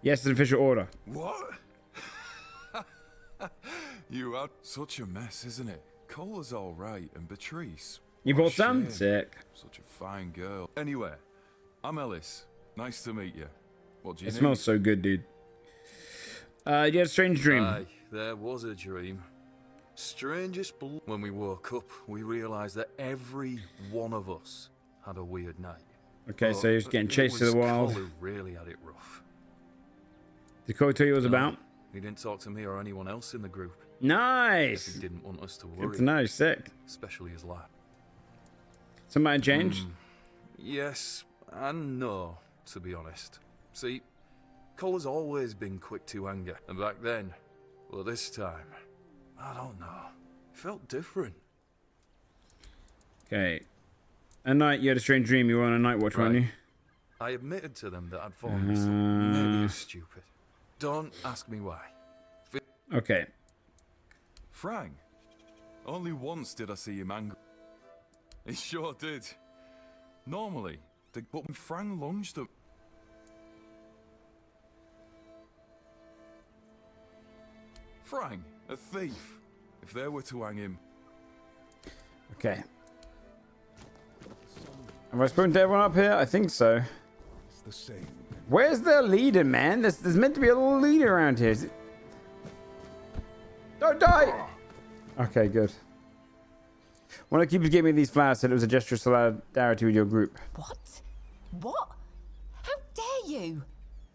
Speaker 1: Yes, it's an official order.
Speaker 17: What? You are such a mess, isn't it? Cola's all right, and Beatrice.
Speaker 1: You
Speaker 17: what a
Speaker 1: bought some?
Speaker 17: shame.
Speaker 1: Sick.
Speaker 17: Such a fine girl. Anyway, I'm Ellis. Nice to meet you. What do you
Speaker 1: It
Speaker 17: need?
Speaker 1: smells so good, dude. You had a strange dream.
Speaker 10: Aye, there was a dream. Strangest when we woke up, we realised that every one of us had a weird night.
Speaker 1: Okay, so he was getting chased to the wild.
Speaker 10: Cole who really had it rough.
Speaker 1: Did Cole tell you what it was about?
Speaker 10: He didn't talk to me or anyone else in the group.
Speaker 1: Nice.
Speaker 10: He didn't want us to worry.
Speaker 1: Good to know. Sick.
Speaker 10: Especially his lad.
Speaker 1: Something changed?
Speaker 10: Yes and no, to be honest. See, Cole has always been quick to anger, and back then, well, this time, I don't know. It felt different.
Speaker 1: Okay. At night, you had a strange dream. You were on a night watch, weren't you?
Speaker 17: I admitted to them that I'd fallen asleep. Maybe you're stupid. Don't ask me why.
Speaker 1: Okay.
Speaker 17: Frank, only once did I see him angry. He sure did. Normally, but when Frank lunged at... Frank, a thief. If they were to hang him...
Speaker 1: Okay. Have I spoken to everyone up here? I think so.
Speaker 16: It's the same.
Speaker 1: Where's their leader, man? There's meant to be a little leader around here. Is it... Don't die! Okay, good. One of the keepers gave me these flowers, said it was a gesture of solidarity with your group.
Speaker 6: What? What? How dare you?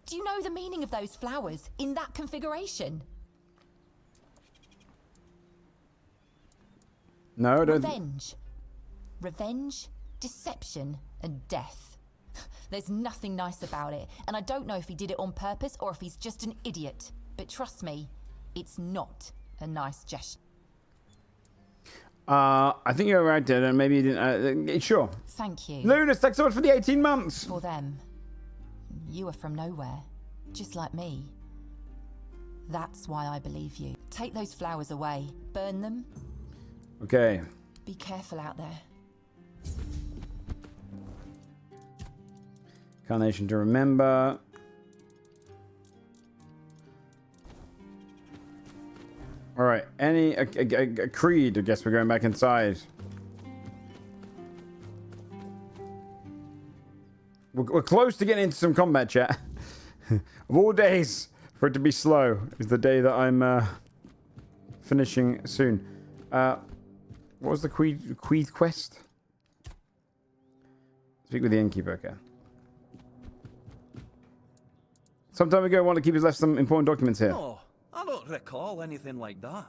Speaker 6: Do you know the meaning of those flowers in that configuration?
Speaker 1: No, don't.
Speaker 6: Revenge. Revenge, deception, and death. There's nothing nice about it, and I don't know if he did it on purpose or if he's just an idiot. But trust me, it's not a nice gesture.
Speaker 1: I think you're right, Dylan. Maybe you didn't. Sure.
Speaker 6: Thank you.
Speaker 1: Lunas, thanks so much for the 18 months.
Speaker 6: For them. You are from nowhere, just like me. That's why I believe you. Take those flowers away. Burn them.
Speaker 1: Okay.
Speaker 6: Be careful out there.
Speaker 1: Carnation to remember. All right. A creed? I guess we're going back inside. We're close to getting into some combat, chat. Of all days for it to be slow is the day that I'm finishing soon. What was the Queeth quest? Speak with the innkeeper. Okay. Some time ago, one of the keepers left some important documents here.
Speaker 10: No, I don't recall anything like that.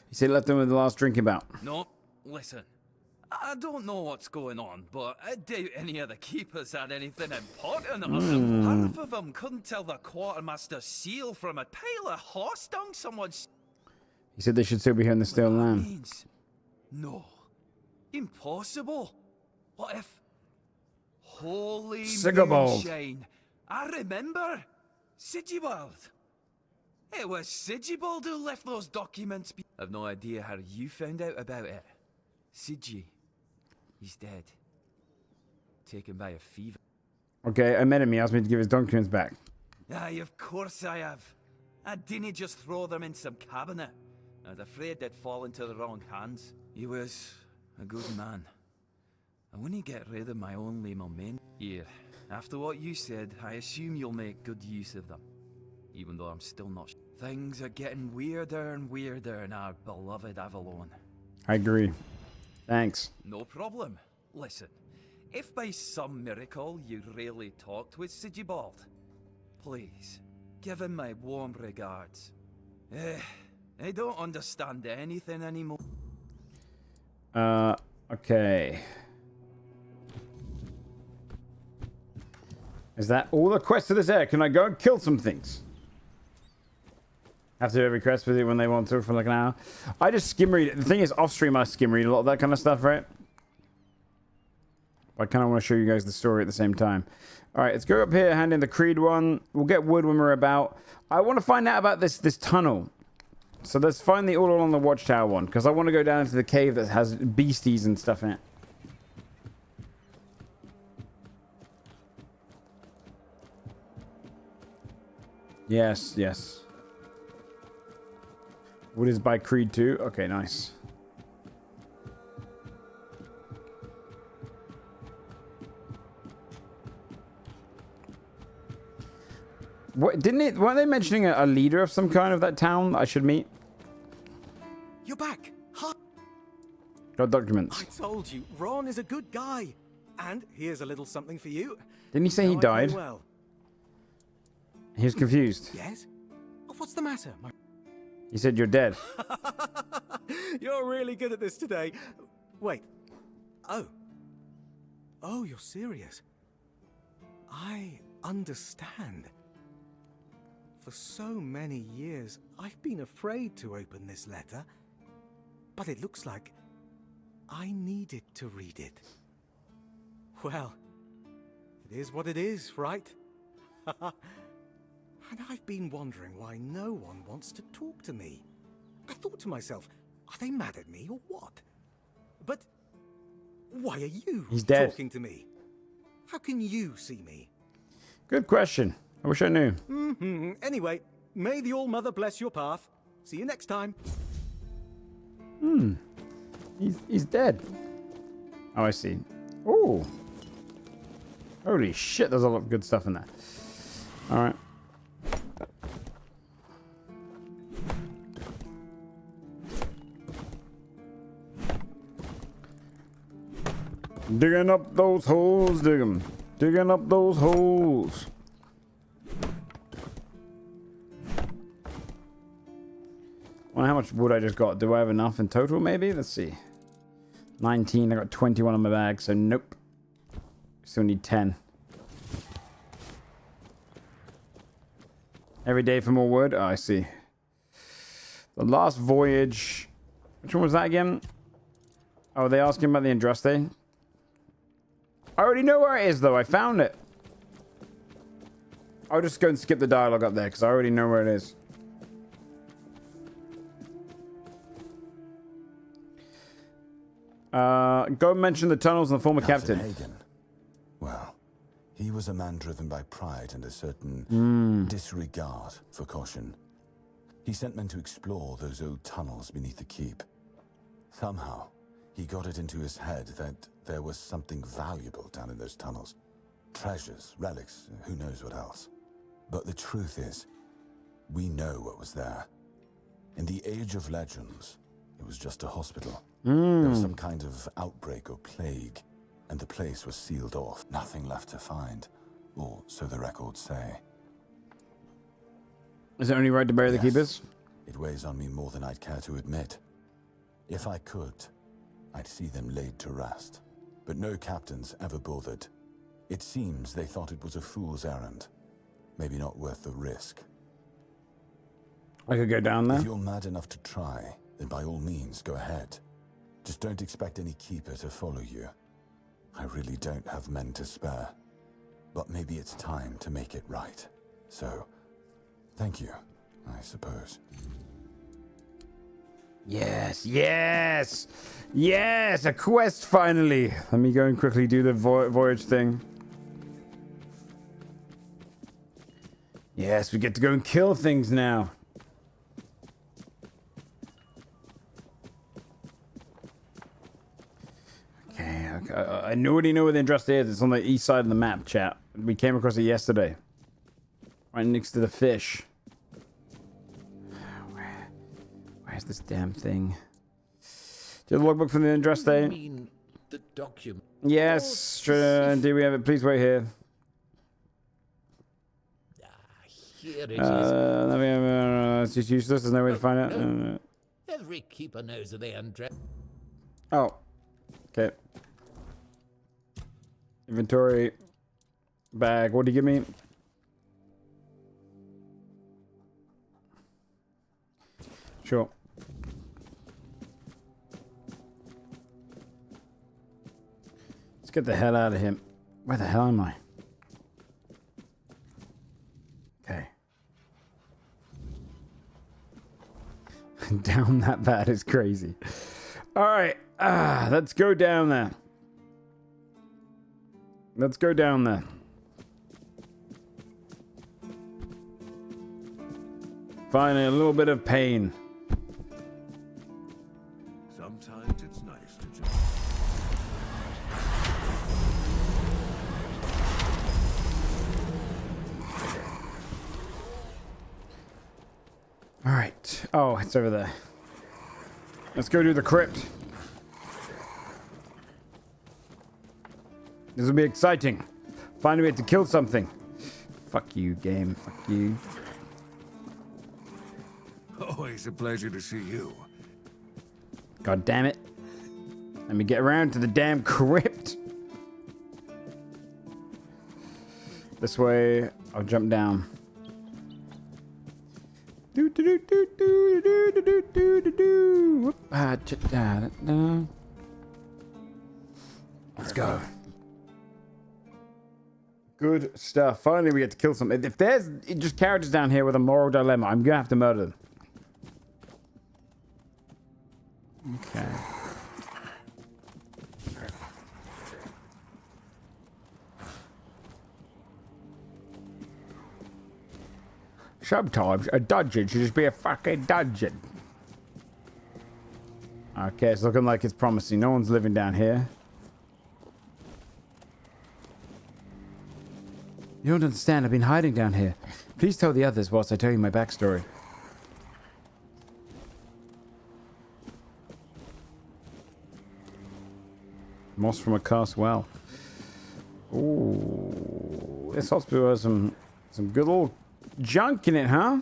Speaker 1: He said he left them with the last drinking bout.
Speaker 10: No, listen. I don't know what's going on, but I doubt any of the keepers had anything important on them. Half of them couldn't tell the quartermaster's seal from a pile of horse dung someone's...
Speaker 1: He said they should still be here in the Still Land.
Speaker 10: No. Impossible. What if... Holy
Speaker 1: Sigurbold.
Speaker 10: moonshine. I remember. Sigurbold. It was Sigurbold who left those documents. I've no idea how you found out about it. Siggy. He's dead. Taken by a fever.
Speaker 1: Okay, I met him. He asked me to give his documents back.
Speaker 10: Aye, of course I have. I didn't just throw them in some cabinet. I was afraid they'd fall into the wrong hands. He was a good man. I wouldn't get rid of my only moment. Here, after what you said, I assume you'll make good use of them. Even though I'm still not sure. Things are getting weirder and weirder in our beloved Avalon.
Speaker 1: I agree. Thanks.
Speaker 10: No problem. Listen, if by some miracle you really talked with Sigurbold, please, give him my warm regards. I don't understand anything anymore.
Speaker 1: Okay. Is that all the quests to this area? Can I go and kill some things? Have to do every quest with it when they want to for like an hour. I just skim read it. The thing is, off stream I skim read a lot of that kind of stuff, right? I kind of want to show you guys the story at the same time. All right, let's go up here, hand in the Creed one. We'll get wood when we're about. I want to find out about this tunnel. So let's find the all along the Watchtower one, because I want to go down into the cave that has beasties and stuff in it. Yes, yes. Wood is by Creed 2. Okay, nice. What weren't they mentioning a leader of some kind of that town that I should meet?
Speaker 16: You're back. Hi.
Speaker 1: Got documents.
Speaker 16: I told you, Ron is a good guy. And here's a little something for you.
Speaker 1: Didn't he say he died?
Speaker 16: Well.
Speaker 1: He was confused.
Speaker 16: Yes? What's the matter?
Speaker 1: He said you're dead.
Speaker 16: You're really good at this today. Wait. Oh. Oh, you're serious. I understand. For so many years, I've been afraid to open this letter. But it looks like I needed to read it. Well, it is what it is, right? And I've been wondering why no one wants to talk to me. I thought to myself, are they mad at me or what? But why are you talking to me? How can you see me?
Speaker 1: Good question. I wish I knew.
Speaker 16: Anyway, may the All-Mother bless your path. See you next time.
Speaker 1: He's dead. Oh, I see. Oh. Holy shit, there's a lot of good stuff in there. Alright. Digging up those holes, dig 'em. Digging up those holes. Well, how much wood I just got? Do I have enough in total, maybe? Let's see. 19. I got 21 on my bag, so nope. Still need 10. Every day for more wood? Oh, I see. The last voyage. Which one was that again? Oh, they asking about the Andraste? I already know where it is, though. I found it. I'll just go and skip the dialogue up there, because I already know where it is. Go mention the tunnels and the former captain.
Speaker 18: Hagen. Well, he was a man driven by pride and a certain disregard for caution. He sent men to explore those old tunnels beneath the keep. Somehow, he got it into his head that there was something valuable down in those tunnels. Treasures, relics, who knows what else. But the truth is, we know what was there. In the Age of Legends, it was just a hospital. There was some kind of outbreak or plague, and the place was sealed off. Nothing left to find, or so the records say.
Speaker 1: Is it only right to bury the keepers?
Speaker 18: It weighs on me more than I'd care to admit. If I could, I'd see them laid to rest. But no captains ever bothered. It seems they thought it was a fool's errand. Maybe not worth the risk.
Speaker 1: I could go down there.
Speaker 18: If you're mad enough to try, then by all means, go ahead. Just don't expect any keeper to follow you. I really don't have men to spare. But maybe it's time to make it right. So, thank you, I suppose.
Speaker 1: Yes, yes! Yes! A quest, finally! Let me go and quickly do the voyage thing. Yes, we get to go and kill things now. Okay, I already know where the Andraste is. It's on the east side of the map, chat. We came across it yesterday. Right next to the fish. Where's this damn thing? Do you have the logbook from the Andraste?
Speaker 11: You mean the document?
Speaker 1: Yes, indeed we have it. Please wait here.
Speaker 11: Here it is.
Speaker 1: It's just useless. There's no way to find out.
Speaker 11: Every keeper knows that they undress.
Speaker 1: Oh. Okay. Inventory. Bag. What do you give me? Sure. Let's get the hell out of here. Where the hell am I? Okay. Down that bad is crazy. Alright. Let's go down there. Let's go down there. Finally, a little bit of pain.
Speaker 3: Sometimes it's nice to just...
Speaker 1: Alright. Oh, it's over there. Let's go do the crypt. This will be exciting. Finally, we have to kill something. Fuck you, game. Fuck you.
Speaker 3: Always a pleasure to see you.
Speaker 1: God damn it. Let me get around to the damn crypt. This way, I'll jump down. Do do do do do do do do do do. Let's go. Good stuff. Finally, we get to kill something. If there's just characters down here with a moral dilemma, I'm gonna have to murder them. Okay. Sometimes a dungeon should just be a fucking dungeon. Okay, it's looking like it's promising. No one's living down here. You don't understand. I've been hiding down here. Please tell the others whilst I tell you my backstory. Moss from a cast well. Ooh, this hospital has some good old junk in it, huh?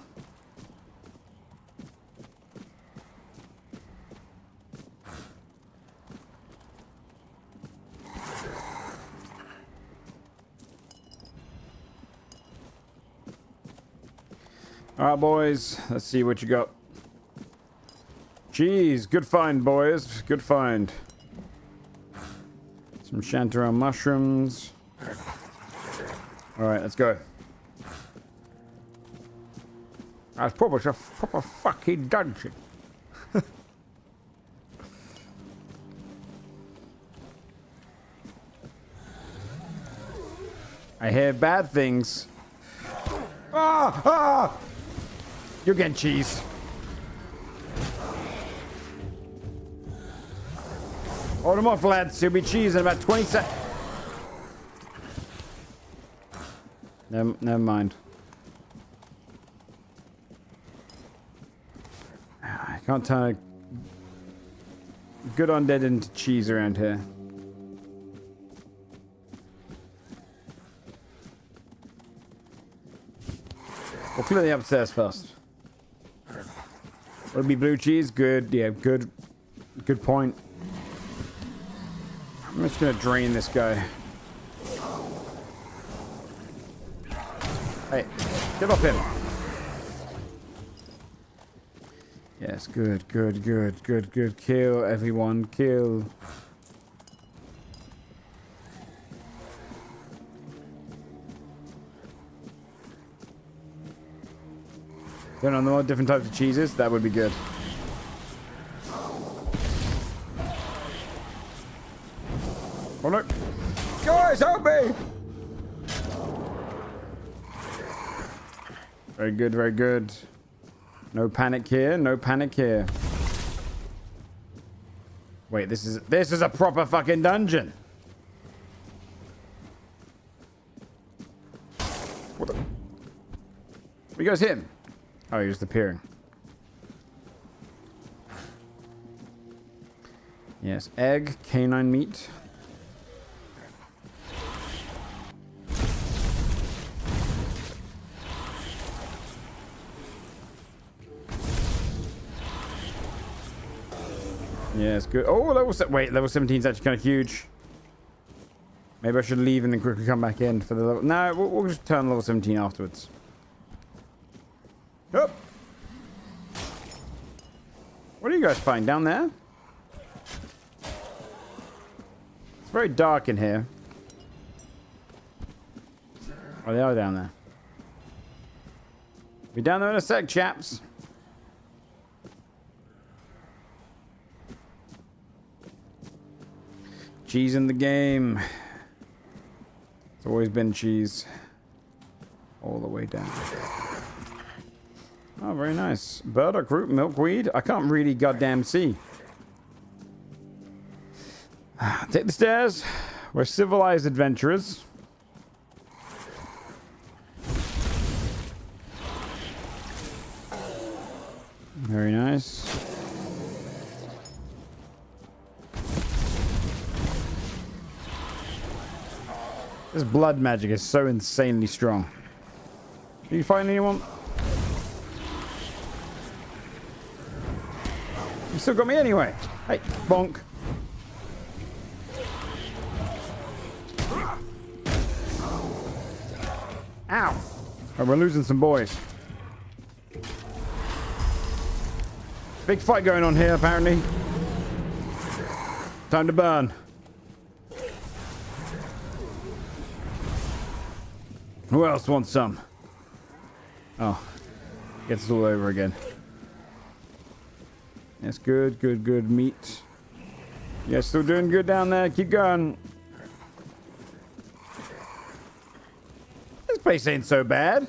Speaker 1: All right, boys. Let's see what you got. Jeez, good find, boys. Good find. Some Chanterelle mushrooms. All right, let's go. That's probably a proper fucking dungeon. I hear bad things. Ah! Ah! You're getting cheese. Hold them off, lads. He'll be cheese in about 20 seconds. Never mind. I can't turn a good undead into cheese around here. We'll clear the upstairs first. Would it be blue cheese? Good. Yeah, good. Good point. I'm just gonna drain this guy. Hey, get off him. Yes, good. Kill everyone, kill. Don't know different types of cheeses. That would be good. Oh no! Guys, help me! Very good, very good. No panic here. No panic here. Wait, this is a proper fucking dungeon. What the? You guys hit him? Oh, he was appearing. Yes, egg, canine meat. Yes, good. Oh, level 17 is actually kind of huge. Maybe I should leave and then quickly come back in for the level. No, we'll just turn level 17 afterwards. Oh. What do you guys find down there? It's very dark in here. Oh, they are down there. Be down there in a sec, chaps. Cheese in the game. It's always been cheese. All the way down. Oh, very nice. Burdock root, milkweed. I can't really goddamn see. Take the stairs. We're civilized adventurers. Very nice. This blood magic is so insanely strong. Did you find anyone? You still got me anyway. Hey, bonk. Ow. Oh, we're losing some boys. Big fight going on here, apparently. Time to burn. Who else wants some? Oh, gets us all over again. That's good, good, good meat. Yeah, still doing good down there. Keep going. This place ain't so bad.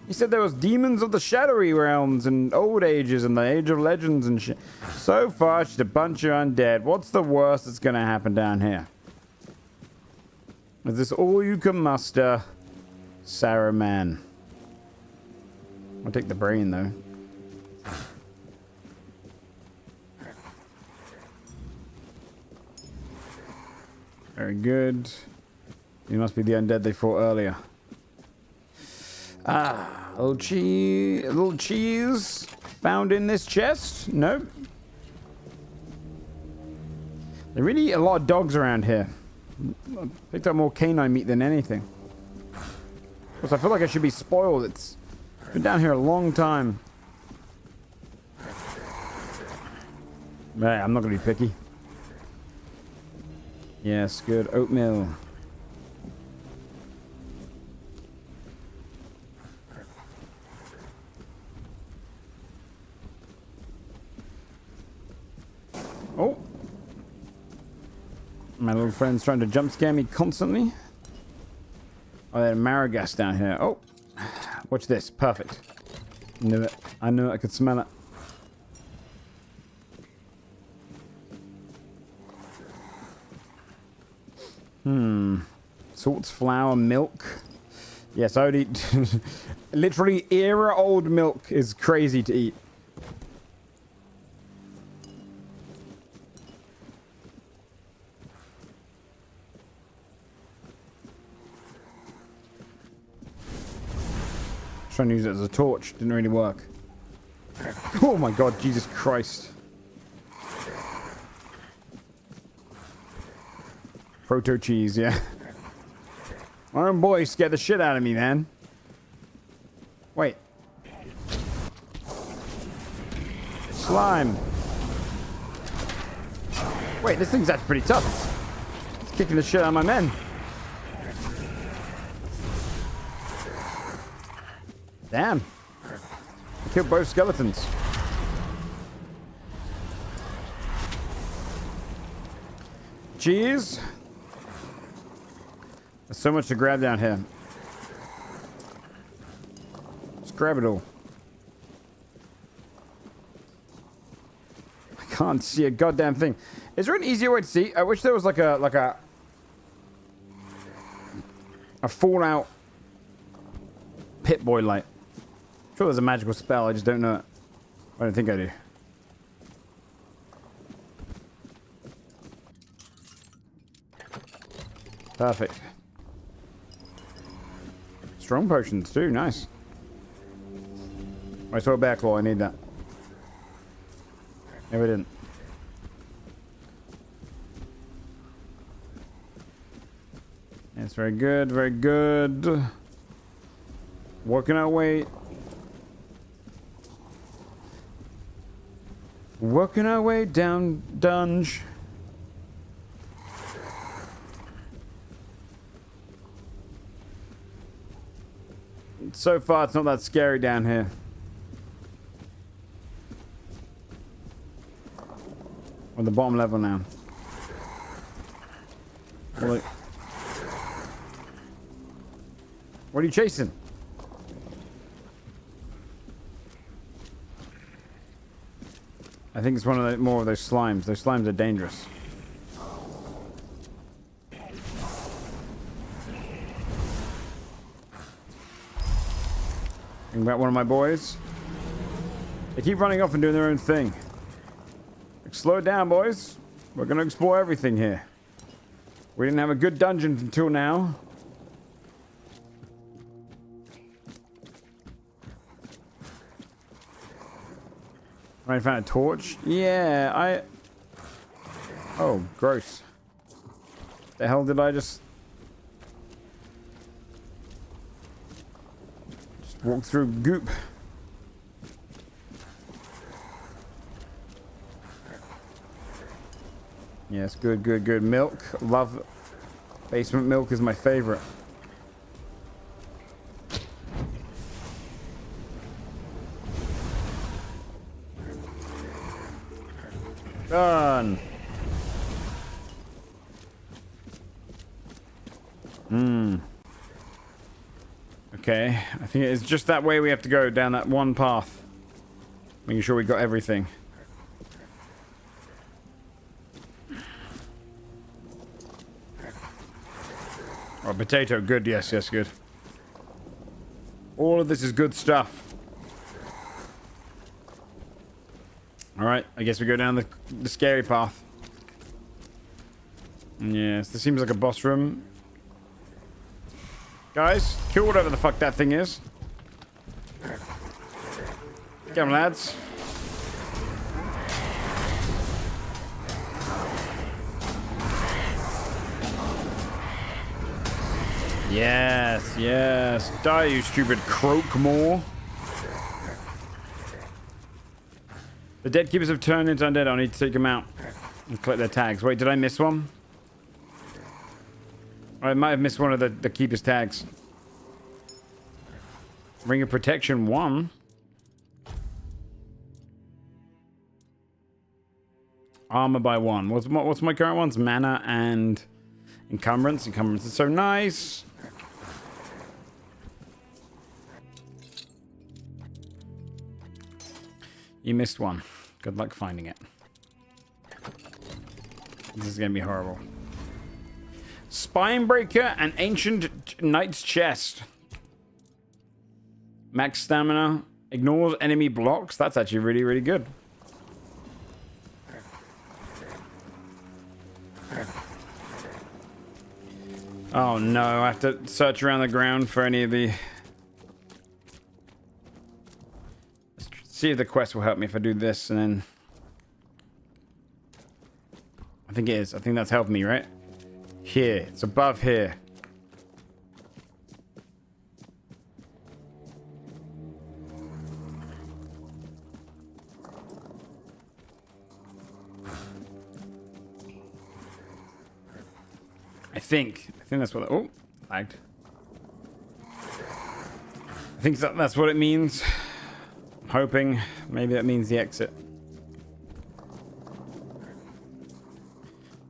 Speaker 1: He said there was demons of the shadowy realms and old ages and the age of legends and shit. So far, it's just a bunch of undead. What's the worst that's gonna happen down here? Is this all you can muster, Saruman? I'll take the brain though. Very good. You must be the undead they fought earlier. Ah, a little cheese found in this chest? Nope. There really a lot of dogs around here. I picked up more canine meat than anything. Because I feel like I should be spoiled. It's been down here a long time. Hey, I'm not going to be picky. Yes, good. Oatmeal. Oh. My little friend's trying to jump scare me constantly. Oh, there's Maragast down here. Oh. Watch this. Perfect. Knew it. I knew it. I could smell it. Salts, flour, milk. Yes, I would eat. Literally, era-old milk is crazy to eat. Trying to use it as a torch. Didn't really work. Oh my god, Jesus Christ. Proto cheese, yeah. My own boy scared the shit out of me, man. Wait. Slime. Wait, this thing's actually pretty tough. It's kicking the shit out of my men. Damn. I killed both skeletons. Cheese. There's so much to grab down here. Let's grab it all. I can't see a goddamn thing. Is there an easier way to see? I wish there was like a Fallout Pit-Boy light. I'm sure there's a magical spell, I just don't know it. I don't think I do. Perfect. Strong potions too, nice. I saw a bear claw, I need that. No, we didn't. That's very good, very good. Working our way. Working our way down dunge. So far, it's not that scary down here. On the bottom level now. What are you chasing? I think it's one of the more of those slimes. Those slimes are dangerous. Bring back one of my boys. They keep running off and doing their own thing. Like, slow it down, boys. We're gonna explore everything here. We didn't have a good dungeon until now. I found a torch. Yeah, Oh, gross. The hell did I just walk through goop? Yes, good, good, good. Milk. Love basement milk is my favorite. Done. Okay, I think it's just that way we have to go, down that one path. Making sure we got everything. Oh, potato, good, yes, yes, good. All of this is good stuff. Alright, I guess we go down the scary path. Yes, this seems like a boss room. Guys, kill whatever the fuck that thing is. Get on, lads. Yes, yes. Die, you stupid croakmore. The dead keepers have turned into undead. I need to take them out and collect their tags. Wait, did I miss one? I might have missed one of the keeper's tags. Ring of Protection 1. Armor by 1. What's my current ones? Mana and encumbrance. Encumbrance is so nice. You missed one. Good luck finding it. This is gonna be horrible. Spinebreaker and Ancient Knight's Chest. Max stamina. Ignores enemy blocks. That's actually really, really good. Oh no, I have to search around the ground for any of the... Let's see if the quest will help me if I do this and then... I think it is. I think that's helping me, right? Here. It's above here. I think that's what... Oh, lagged. I think that's what it means. I'm hoping maybe that means the exit.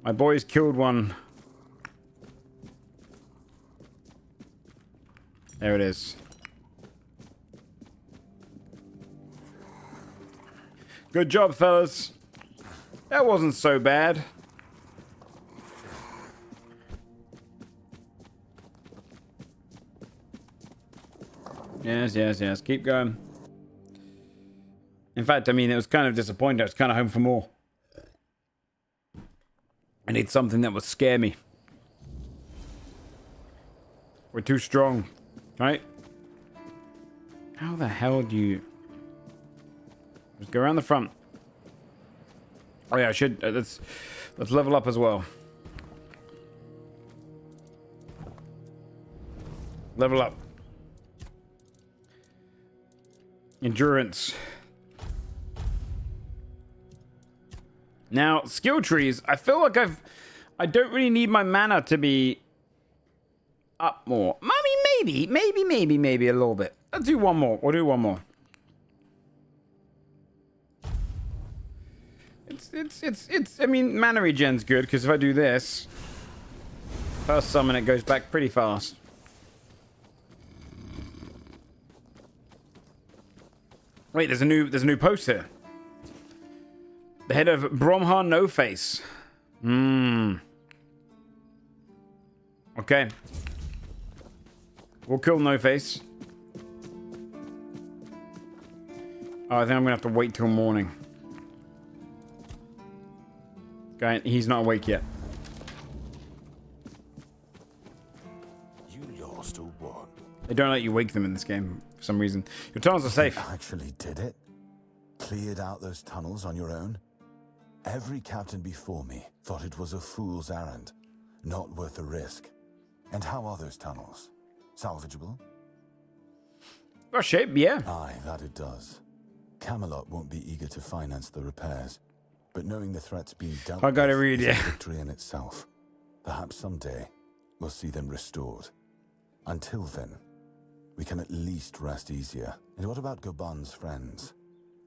Speaker 1: My boys killed one. There it is. Good job, fellas. That wasn't so bad. Yes, yes, yes. Keep going. In fact, I mean, it was kind of disappointing. I was kind of home for more. I need something that would scare me. We're too strong, right? How the hell do you... Just go around the front. Oh yeah, I should... let's level up as well. Level up. Endurance. Now, skill trees. I feel like I don't really need my mana to be up more. I mean, maybe a little bit. Let's do one more. We'll do one more. It's I mean, mana regen's good because if I do this, first summon it goes back pretty fast. Wait, there's a new post here. The head of Bromha No Face. Okay. We'll kill No Face. Oh, I think I'm gonna have to wait till morning. Guy, he's not awake yet.
Speaker 18: You lost or what?
Speaker 1: They don't let you wake them in this game for some reason. Your tunnels are safe.
Speaker 18: You actually did it? Cleared out those tunnels on your own? Every captain before me thought it was a fool's errand, not worth the risk. And how are those tunnels? Salvageable?
Speaker 1: Oh, shape, yeah.
Speaker 18: Aye, that it does. Camelot won't be eager to finance the repairs, but knowing the threat's been dealt
Speaker 1: I gotta
Speaker 18: with
Speaker 1: read,
Speaker 18: is
Speaker 1: yeah.
Speaker 18: a victory in itself. Perhaps someday we'll see them restored. Until then, we can at least rest easier. And what about Goban's friends?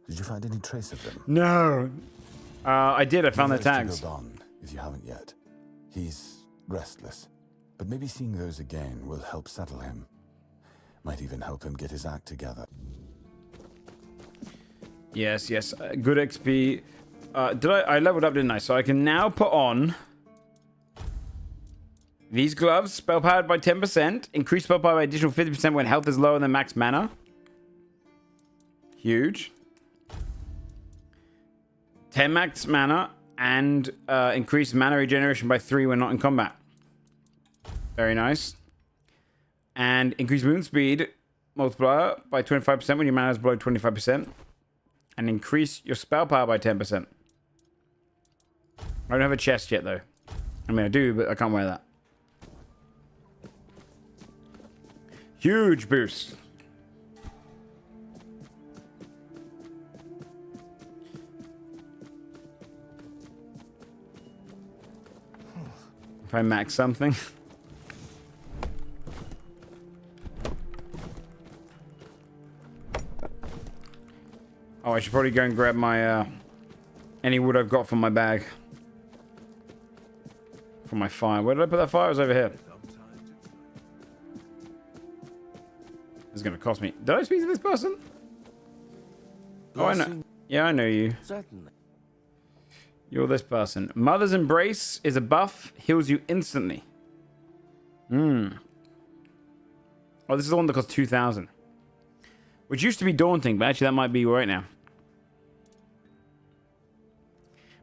Speaker 18: Did you find any trace of them?
Speaker 1: No. I did. I found the tags.
Speaker 18: To go on, if you haven't yet. He's restless, but maybe seeing those again will help settle him. Might even help him get his act together.
Speaker 1: Yes, yes. Good XP. I leveled up, didn't I? So I can now put on these gloves. Spell powered by 10%. Increase spell power by additional 50% when health is lower than max mana. Huge. 10 max mana and increase mana regeneration by 3 when not in combat. Very nice. And increase movement speed multiplier by 25% when your mana is below 25%. And increase your spell power by 10%. I don't have a chest yet, though. I mean, I do, but I can't wear that. Huge boost. If I max something. Oh, I should probably go and grab my, any wood I've got from my bag. From my fire. Where did I put that fire? It was over here. This is going to cost me. Did I speak to this person? Oh, I know. Yeah, I know you.
Speaker 13: Certainly.
Speaker 1: You're this person. Mother's Embrace is a buff. Heals you instantly. Oh, this is the one that costs 2,000. Which used to be daunting, but actually that might be right now.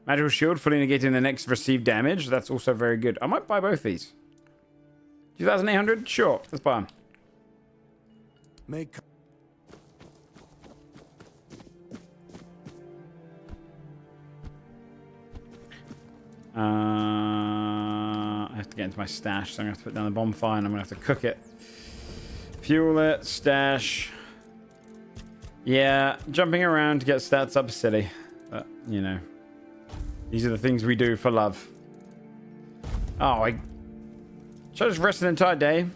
Speaker 1: Magical Shield, fully negating the next received damage. That's also very good. I might buy both these. 2,800? Sure, let's buy them.
Speaker 13: Make...
Speaker 1: I have to get into my stash, so I'm going to have to put down the bonfire and I'm going to have to cook it. Fuel it, stash. Yeah, jumping around to get stats up is silly. But, you know. These are the things we do for love. Oh, should I just rest an entire day?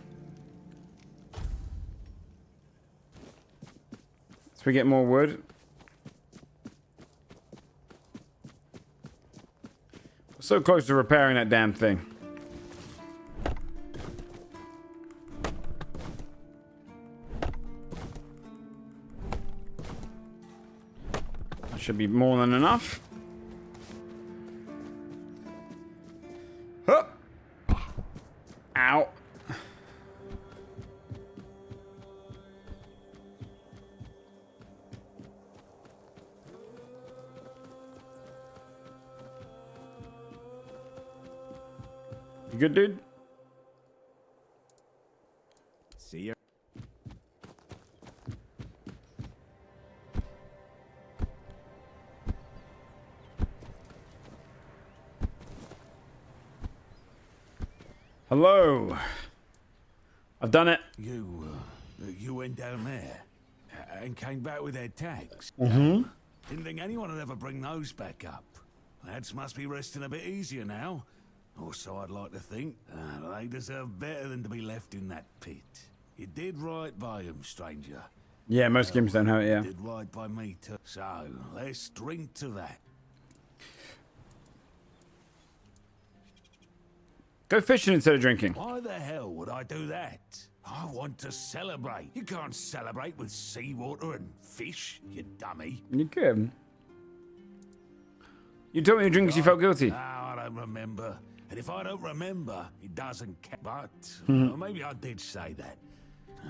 Speaker 1: So we get more wood. We're so close to repairing that damn thing. That should be more than enough. Hup. Ow. You good, dude?
Speaker 5: See ya.
Speaker 1: Hello. I've done it.
Speaker 3: You went down there and came back with their tags.
Speaker 1: Mm-hmm.
Speaker 3: Didn't think anyone would ever bring those back up. Lads must be resting a bit easier now. Or so I'd like to think. They deserve better than to be left in that pit. You did right by them, stranger.
Speaker 1: Yeah, most games don't have it, yeah.
Speaker 3: You did right by me too. So, let's drink to that.
Speaker 1: Go fishing instead of drinking.
Speaker 3: Why the hell would I do that? I want to celebrate. You can't celebrate with seawater and fish, you dummy.
Speaker 1: You could. You told me to drink because you felt guilty.
Speaker 3: No, I don't remember. And if I don't remember, it doesn't count. But maybe I did say that.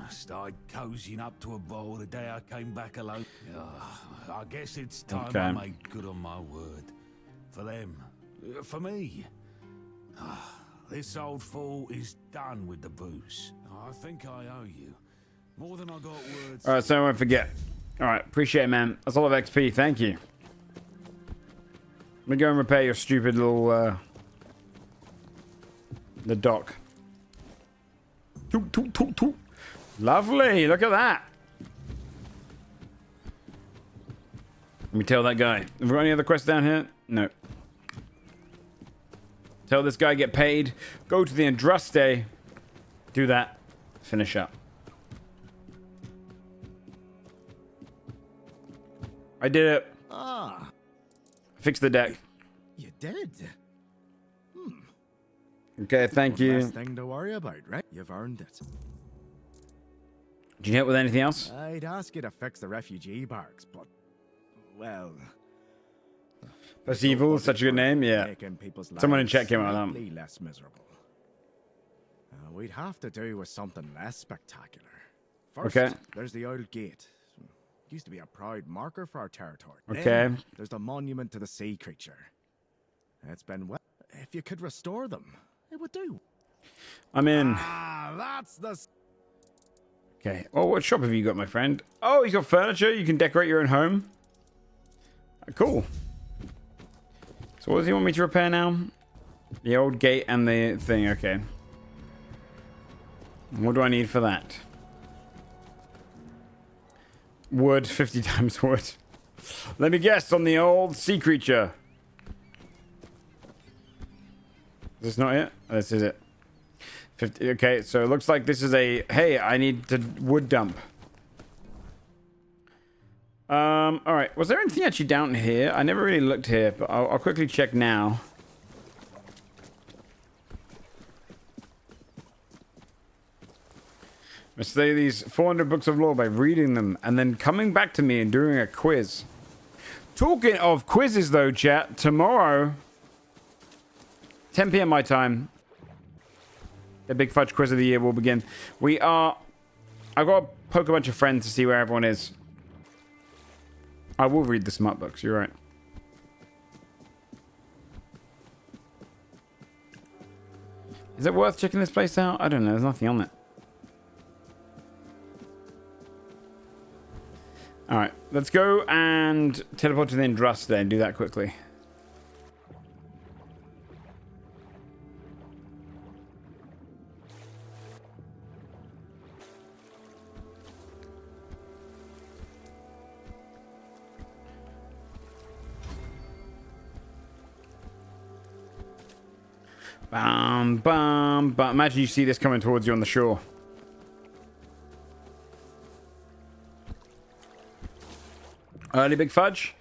Speaker 3: I started cozying up to a bowl the day I came back alone. I guess it's time I made good on my word. For them. For me. This old fool is done with the booze. I think I owe you. More than I got words.
Speaker 1: Alright, so I won't forget. Alright, appreciate it, man. That's a lot of XP. Thank you. Let me go and repair your stupid little, the dock. Toot, toot, toot, toot. Lovely. Look at that. Let me tell that guy. Have we got any other quests down here? No. Tell this guy get paid. Go to the Andraste. Do that. Finish up. I did it. Fix the deck.
Speaker 5: You did?
Speaker 1: Okay, thank you.
Speaker 5: Less thing to worry about, right? You've earned it.
Speaker 1: Did you help with anything else?
Speaker 5: I'd ask you to fix the refugee barracks, but, well...
Speaker 1: Percival, such a good name, yeah. Someone in chat came out with that.
Speaker 5: Less miserable. We'd have to do with something less spectacular. First,
Speaker 1: Okay.
Speaker 5: there's the old gate. Used to be a proud marker for our territory.
Speaker 1: Okay.
Speaker 5: Then there's the monument to the sea creature. It's been well. If you could restore them, it would do.
Speaker 1: I'm in.
Speaker 5: That's the...
Speaker 1: Okay. Oh, what shop have you got, my friend? Oh, you got furniture. You can decorate your own home. Cool. So what does he want me to repair now? The old gate and the thing. Okay. What do I need for that? Wood. 50 times wood. Let me guess on the old sea creature. Is this not it? Oh, this is it. 50. Okay, so it looks like this is a... Hey, I need to wood dump. Alright. Was there anything actually down here? I never really looked here, but I'll quickly check now. I study these 400 books of lore by reading them and then coming back to me and doing a quiz. Talking of quizzes though, chat, tomorrow, 10 p.m. my time, the Big Fudge Quiz of the Year will begin. I've got to poke a bunch of friends to see where everyone is. I will read the smart books, you're right. Is it worth checking this place out? I don't know, there's nothing on it. Alright, let's go and teleport to the Indrust then, do that quickly. Bam, bam, bam. Imagine you see this coming towards you on the shore. Early Big Fudge?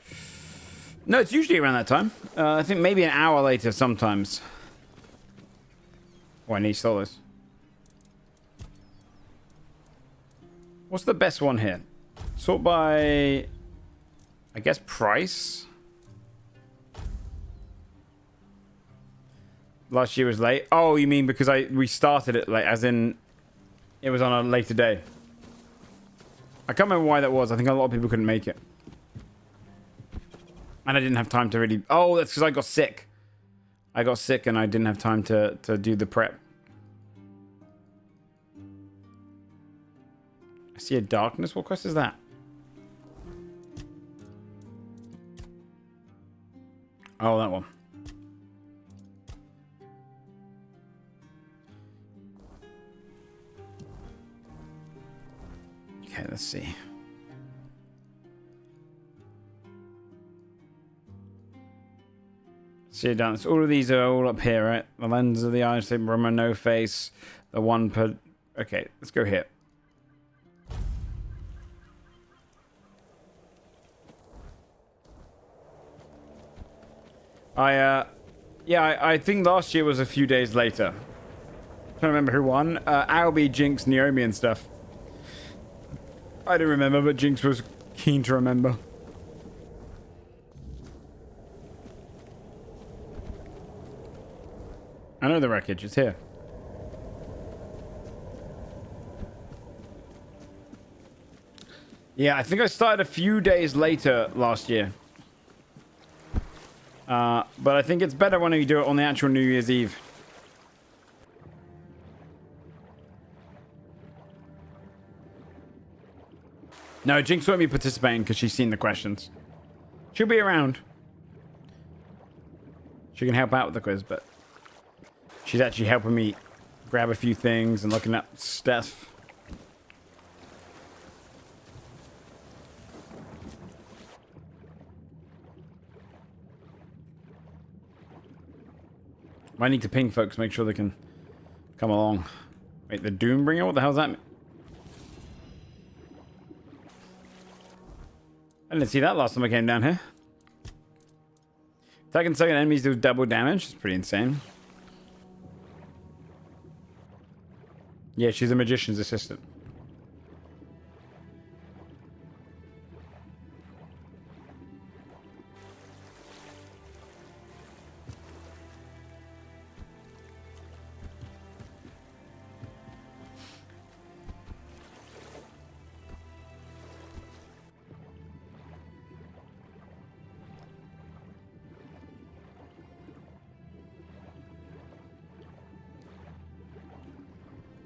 Speaker 1: No, it's usually around that time. I think maybe an hour later sometimes. Oh, I need solos. What's the best one here? Sort by... I guess price? Last year was late. Oh, you mean because we started it late, as in it was on a later day. I can't remember why that was. I think a lot of people couldn't make it. And I didn't have time to really... Oh, that's because I got sick. I got sick and I didn't have time to do the prep. I see a darkness. What quest is that? Oh, that one. Okay, let's see. See it done. So all of these are all up here, right? The lens of the eye, Roma, no face, the one per... Okay, let's go here. I think last year was a few days later. I'm trying to remember who won. Albie, Jinx, Naomi and stuff. I don't remember, but Jinx was keen to remember. I know the wreckage, it's here. Yeah, I think I started a few days later last year. But I think it's better when you do it on the actual New Year's Eve. No, Jinx won't be participating because she's seen the questions. She'll be around. She can help out with the quiz, but she's actually helping me grab a few things and looking up stuff. I need to ping folks, make sure they can come along. Wait, the Doombringer? What the hell's that mean? I didn't see that last time I came down here. Second enemies do double damage. It's pretty insane. Yeah, she's a magician's assistant.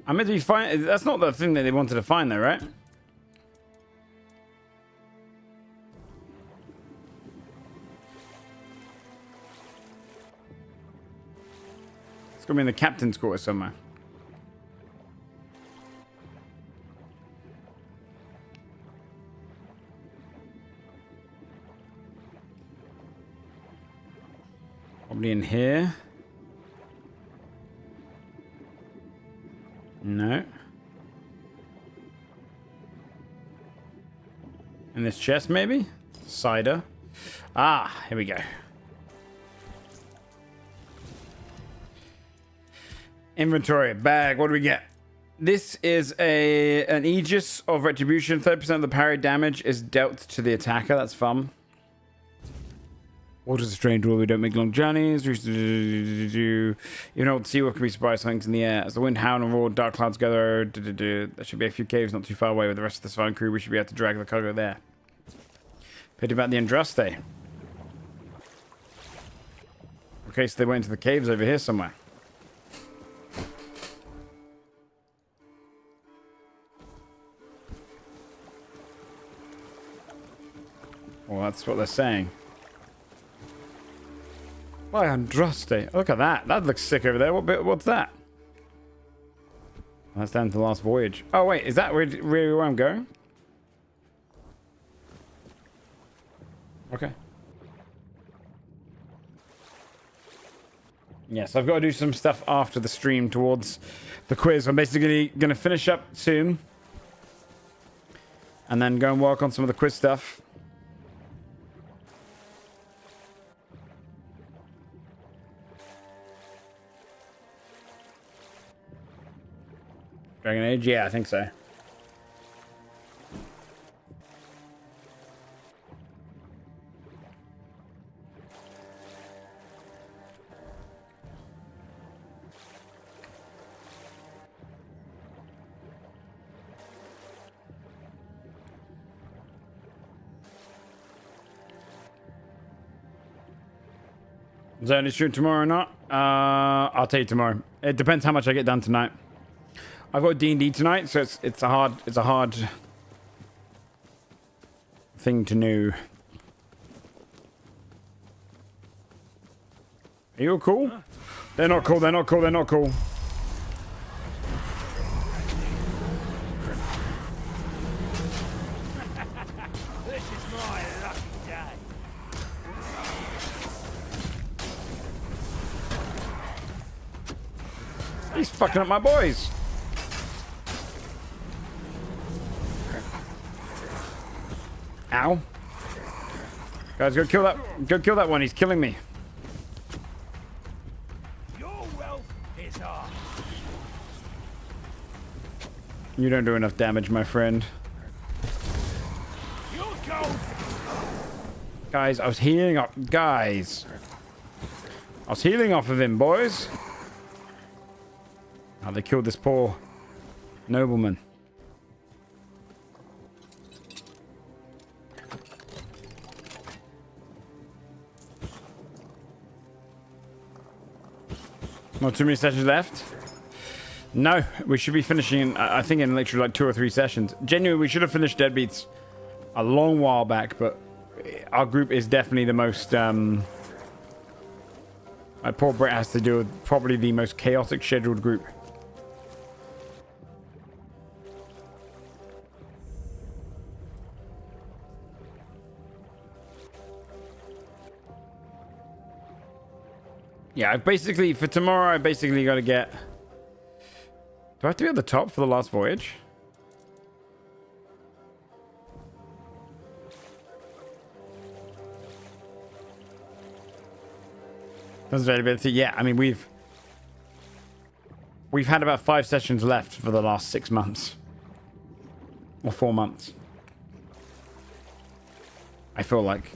Speaker 1: I'm meant to be fine. That's not the thing that they wanted to find, though, right? It's gonna be in the captain's quarters somewhere. Probably in here. No. In this chest, maybe? Cider. Ah, here we go. Inventory. Bag. What do we get? This is an Aegis of Retribution. 30% of the parry damage is dealt to the attacker. That's fun. Water's a strange rule. We don't make long journeys. You know, see what can be surprised things in the air. As the wind howl and roar, dark clouds gather. There should be a few caves not too far away with the rest of the Svan crew. We should be able to drag the cargo there. Pity about the Andraste. Okay, so they went into the caves over here somewhere. Well, that's what they're saying. Why Andraste? Look at that. That looks sick over there. What's that? That's down to the last voyage. Oh, wait. Is that really where I'm going? Okay. Yes, I've got to do some stuff after the stream towards the quiz. I'm basically going to finish up soon. And then go and work on some of the quiz stuff. Dragon Age? Yeah, I think so. Is there any stream tomorrow or not? I'll tell you tomorrow. It depends how much I get done tonight. I've got D&D tonight, so it's a hard thing to know. Are you all cool? They're not cool. They're not cool. They're not cool.
Speaker 3: This is my lucky day.
Speaker 1: He's fucking up my boys. Ow. Guys, go kill that one. He's killing me.
Speaker 3: Your wealth is ours.
Speaker 1: You don't do enough damage, my friend.
Speaker 3: Your gold.
Speaker 1: Guys, I was healing up. Guys. I was healing off of him, boys. Oh, they killed this poor nobleman. Not too many sessions left. No, we should be finishing, I think, in literally like 2 or 3 sessions. Genuinely, we should have finished Deadbeats a long while back, but our group is definitely the most... my poor Brett has to do with probably the most chaotic scheduled group. Yeah, I've basically, for tomorrow, I basically got to get... Do I have to be at the top for the last voyage? Availability. Yeah, I mean we've had about 5 sessions left for the last 6 months. Or 4 months. I feel like.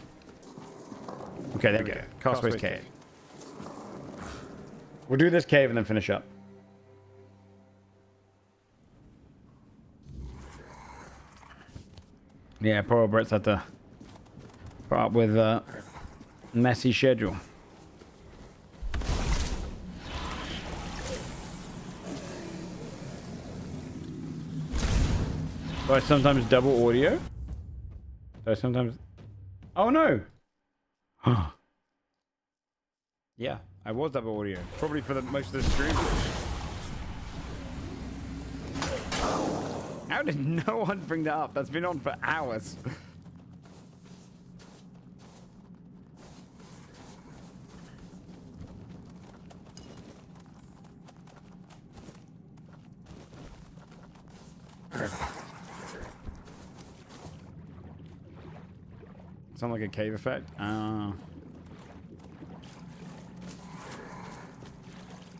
Speaker 1: Okay, there we go. Castaway's Cave. We'll do this cave and then finish up. Yeah, poor Brett's had to put up with a messy schedule. Do I sometimes double audio? Do I sometimes... Oh no! Yeah, I was double audio. Probably for most of the stream. How did no one bring that up? That's been on for hours. Sound like a cave effect?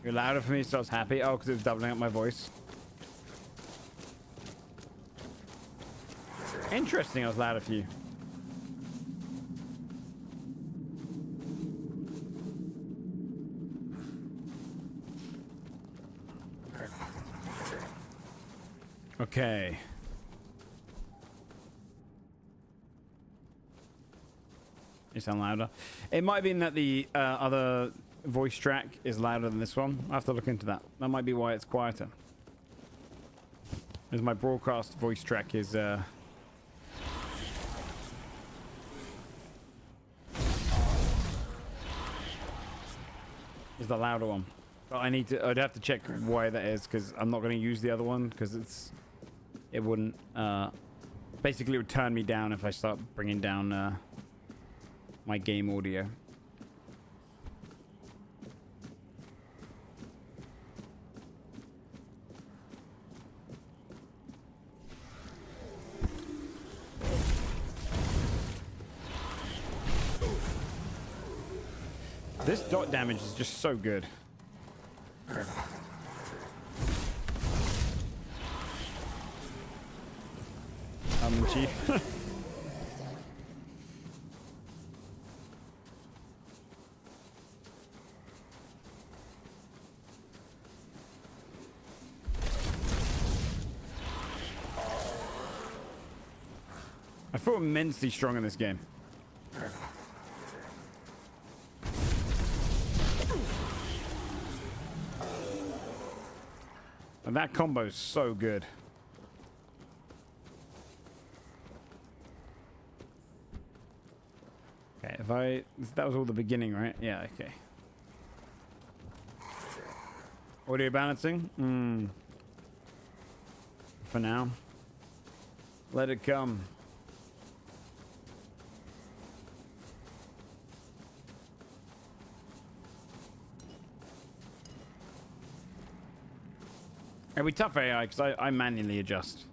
Speaker 1: You're louder for me, so I was happy. Oh, because it was doubling up my voice. Interesting, I was louder for you. Okay. You sound louder. It might have been that the other voice track is louder than this one. I have to look into that. That might be why it's quieter. As my broadcast voice track is the louder one. But I'd have to check why that is, because I'm not going to use the other one, because it wouldn't basically it would turn me down if I start bringing down my game audio. This dot damage is just so good. Chief. I feel immensely strong in this game. And that combo is so good. Okay, that was all the beginning, right? Yeah, okay. Audio balancing? For now. Let it come. It'll be tough AI because I manually adjust.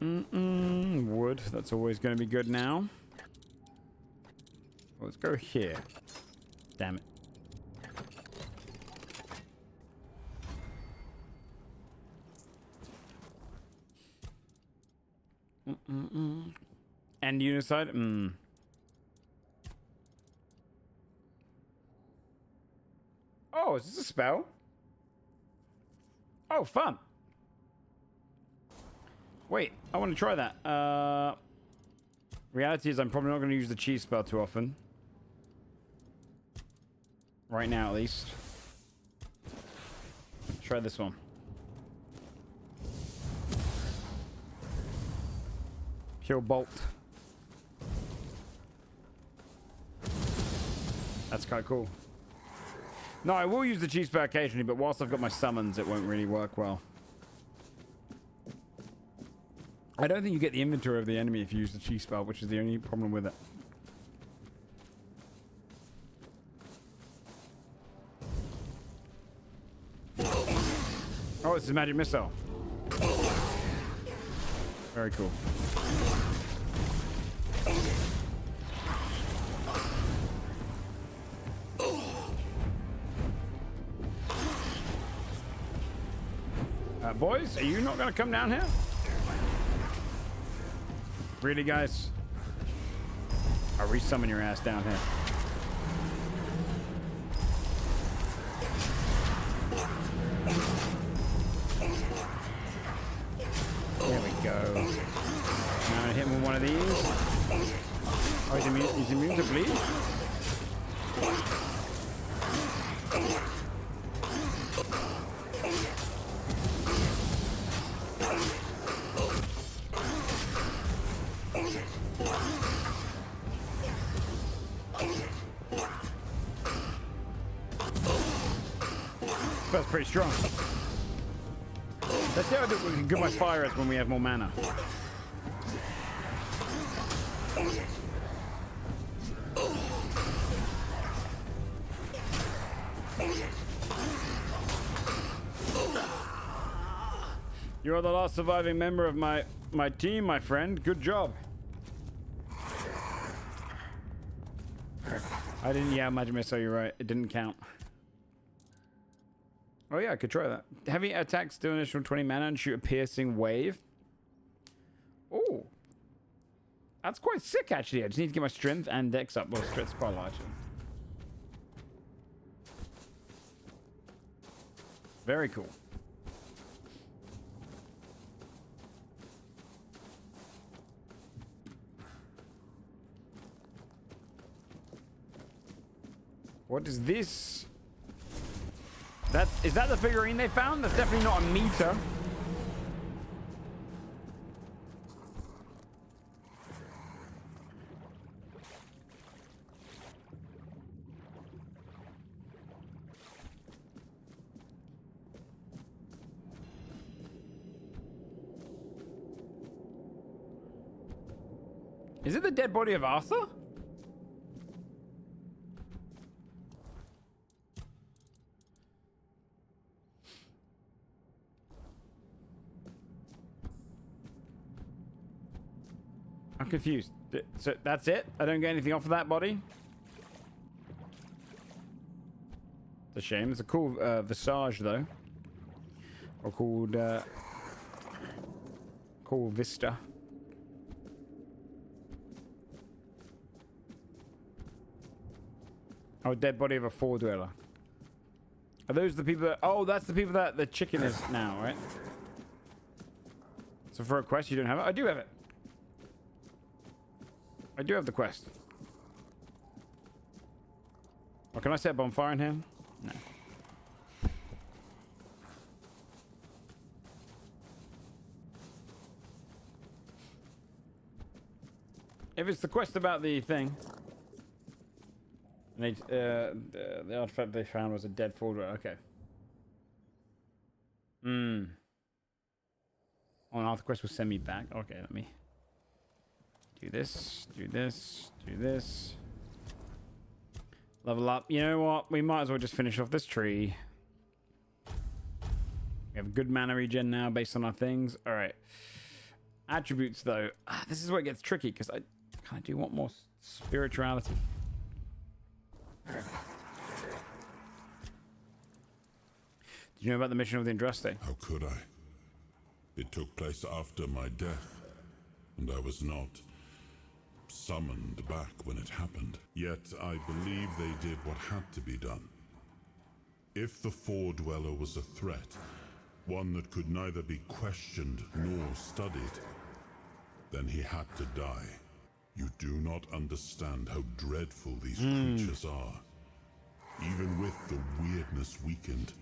Speaker 1: Wood, that's always going to be good now. Let's go here. Damn it. And Unicide? Oh, is this a spell? Oh, fun. Wait, I want to try that. Reality is I'm probably not going to use the cheese spell too often. Right now, at least. Let's try this one. Kill Bolt. That's kind of cool. No, I will use the cheese spell occasionally, but whilst I've got my summons, it won't really work well. I don't think you get the inventory of the enemy if you use the cheese spell, which is the only problem with it. Oh, it's a magic missile. Very cool. Boys, are you not gonna come down here? Really, guys? I'll resummon your ass down here. There we go. Now I hit him with one of these. Oh, he's immune to bleed? That's pretty strong. Let's see how good my fire is when we have more mana. You are the last surviving member of my team, my friend. Good job. I didn't. Yeah, Magic Missile, you're right. It didn't count. Oh yeah, I could try that. Heavy attacks do an initial 20 mana and shoot a piercing wave. Oh. That's quite sick, actually. I just need to get my strength and dex up. Well, strength's quite large. Very cool. What is this? Is that the figurine they found? That's definitely not a meter. Is it the dead body of Arthur? I'm confused. So that's it? I don't get anything off of that body? It's a shame. It's a cool visage, though. Or called... cool vista. Oh, dead body of a four dweller. Are those the people that... Oh, that's the people that the chicken is now, right? So for a quest, you don't have it? I do have it. I do have the quest. Oh, can I set a bonfire in here? No. If it's the quest about the thing... And the artifact they found was a dead folder. Okay. Oh, now the quest will send me back. Okay, let me do this, do this, do this. Level up. You know what? We might as well just finish off this tree. We have good mana regen now based on our things. All right. Attributes, though. This is where it gets tricky because I kind of do want more spirituality. Did you know about the mission of the Andraste?
Speaker 19: How could I? It took place after my death, and I was not summoned back when it happened. Yet I believe they did what had to be done. If the Four Dweller was a threat, one that could neither be questioned nor studied, then he had to die. You do not understand how dreadful these creatures are. Even with the weirdness weakened,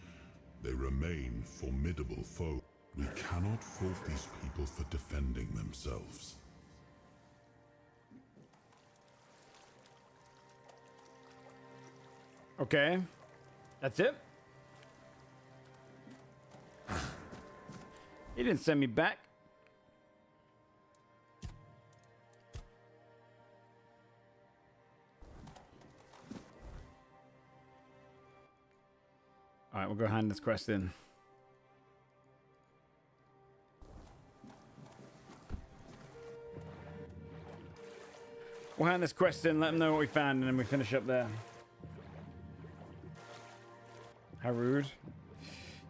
Speaker 19: they remain formidable foe. We cannot fault these people for defending themselves.
Speaker 1: Okay. That's it? He didn't send me back. Alright, we'll go hand this quest in. We'll hand this quest in, let them know what we found, and then we finish up there. How rude.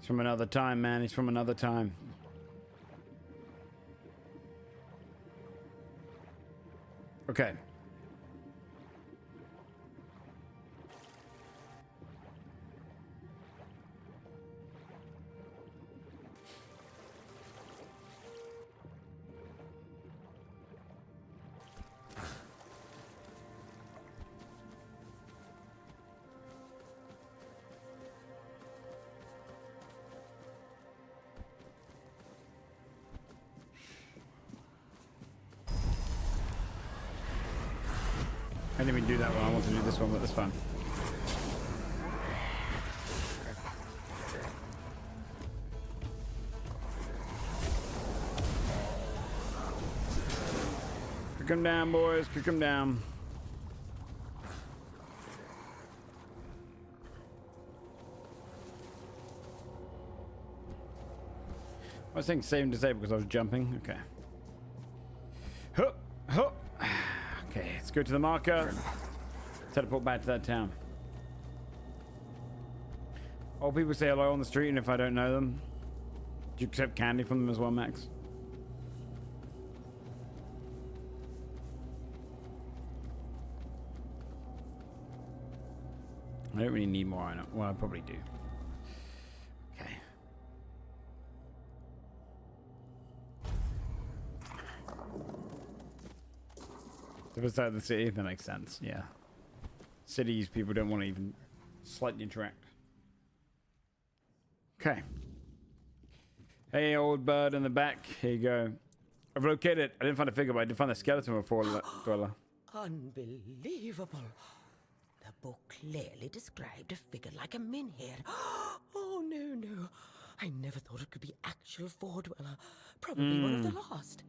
Speaker 1: He's from another time, man. He's from another time. Okay. I didn't even do that one. I want to do this one, but that's fine. Kick them down, boys. Kick them down. I was saying save and disable because I was jumping. Okay. Hup, hup. Okay, let's go to the marker. Teleport back to that town. Old people say hello on the street, and if I don't know them, do you accept candy from them as well, Max? I don't really need more iron. Well, I probably do. Okay. If it's out of the city, that makes sense. Yeah. Cities, people don't want to even slightly interact. Okay. Hey, old bird in the back. Here you go. I've located it. I didn't find a figure, but I did find a skeleton of a fallen dweller.
Speaker 9: Unbelievable. The book clearly described a figure like a menhir. Oh, no, no. I never thought it could be actual Fordweller. Probably one of the last.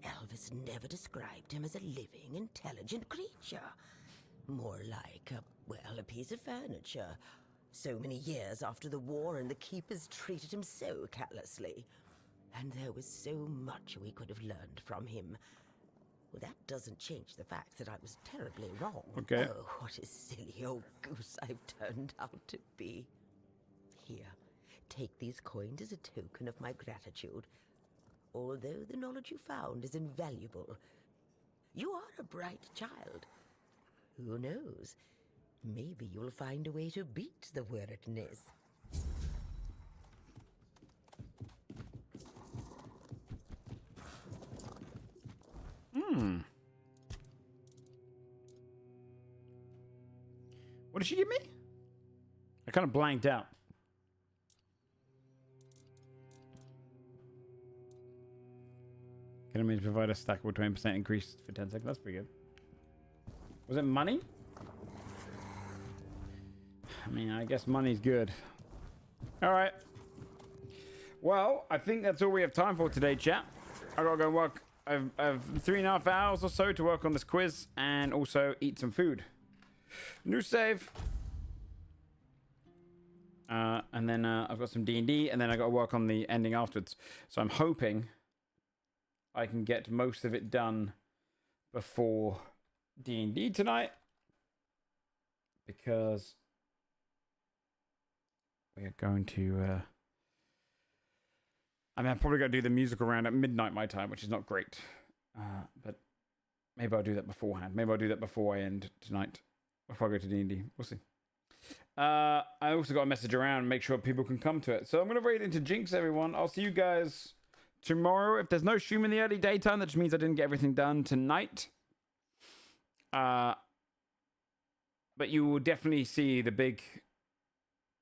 Speaker 9: Elvis never described him as a living, intelligent creature. More like, a piece of furniture. So many years after the war, and the keepers treated him so callously. And there was so much we could have learned from him. Well, that doesn't change the fact that I was terribly wrong.
Speaker 1: Okay.
Speaker 9: Oh, what a silly old goose I've turned out to be. Here, take these coins as a token of my gratitude. Although the knowledge you found is invaluable. You are a bright child. Who knows? Maybe you'll find a way to beat the weirdness.
Speaker 1: What did she give me? I kind of blanked out. Can I provide a stackable 20% increase for 10 seconds? That's pretty good. Was it money? I mean, I guess money's good. All right. Well, I think that's all we have time for today, chat. I gotta go work. I've 3.5 hours or so to work on this quiz and also eat some food. New save. And then I've got some D&D, and then I got to work on the ending afterwards. So I'm hoping I can get most of it done before D&D tonight, because we are going to I mean, I'm probably going to do the musical round at midnight my time, which is not great, but maybe I'll do that beforehand. Maybe I'll do that before I end tonight, before I go to D&D. We'll see. I also got a message around and make sure people can come to it, so I'm going to raid into Jinx, everyone. I'll see you guys tomorrow. If there's no stream in the early daytime, that just means I didn't get everything done tonight. But you will definitely see the big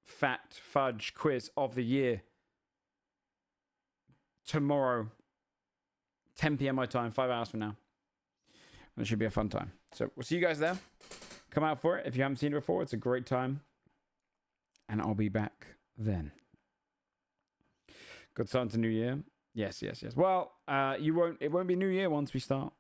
Speaker 1: fat fudge quiz of the year tomorrow, 10 p.m. my time, 5 hours from now. And it should be a fun time. So we'll see you guys there. Come out for it if you haven't seen it before. It's a great time. And I'll be back then. Good start to New Year. Yes. Well, it won't be New Year once we start.